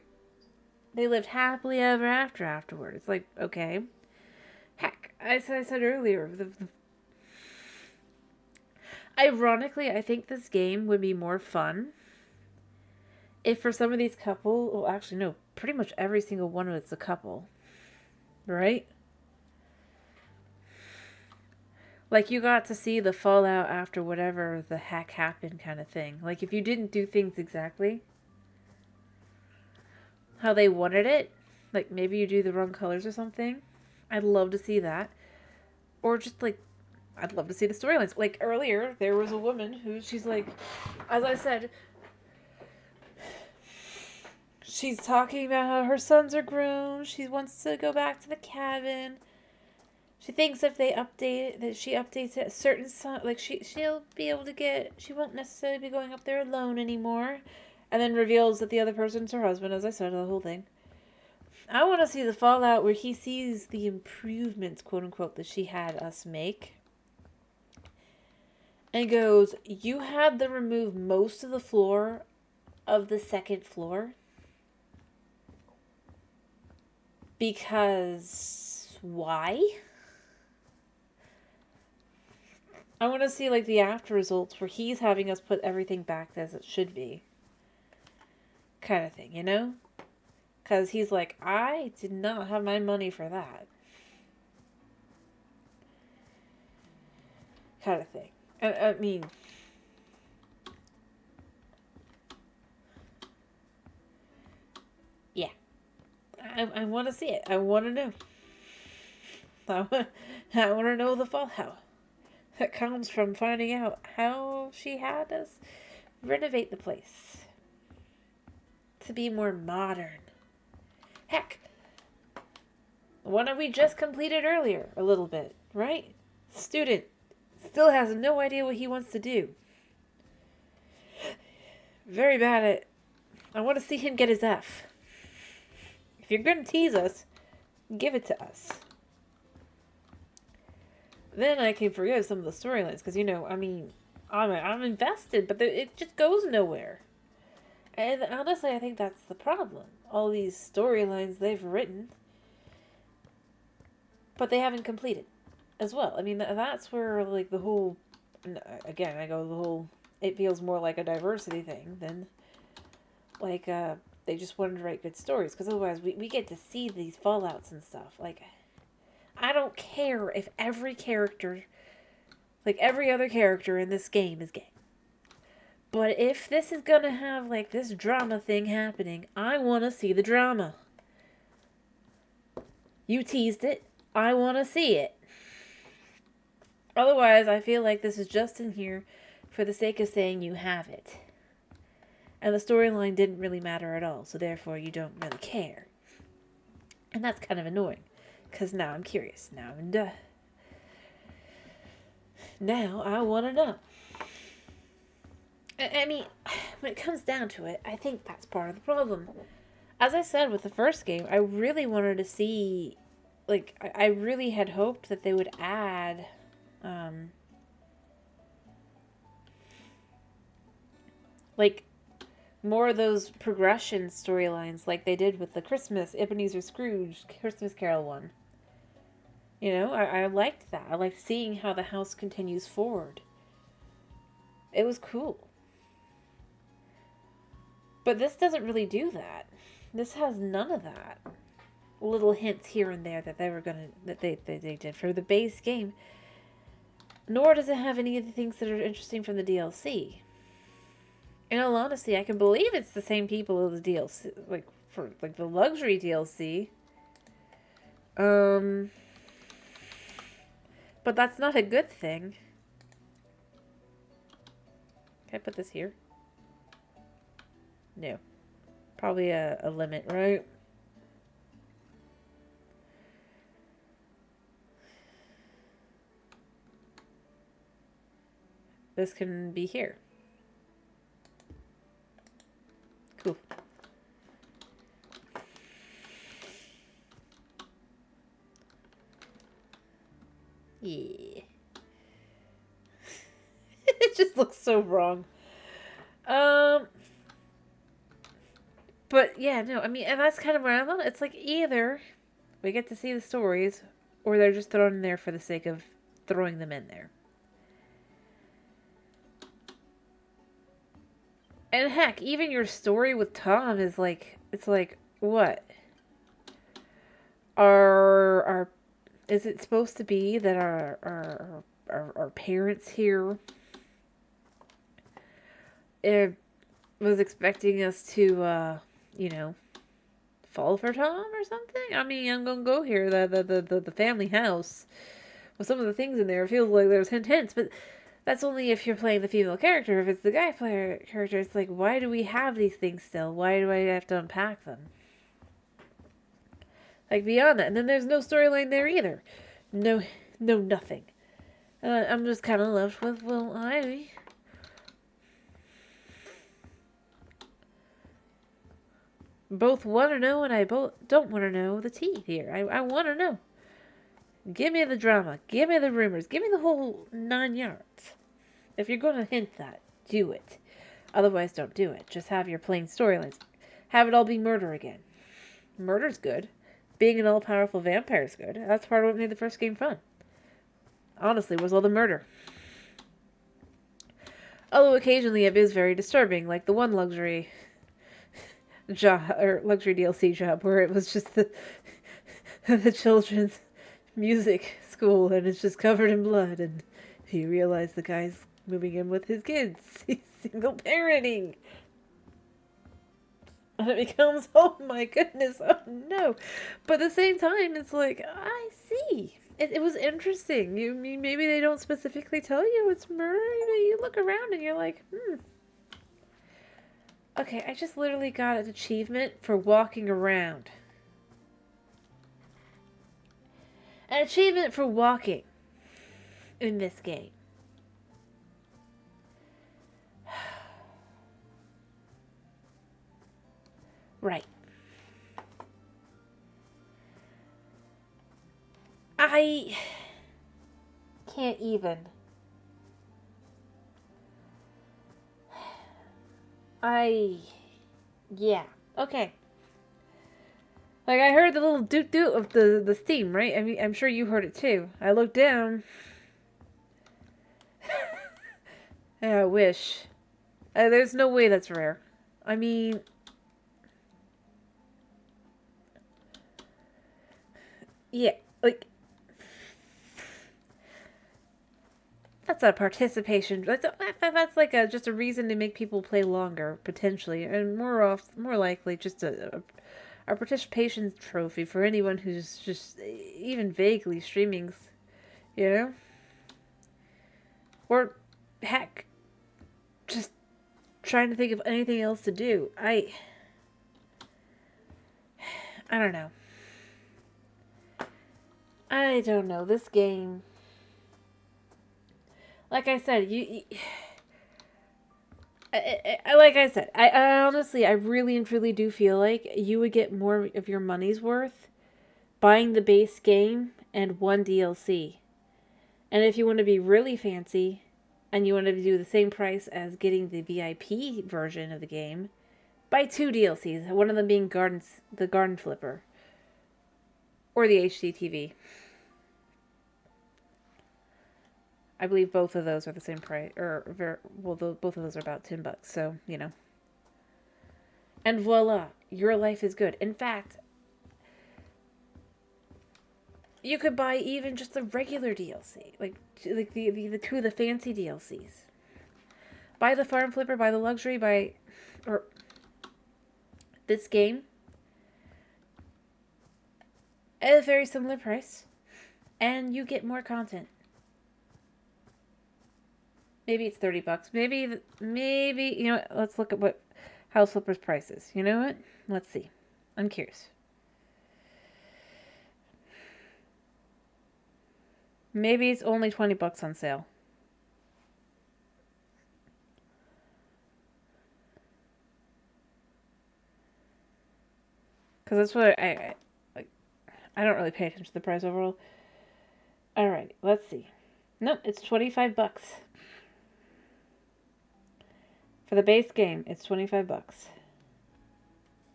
They lived happily ever after afterward. It's like, okay. Heck, I said earlier, ironically, I think this game would be more fun if for some of these well, actually, no, pretty much every single one of it's a couple. Right? Like, you got to see the fallout after whatever the heck happened kind of thing. Like, if you didn't do things exactly how they wanted it, like, maybe you do the wrong colors or something, I'd love to see that. Or just, like, I'd love to see the storylines. Like, earlier, there was a woman who, she's like, as I said, she's talking about how her sons are grown. She wants to go back to the cabin. She thinks if they update it, that she updates it, a certain son, like she'll be able to get, she won't necessarily be going up there alone anymore. And then reveals that the other person's her husband, as I said, the whole thing. I want to see the fallout where he sees the improvements, quote unquote, that she had us make. And goes, you had to remove most of the floor of the second floor. Because why? I want to see, like, the after results where he's having us put everything back as it should be. Kind of thing, you know? Because he's like, I did not have my money for that. Kind of thing. I mean... Yeah. I want to see it. I want to know. I want to know the fallout that comes from finding out how she had us renovate the place to be more modern. Heck, the one that we just completed earlier a little bit, right? Student still has no idea what he wants to do. Very bad at... I want to see him get his F. If you're going to tease us, give it to us. Then I can forgive some of the storylines, because, you know, I mean, I'm invested, but it just goes nowhere. And honestly, I think that's the problem. All these storylines they've written, but they haven't completed as well. I mean, that's where, like, the whole... Again, I go the whole... It feels more like a diversity thing than, like, they just wanted to write good stories. Because otherwise, we get to see these fallouts and stuff. Like, I don't care if every character... Like, every other character in this game is gay. But if this is gonna have, like, this drama thing happening, I want to see the drama. You teased it. I want to see it. Otherwise, I feel like this is just in here for the sake of saying you have it. And the storyline didn't really matter at all, so therefore you don't really care. And that's kind of annoying, because now I'm curious. Now I want to know. I mean, when it comes down to it, I think that's part of the problem. As I said with the first game, I really wanted to see, like, I really had hoped that they would add, like, more of those progression storylines like they did with the Christmas, Ebenezer Scrooge Christmas Carol one. You know, I liked that. I liked seeing how the house continues forward. It was cool. But this doesn't really do that. This has none of that. Little hints here and there that they did for the base game. Nor does it have any of the things that are interesting from the DLC. In all honesty, I can believe it's the same people as the DLC, like for like the luxury DLC. But that's not a good thing. Can I put this here? No. Probably a limit, right? This can be here. Cool. Yeah. It just looks so wrong. But yeah, no, I mean, and that's kind of where I thought it's like either we get to see the stories or they're just thrown in there for the sake of throwing them in there. And heck, even your story with Tom is like, it's like, what? Is it supposed to be that our parents here was expecting us to, you know, fall for Tom or something? I mean, I'm gonna go here, the family house, with some of the things in there, it feels like there's hints, but that's only if you're playing the female character. If it's the guy player character, it's like, why do we have these things still? Why do I have to unpack them? Like, beyond that. And then there's no storyline there either. No, nothing. I'm just kind of left with, well, I both want to know and I both don't want to know the tea here. I want to know. Give me the drama. Give me the rumors. Give me the whole 9 yards. If you're going to hint that, do it. Otherwise, don't do it. Just have your plain storylines. Have it all be murder again. Murder's good. Being an all-powerful vampire is good. That's part of what made the first game fun. Honestly, was all the murder. Although occasionally it is very disturbing, like the one luxury job, or luxury DLC job, where it was just the children's music school, and it's just covered in blood, and you realize the guy's moving in with his kids. He's single parenting. And it becomes, oh my goodness, oh no. But at the same time, it's like, I see. It was interesting. You mean maybe they don't specifically tell you it's murder? You look around and you're like, Okay, I just literally got an achievement for walking around. An achievement for walking in this game. Right. I can't even. I Yeah. Okay. Like, I heard the little doot-doot of the steam, right? I mean, I'm sure you heard it too. I looked down. Yeah, I wish. There's no way that's rare. I mean... Yeah, like... That's a participation. That's like just a reason to make people play longer, potentially. And more likely, just a participation trophy for anyone who's just even vaguely streaming, you know? Or, heck, just trying to think of anything else to do. I don't know. I don't know. This game, like I said, like I said, I honestly, I really and truly do feel like you would get more of your money's worth buying the base game and one DLC. And if you want to be really fancy and you want to do the same price as getting the VIP version of the game, buy 2 DLCs, one of them being the Garden Flipper or the HD TV. I believe both of those are the same price, both of those are about $10, so, you know. And voila, your life is good. In fact, you could buy even just the regular DLC, like the 2 of the fancy DLCs. Buy the Farm Flipper, buy the Luxury, or this game at a very similar price, and you get more content. Maybe it's $30. Maybe, you know what? Let's look at what House Flipper's price is. You know what? Let's see. I'm curious. Maybe it's only $20 on sale. Because that's what I don't really pay attention to the price overall. Alright, let's see. Nope, it's $25. For the base game, it's $25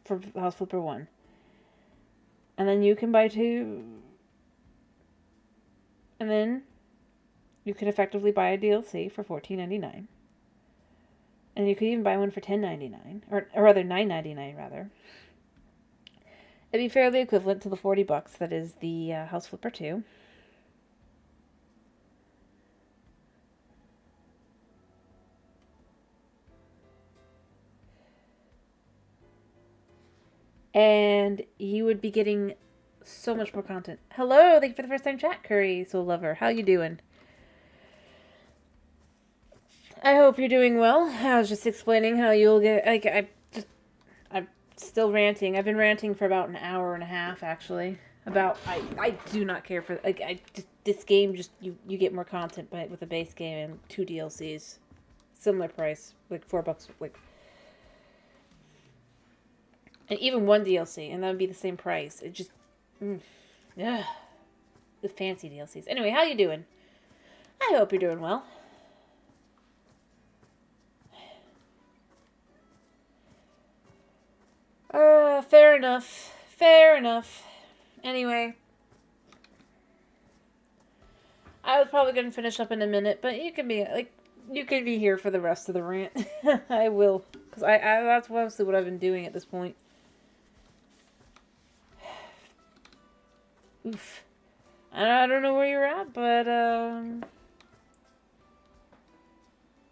for House Flipper 1. And then you can buy 2. And then you can effectively buy a DLC for $14.99. And you could even buy one for $10.99, or rather $9.99 rather. It'd be fairly equivalent to the $40 that is the House Flipper 2. And you would be getting so much more content. Hello, thank you for the first time chat, Curry Soul Lover. How you doing? I hope you're doing well. I was just explaining how you'll get, I'm still ranting. I've been ranting for about an hour and a half, actually. I do not care for, this game, just, you get more content with a base game and 2 DLCs. Similar price, like $4, and even 1 DLC, and that would be the same price. It just, yeah, the fancy DLCs. Anyway, how you doing? I hope you're doing well. Fair enough. Fair enough. Anyway, I was probably going to finish up in a minute, but you can be here for the rest of the rant. I will, because that's mostly what I've been doing at this point. Oof. I don't know where you're at, but,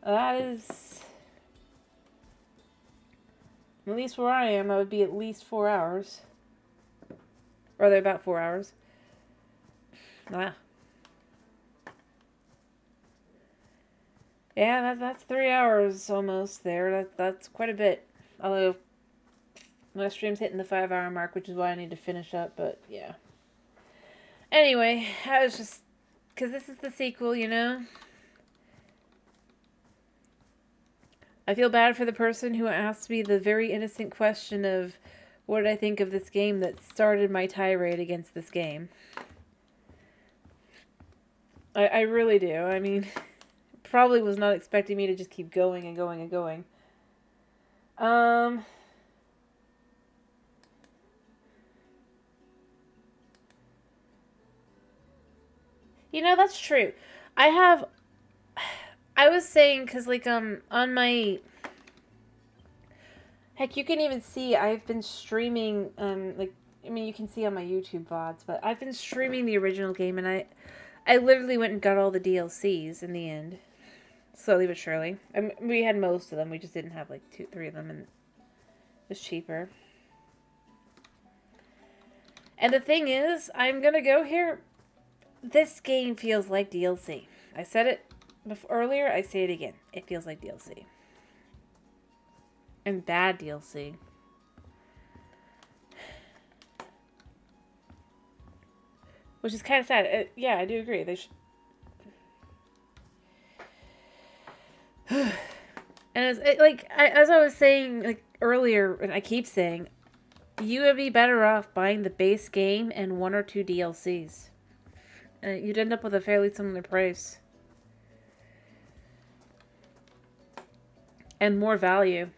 that is, at least where I am, that would be at least 4 hours. Rather, about 4 hours. Ah. Yeah, that's 3 hours almost there. That's quite a bit. Although, my stream's hitting the 5-hour mark, which is why I need to finish up, but yeah. Anyway, I was just, because this is the sequel, you know? I feel bad for the person who asked me the very innocent question of what did I think of this game that started my tirade against this game. I really do. I mean, probably was not expecting me to just keep going and going and going. You know, that's true. I was saying, because, like, on my... Heck, you can even see I've been streaming, like, I mean, you can see on my YouTube VODs, but I've been streaming the original game, and I literally went and got all the DLCs in the end. Slowly but surely. We had most of them, we just didn't have, like, 2-3 of them, and it was cheaper. And the thing is, I'm gonna go here. This game feels like DLC. I said it earlier, I say it again. It feels like DLC. And bad DLC. Which is kind of sad. Yeah, I do agree. They should... And as I was saying, like, earlier, and I keep saying, you would be better off buying the base game and 1 or 2 DLCs. And you'd end up with a fairly similar price. And more value.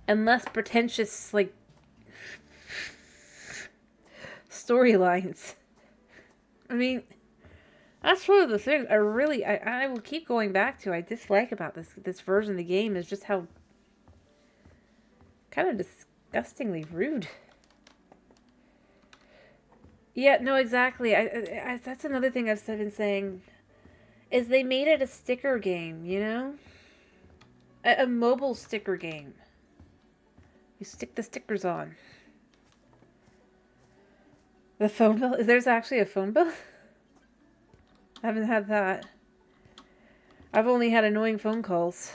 And less pretentious, like, storylines. I mean, that's one of the things I will keep going back to. I dislike about this version of the game is just how kind of disgustingly rude. Yeah, no, exactly. I that's another thing I've been saying, is they made it a sticker game, you know? A mobile sticker game. You stick the stickers on. The phone bill? There's actually a phone bill? I haven't had that. I've only had annoying phone calls.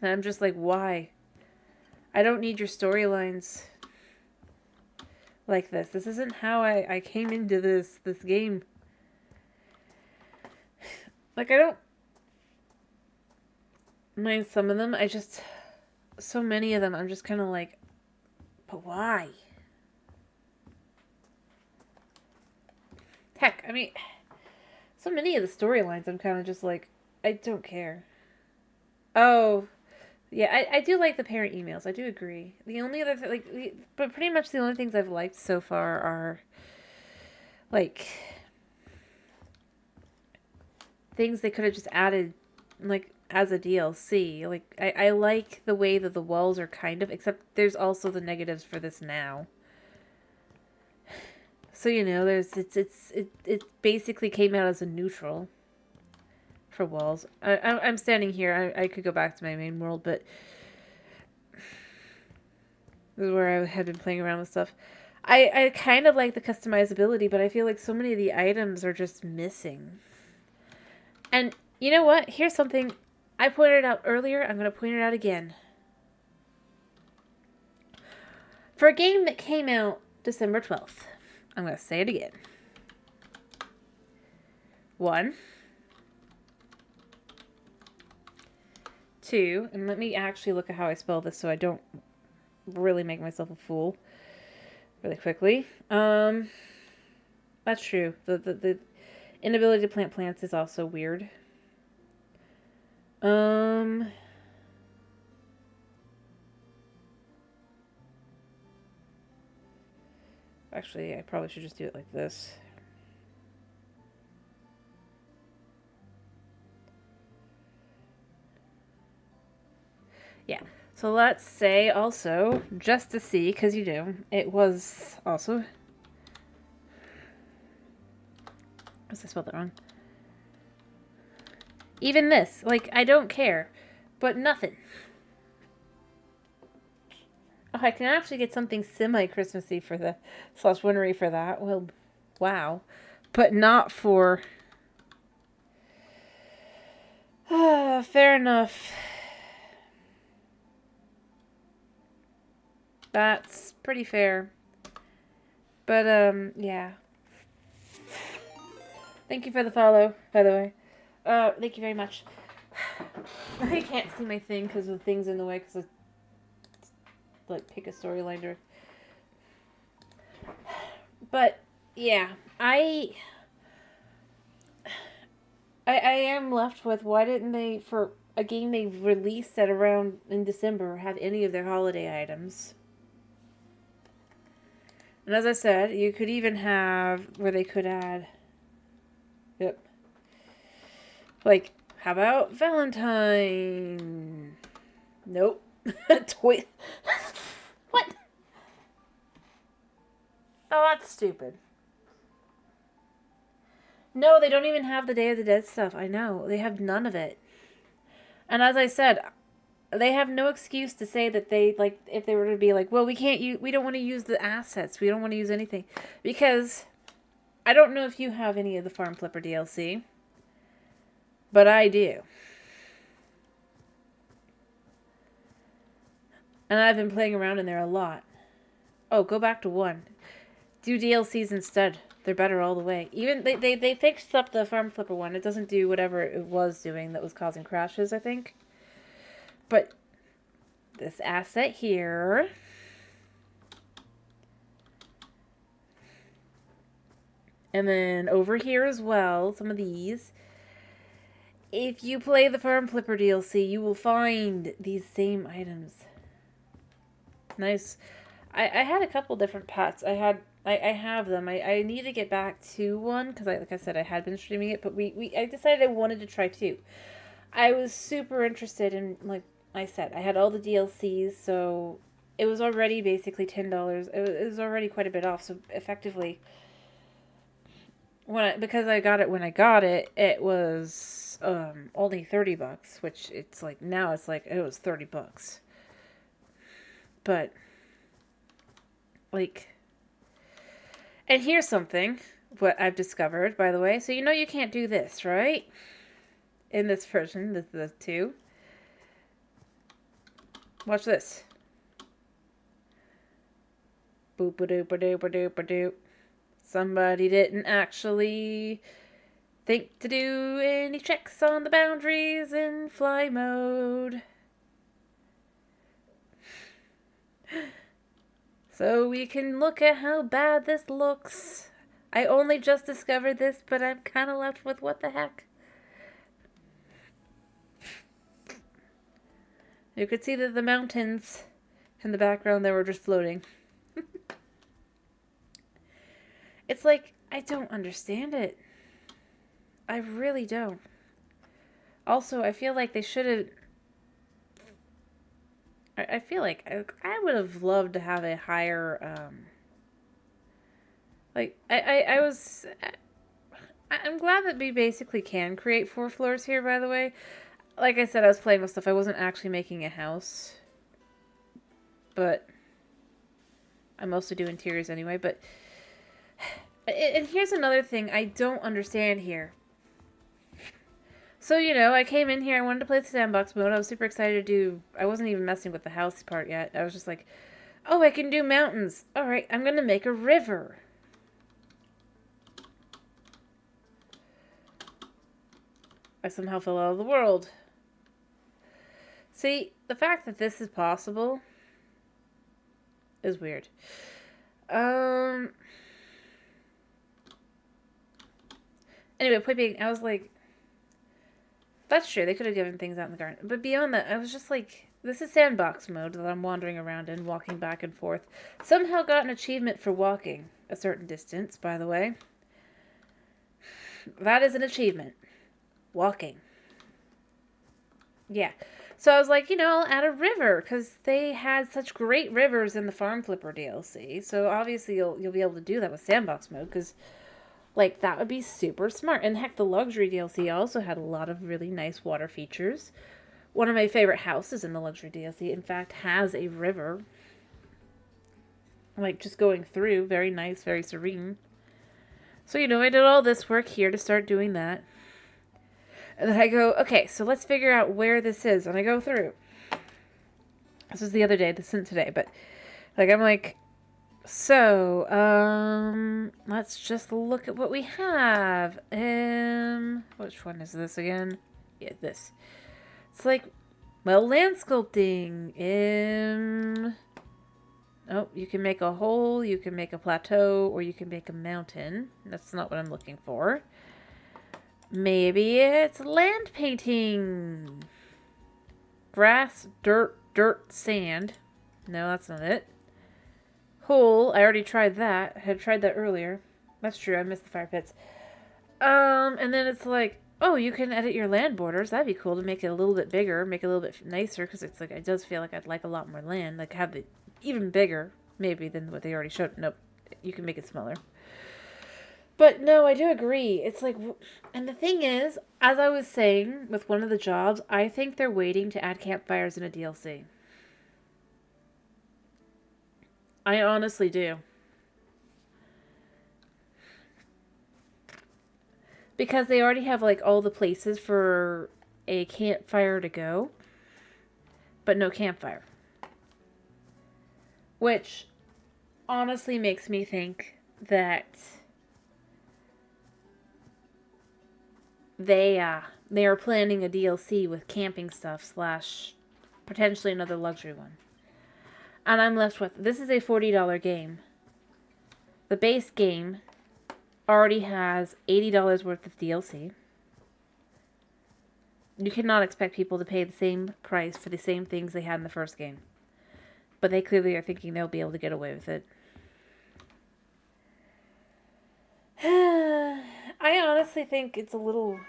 And I'm just like, why? I don't need your storylines like this. This isn't how I came into this game. Like, I don't mind some of them. So many of them, I'm just kind of like, but why? Heck, I mean, so many of the storylines, I'm kind of just like, I don't care. Oh, yeah, I do like the parent emails. I do agree. The only other but pretty much the only things I've liked so far are, like, things they could have just added, like, as a DLC. Like, I like the way that the walls are kind of, except there's also the negatives for this now. So, you know, it basically came out as a neutral for walls. I'm standing here. I could go back to my main world, but this is where I had been playing around with stuff. I kind of like the customizability, but I feel like so many of the items are just missing. And you know what? Here's something I pointed out earlier. I'm going to point it out again. For a game that came out December 12th, I'm going to say it again. 1, 2, and let me actually look at how I spell this so I don't really make myself a fool really quickly. That's true. The inability to plant plants is also weird. Actually, I probably should just do it like this. Yeah. So let's say also, just to see, because you do, it was also... I spelled that wrong. Even this, like, I don't care, but nothing. Oh, I can actually get something semi-Christmassy for the /wintery for that. Well, wow. But not for... fair enough. That's pretty fair. But, yeah. Thank you for the follow, by the way. Thank you very much. I can't see my thing because the thing's in the way because like pick a storyline or... But yeah, I am left with, why didn't they, for a game they released at around in December, have any of their holiday items? And as I said, you could even have where they could add, yep, like, how about Valentine? Nope. Toy. What? Oh, that's stupid. No, they don't even have the Day of the Dead stuff. I know. They have none of it. And as I said, they have no excuse to say that they, like, if they were to be like, well, we don't want to use the assets. We don't want to use anything. Because I don't know if you have any of the Farm Flipper DLC, but I do. And I've been playing around in there a lot. Oh, go back to 1. Do DLCs instead. They're better all the way. Even they fixed up the Farm Flipper one. It doesn't do whatever it was doing that was causing crashes, I think. But this asset here, and then over here as well, some of these. If you play the Farm Flipper DLC, you will find these same items. Nice. I had a couple different pets. I have them. I need to get back to one because, like I said, I had been streaming it, but I decided I wanted to try 2. I was super interested in, like I said, I had all the DLCs, so it was already basically $10. It was already quite a bit off, so effectively, because I got it when I got it, it was only $30, which it's like now it's like it was $30. But like, and here's something what I've discovered, by the way. So you can't do this, right? In this version, this is the 2. Watch this. Boop a doop a doop a doop a doop. Somebody didn't actually think to do any checks on the boundaries in fly mode. So we can look at how bad this looks. I only just discovered this, but I'm kind of left with what the heck. You could see that the mountains in the background, they were just floating. It's like, I don't understand it. I really don't. Also, I feel like they should have... I feel like I would have loved to have a higher, like, I'm glad that we basically can create 4 floors here, by the way. Like I said, I was playing with stuff. I wasn't actually making a house. But I mostly do interiors anyway, but... And here's another thing I don't understand here. So, I came in here, I wanted to play the sandbox mode. I was super excited to do... I wasn't even messing with the house part yet. I was just like, oh, I can do mountains. Alright, I'm going to make a river. I somehow fell out of the world. See, the fact that this is possible is weird. Anyway, point being, I was like, that's true, they could have given things out in the garden. But beyond that, I was just like, this is sandbox mode that I'm wandering around in, walking back and forth. Somehow got an achievement for walking a certain distance, by the way. That is an achievement. Walking. Yeah. So I was like, I'll add a river, because they had such great rivers in the Farm Flipper DLC. So obviously you'll be able to do that with sandbox mode, because... like, that would be super smart. And heck, the Luxury DLC also had a lot of really nice water features. One of my favorite houses in the Luxury DLC, in fact, has a river. Like, just going through. Very nice, very serene. So, I did all this work here to start doing that. And then I go, okay, so let's figure out where this is. And I go through. This was the other day. This isn't today, but, like, I'm like... so, let's just look at what we have. Which one is this again? Yeah, this. It's like, well, land sculpting. Oh, you can make a hole, you can make a plateau, or you can make a mountain. That's not what I'm looking for. Maybe it's land painting. Grass, dirt, sand. No, that's not it. Hole, I already tried that. I had tried that earlier. That's true, I missed the fire pits. And then it's like, oh, you can edit your land borders. That'd be cool to make it a little bit bigger, make it a little bit nicer, because it's like, it does feel like I'd like a lot more land. Like, have it even bigger, maybe, than what they already showed. Nope, you can make it smaller. But no, I do agree. It's like, and the thing is, as I was saying with one of the jobs, I think they're waiting to add campfires in a DLC. I honestly do. Because they already have, like, all the places for a campfire to go, but no campfire. Which honestly makes me think that they are planning a DLC with camping stuff / potentially another luxury one. And I'm left with, this is a $40 game. The base game already has $80 worth of DLC. You cannot expect people to pay the same price for the same things they had in the first game. But they clearly are thinking they'll be able to get away with it. I honestly think it's a little...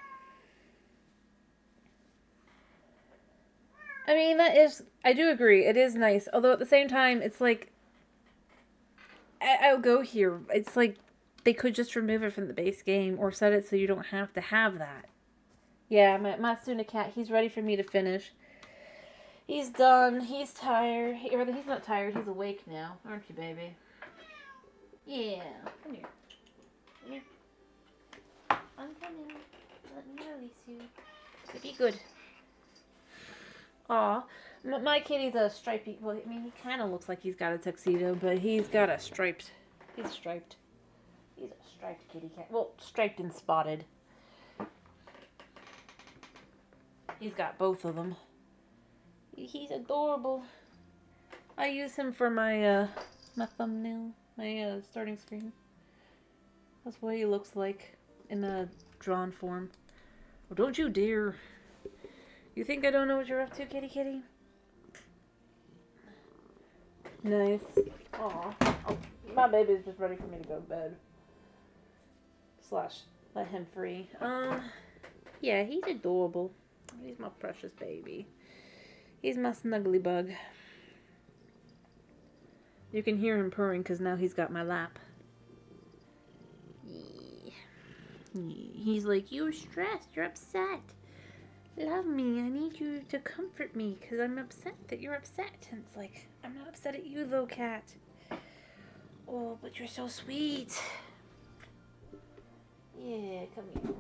I mean, I do agree, it is nice. Although at the same time, it's like... I'll go here. It's like, they could just remove it from the base game or set it so you don't have to have that. Yeah, my Matsuna cat, he's ready for me to finish. He's done. He's tired. Or he's not tired. He's awake now. Aren't you, baby? Yeah. Come here. Come here. I'm coming. Let me release you. So be good. Aw. My kitty's a stripey... Well, I mean, he kind of looks like he's got a tuxedo, but he's got a striped... He's striped. He's a striped kitty cat. Well, striped and spotted. He's got both of them. He's adorable. I use him for my my thumbnail, my starting screen. That's what he looks like in a drawn form. Oh, don't you dare! You think I don't know what you're up to, kitty kitty? Nice. Aw. Oh, my baby's just ready for me to go to bed. / let him free. Yeah, he's adorable. He's my precious baby. He's my snuggly bug. You can hear him purring because now he's got my lap. He's like, you're stressed, you're upset. Love me, I need you to comfort me because I'm upset that you're upset. And it's like, I'm not upset at you though, cat. Oh, but you're so sweet. Yeah, come here.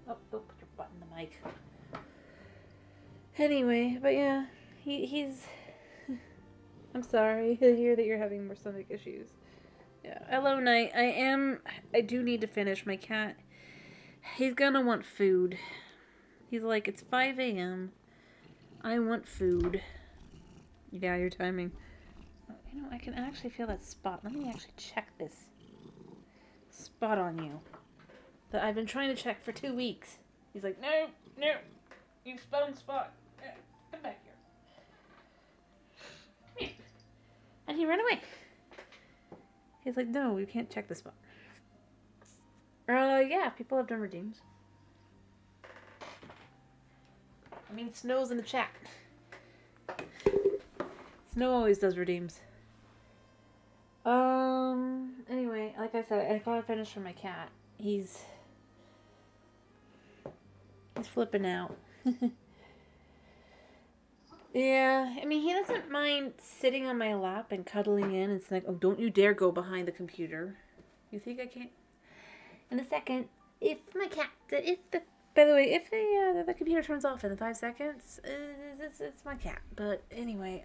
Oh, don't put your butt in the mic. Anyway, but yeah, he's... I'm sorry to hear that you're having more stomach issues. Yeah, hello, Night. I do need to finish. My cat, he's gonna want food. He's like, it's 5 a.m. I want food. Yeah, your timing. You know, I can actually feel that spot. Let me actually check this spot on you that I've been trying to check for 2 weeks. He's like, no, you've found spot. Come back here. Come here. And he ran away. He's like, no, you can't check the spot. Yeah, people have done redeems. I mean, Snow's in the chat. Snow always does redeems. Anyway, like I said, I gotta finish for my cat. He's flipping out. Yeah, I mean, he doesn't mind sitting on my lap and cuddling in. It's like, oh, don't you dare go behind the computer. You think I can't? In a second, by the way, if the computer turns off in 5 seconds, it's my cat. But anyway,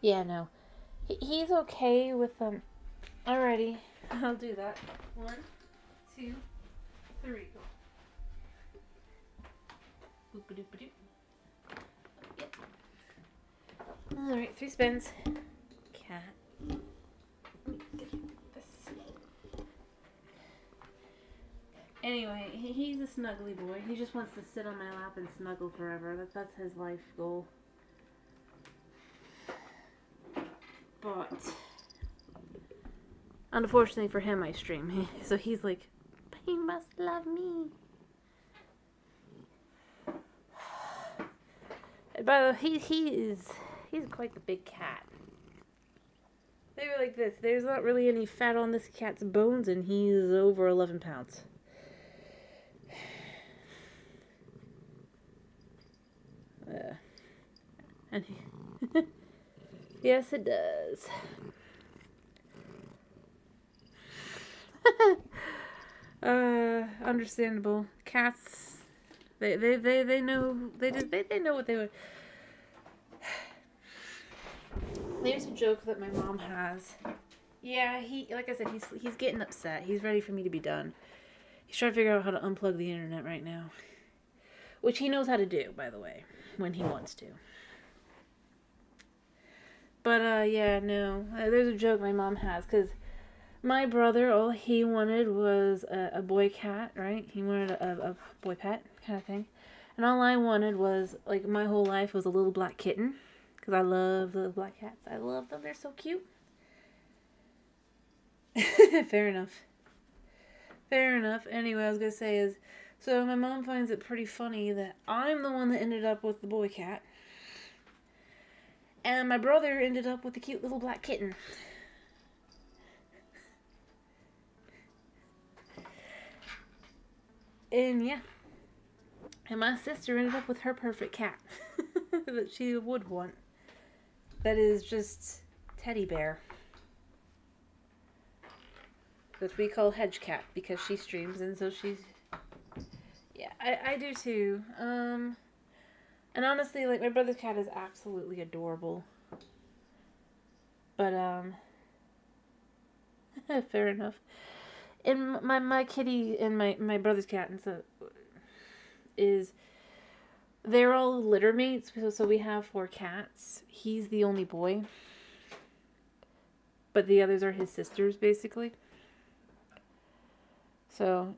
yeah, no. He's okay with, alrighty, I'll do that. 1, 2, 3, go. Boop-a-doop-a-doop. Yep. Alright, 3 spins. Cat. Let me get this. Anyway, he's a snuggly boy. He just wants to sit on my lap and snuggle forever. That's his life goal. But unfortunately for him, I stream. So he's like, "You must love me." But he's quite the big cat. They were like this. There's not really any fat on this cat's bones, and he's over 11 pounds. And yes, it does. Understandable. Cats, they know they know what they would. There's a joke that my mom has. Yeah, like I said, he's getting upset. He's ready for me to be done. He's trying to figure out how to unplug the internet right now, which he knows how to do, by the way, when he wants to. But yeah, no, there's a joke my mom has, because my brother, all he wanted was a boy cat, right? He wanted a boy pet kind of thing. And all I wanted was, like, my whole life was a little black kitten. Because I love little black cats. I love them. They're so cute. Fair enough. Fair enough. Anyway, I was going to say is, so my mom finds it pretty funny that I'm the one that ended up with the boy cat. And my brother ended up with the cute little black kitten. And yeah. And my sister ended up with her perfect cat. That she would want. That is just Teddy Bear. That we call Hedge Cat because she streams, and so she's... Yeah, I do too. And honestly, like, my brother's cat is absolutely adorable. But, fair enough. And my kitty and my brother's cat and so is... They're all litter mates, so we have 4 cats. He's the only boy. But the others are his sisters, basically. So,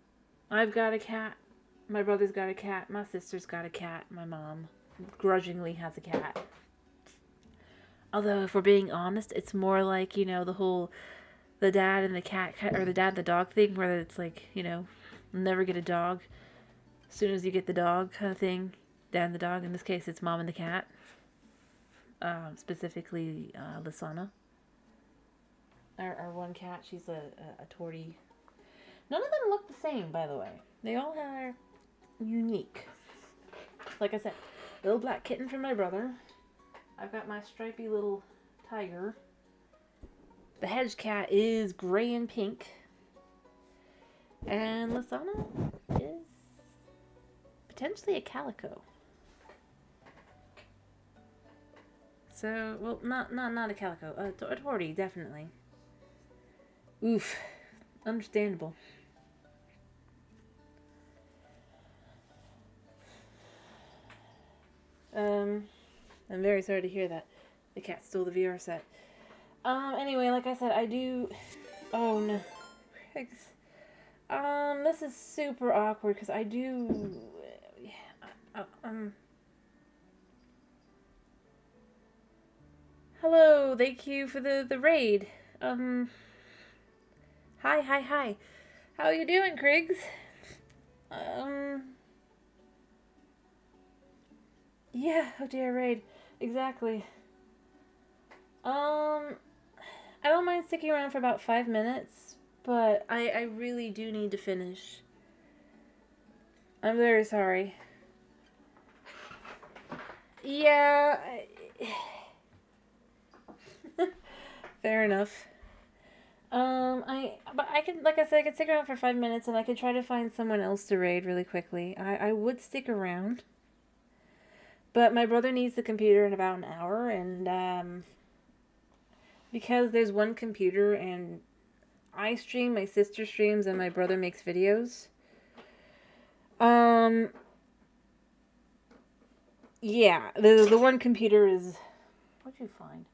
I've got a cat. My brother's got a cat. My sister's got a cat. My mom grudgingly has a cat. Although, if we're being honest, it's more like, you know, the dad and the cat, or the dad and the dog thing, where it's like, you know, never get a dog. As soon as you get the dog kind of thing. Dad and the dog. In this case, it's mom and the cat. Specifically, Lasana. Our one cat, she's a tortie. None of them look the same, by the way. They all are unique. Like I said, little black kitten from my brother. I've got my stripy little tiger. The hedge cat is gray and pink. And Lasana is potentially a calico. So, well, not a calico. A tortie, definitely. Oof. Understandable. I'm very sorry to hear that. The cat stole the VR set. Anyway, like I said, I do... Oh, no. This is super awkward, because I do... Hello, thank you for the raid. Hi. How you doing, Kriggs? Yeah, oh dear, raid. Exactly. I don't mind sticking around for about 5 minutes, but I really do need to finish. I'm very sorry. Yeah. Fair enough. But I can, like I said, I can stick around for 5 minutes, and I could try to find someone else to raid really quickly. I would stick around. But my brother needs the computer in about an hour, and, because there's one computer, and I stream, my sister streams, and my brother makes videos. Yeah, the one computer is... What'd you find?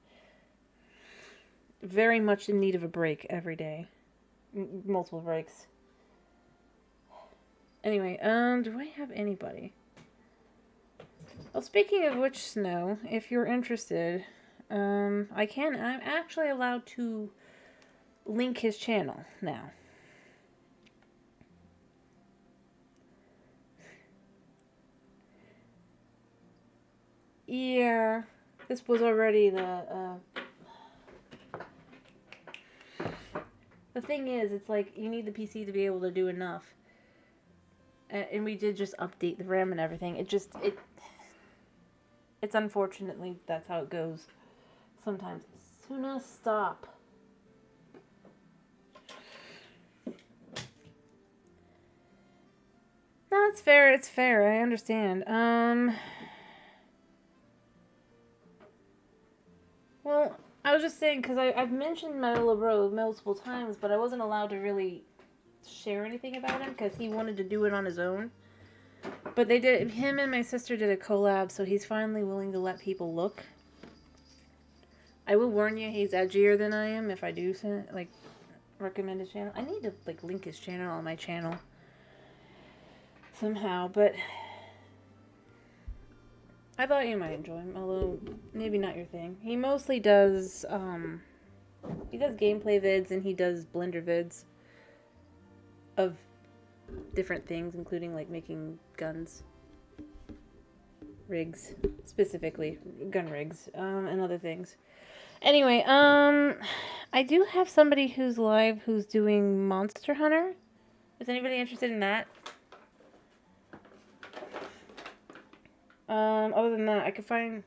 Very much in need of a break every day. Multiple breaks. Anyway, do I have anybody? Well, speaking of which, Snow, if you're interested, I'm actually allowed to link his channel now. Yeah, this was already the thing is, it's like, you need the PC to be able to do enough. And we did just update the RAM and everything. It's unfortunately, that's how it goes. Sometimes. Suna, stop. No, it's fair, I understand. Well, I was just saying, because I've mentioned Metal Bro multiple times, but I wasn't allowed to really share anything about him, because he wanted to do it on his own. But him and my sister did a collab, so he's finally willing to let people look. I will warn you, he's edgier than I am if I do, recommend his channel. I need to, link his channel on my channel somehow, but I thought you might enjoy him, although maybe not your thing. He mostly does, he does gameplay vids and he does Blender vids of different things, including, making guns. Rigs. Specifically, gun rigs, and other things. Anyway, I do have somebody who's live who's doing Monster Hunter. Is anybody interested in that? Other than that, I could find...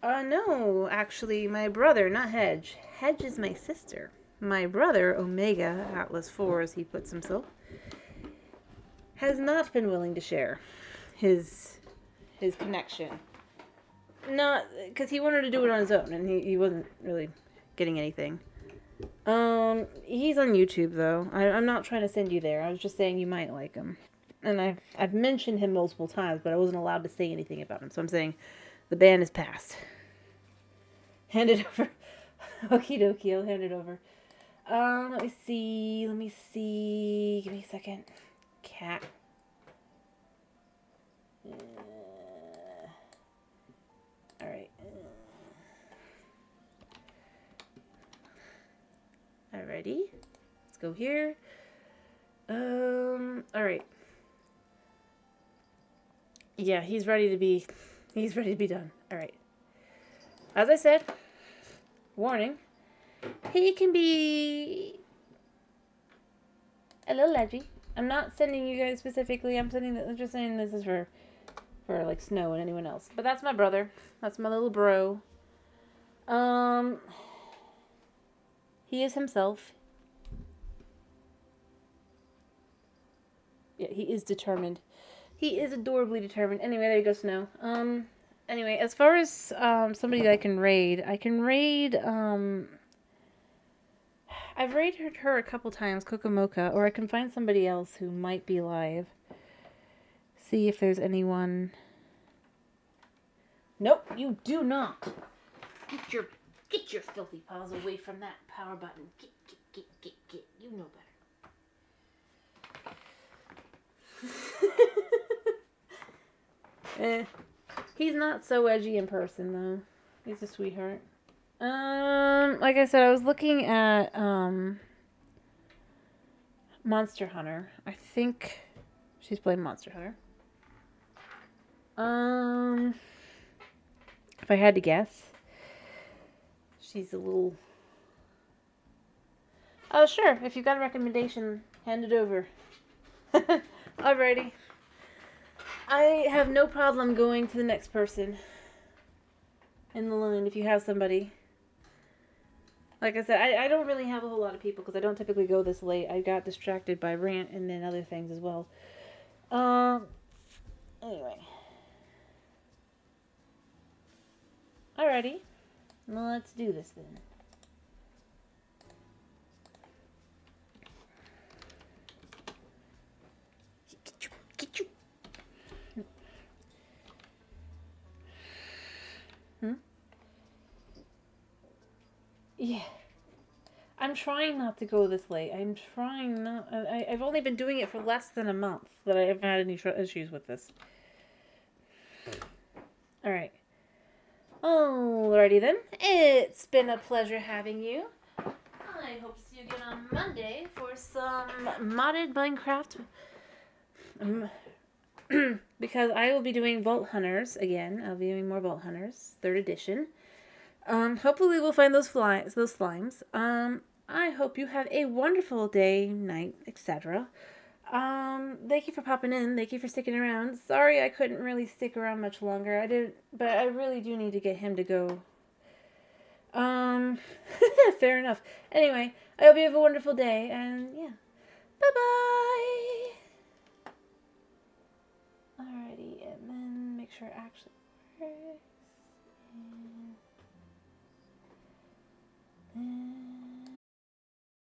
no, actually, my brother, not Hedge. Hedge is my sister. My brother, Omega Atlas 4, as he puts himself, has not been willing to share his connection. Not, because he wanted to do it on his own, and he wasn't really getting anything. He's on YouTube, though. I'm not trying to send you there. I was just saying you might like him. And I've mentioned him multiple times, but I wasn't allowed to say anything about him. So I'm saying the ban is passed. Hand it over. Okie dokie, I'll hand it over. Let me see. Give me a second. Cat. Alright. Alrighty. Let's go here. Alright. Yeah, he's ready to be done. Alright. As I said, warning, he can be a little edgy. I'm not sending you guys specifically. I'm just saying this is for Snow and anyone else. But that's my brother. That's my little bro. He is himself. Yeah, he is determined. He is adorably determined. Anyway, there you go, Snow. Anyway, as far as somebody that I can raid, I've raided her a couple times, Kokomoka, or I can find somebody else who might be live. See if there's anyone. Nope, you do not. Get your filthy paws away from that power button. Get. You know better. He's not so edgy in person, though. He's a sweetheart. Like I said, I was looking at, Monster Hunter. I think she's playing Monster Hunter. If I had to guess, she's a little... Oh, sure. If you've got a recommendation, hand it over. Alrighty. I have no problem going to the next person in the line if you have somebody. Like I said, I don't really have a whole lot of people because I don't typically go this late. I got distracted by rant and then other things as well. Anyway. Alrighty. Well, let's do this then. Get you. Yeah. I'm trying not to go this late. I'm trying not... I've only been doing it for less than a month that I haven't had any issues with this. Alright. Alrighty then. It's been a pleasure having you. I hope to see you again on Monday for some modded Minecraft. Because I will be doing Vault Hunters again. I'll be doing more Vault Hunters, 3rd edition. Hopefully we'll find those slimes. I hope you have a wonderful day, night, etc. Thank you for popping in. Thank you for sticking around. Sorry I couldn't really stick around much longer. But I really do need to get him to go. Fair enough. Anyway, I hope you have a wonderful day, and yeah. Bye-bye! Alrighty, and then make sure it actually works. And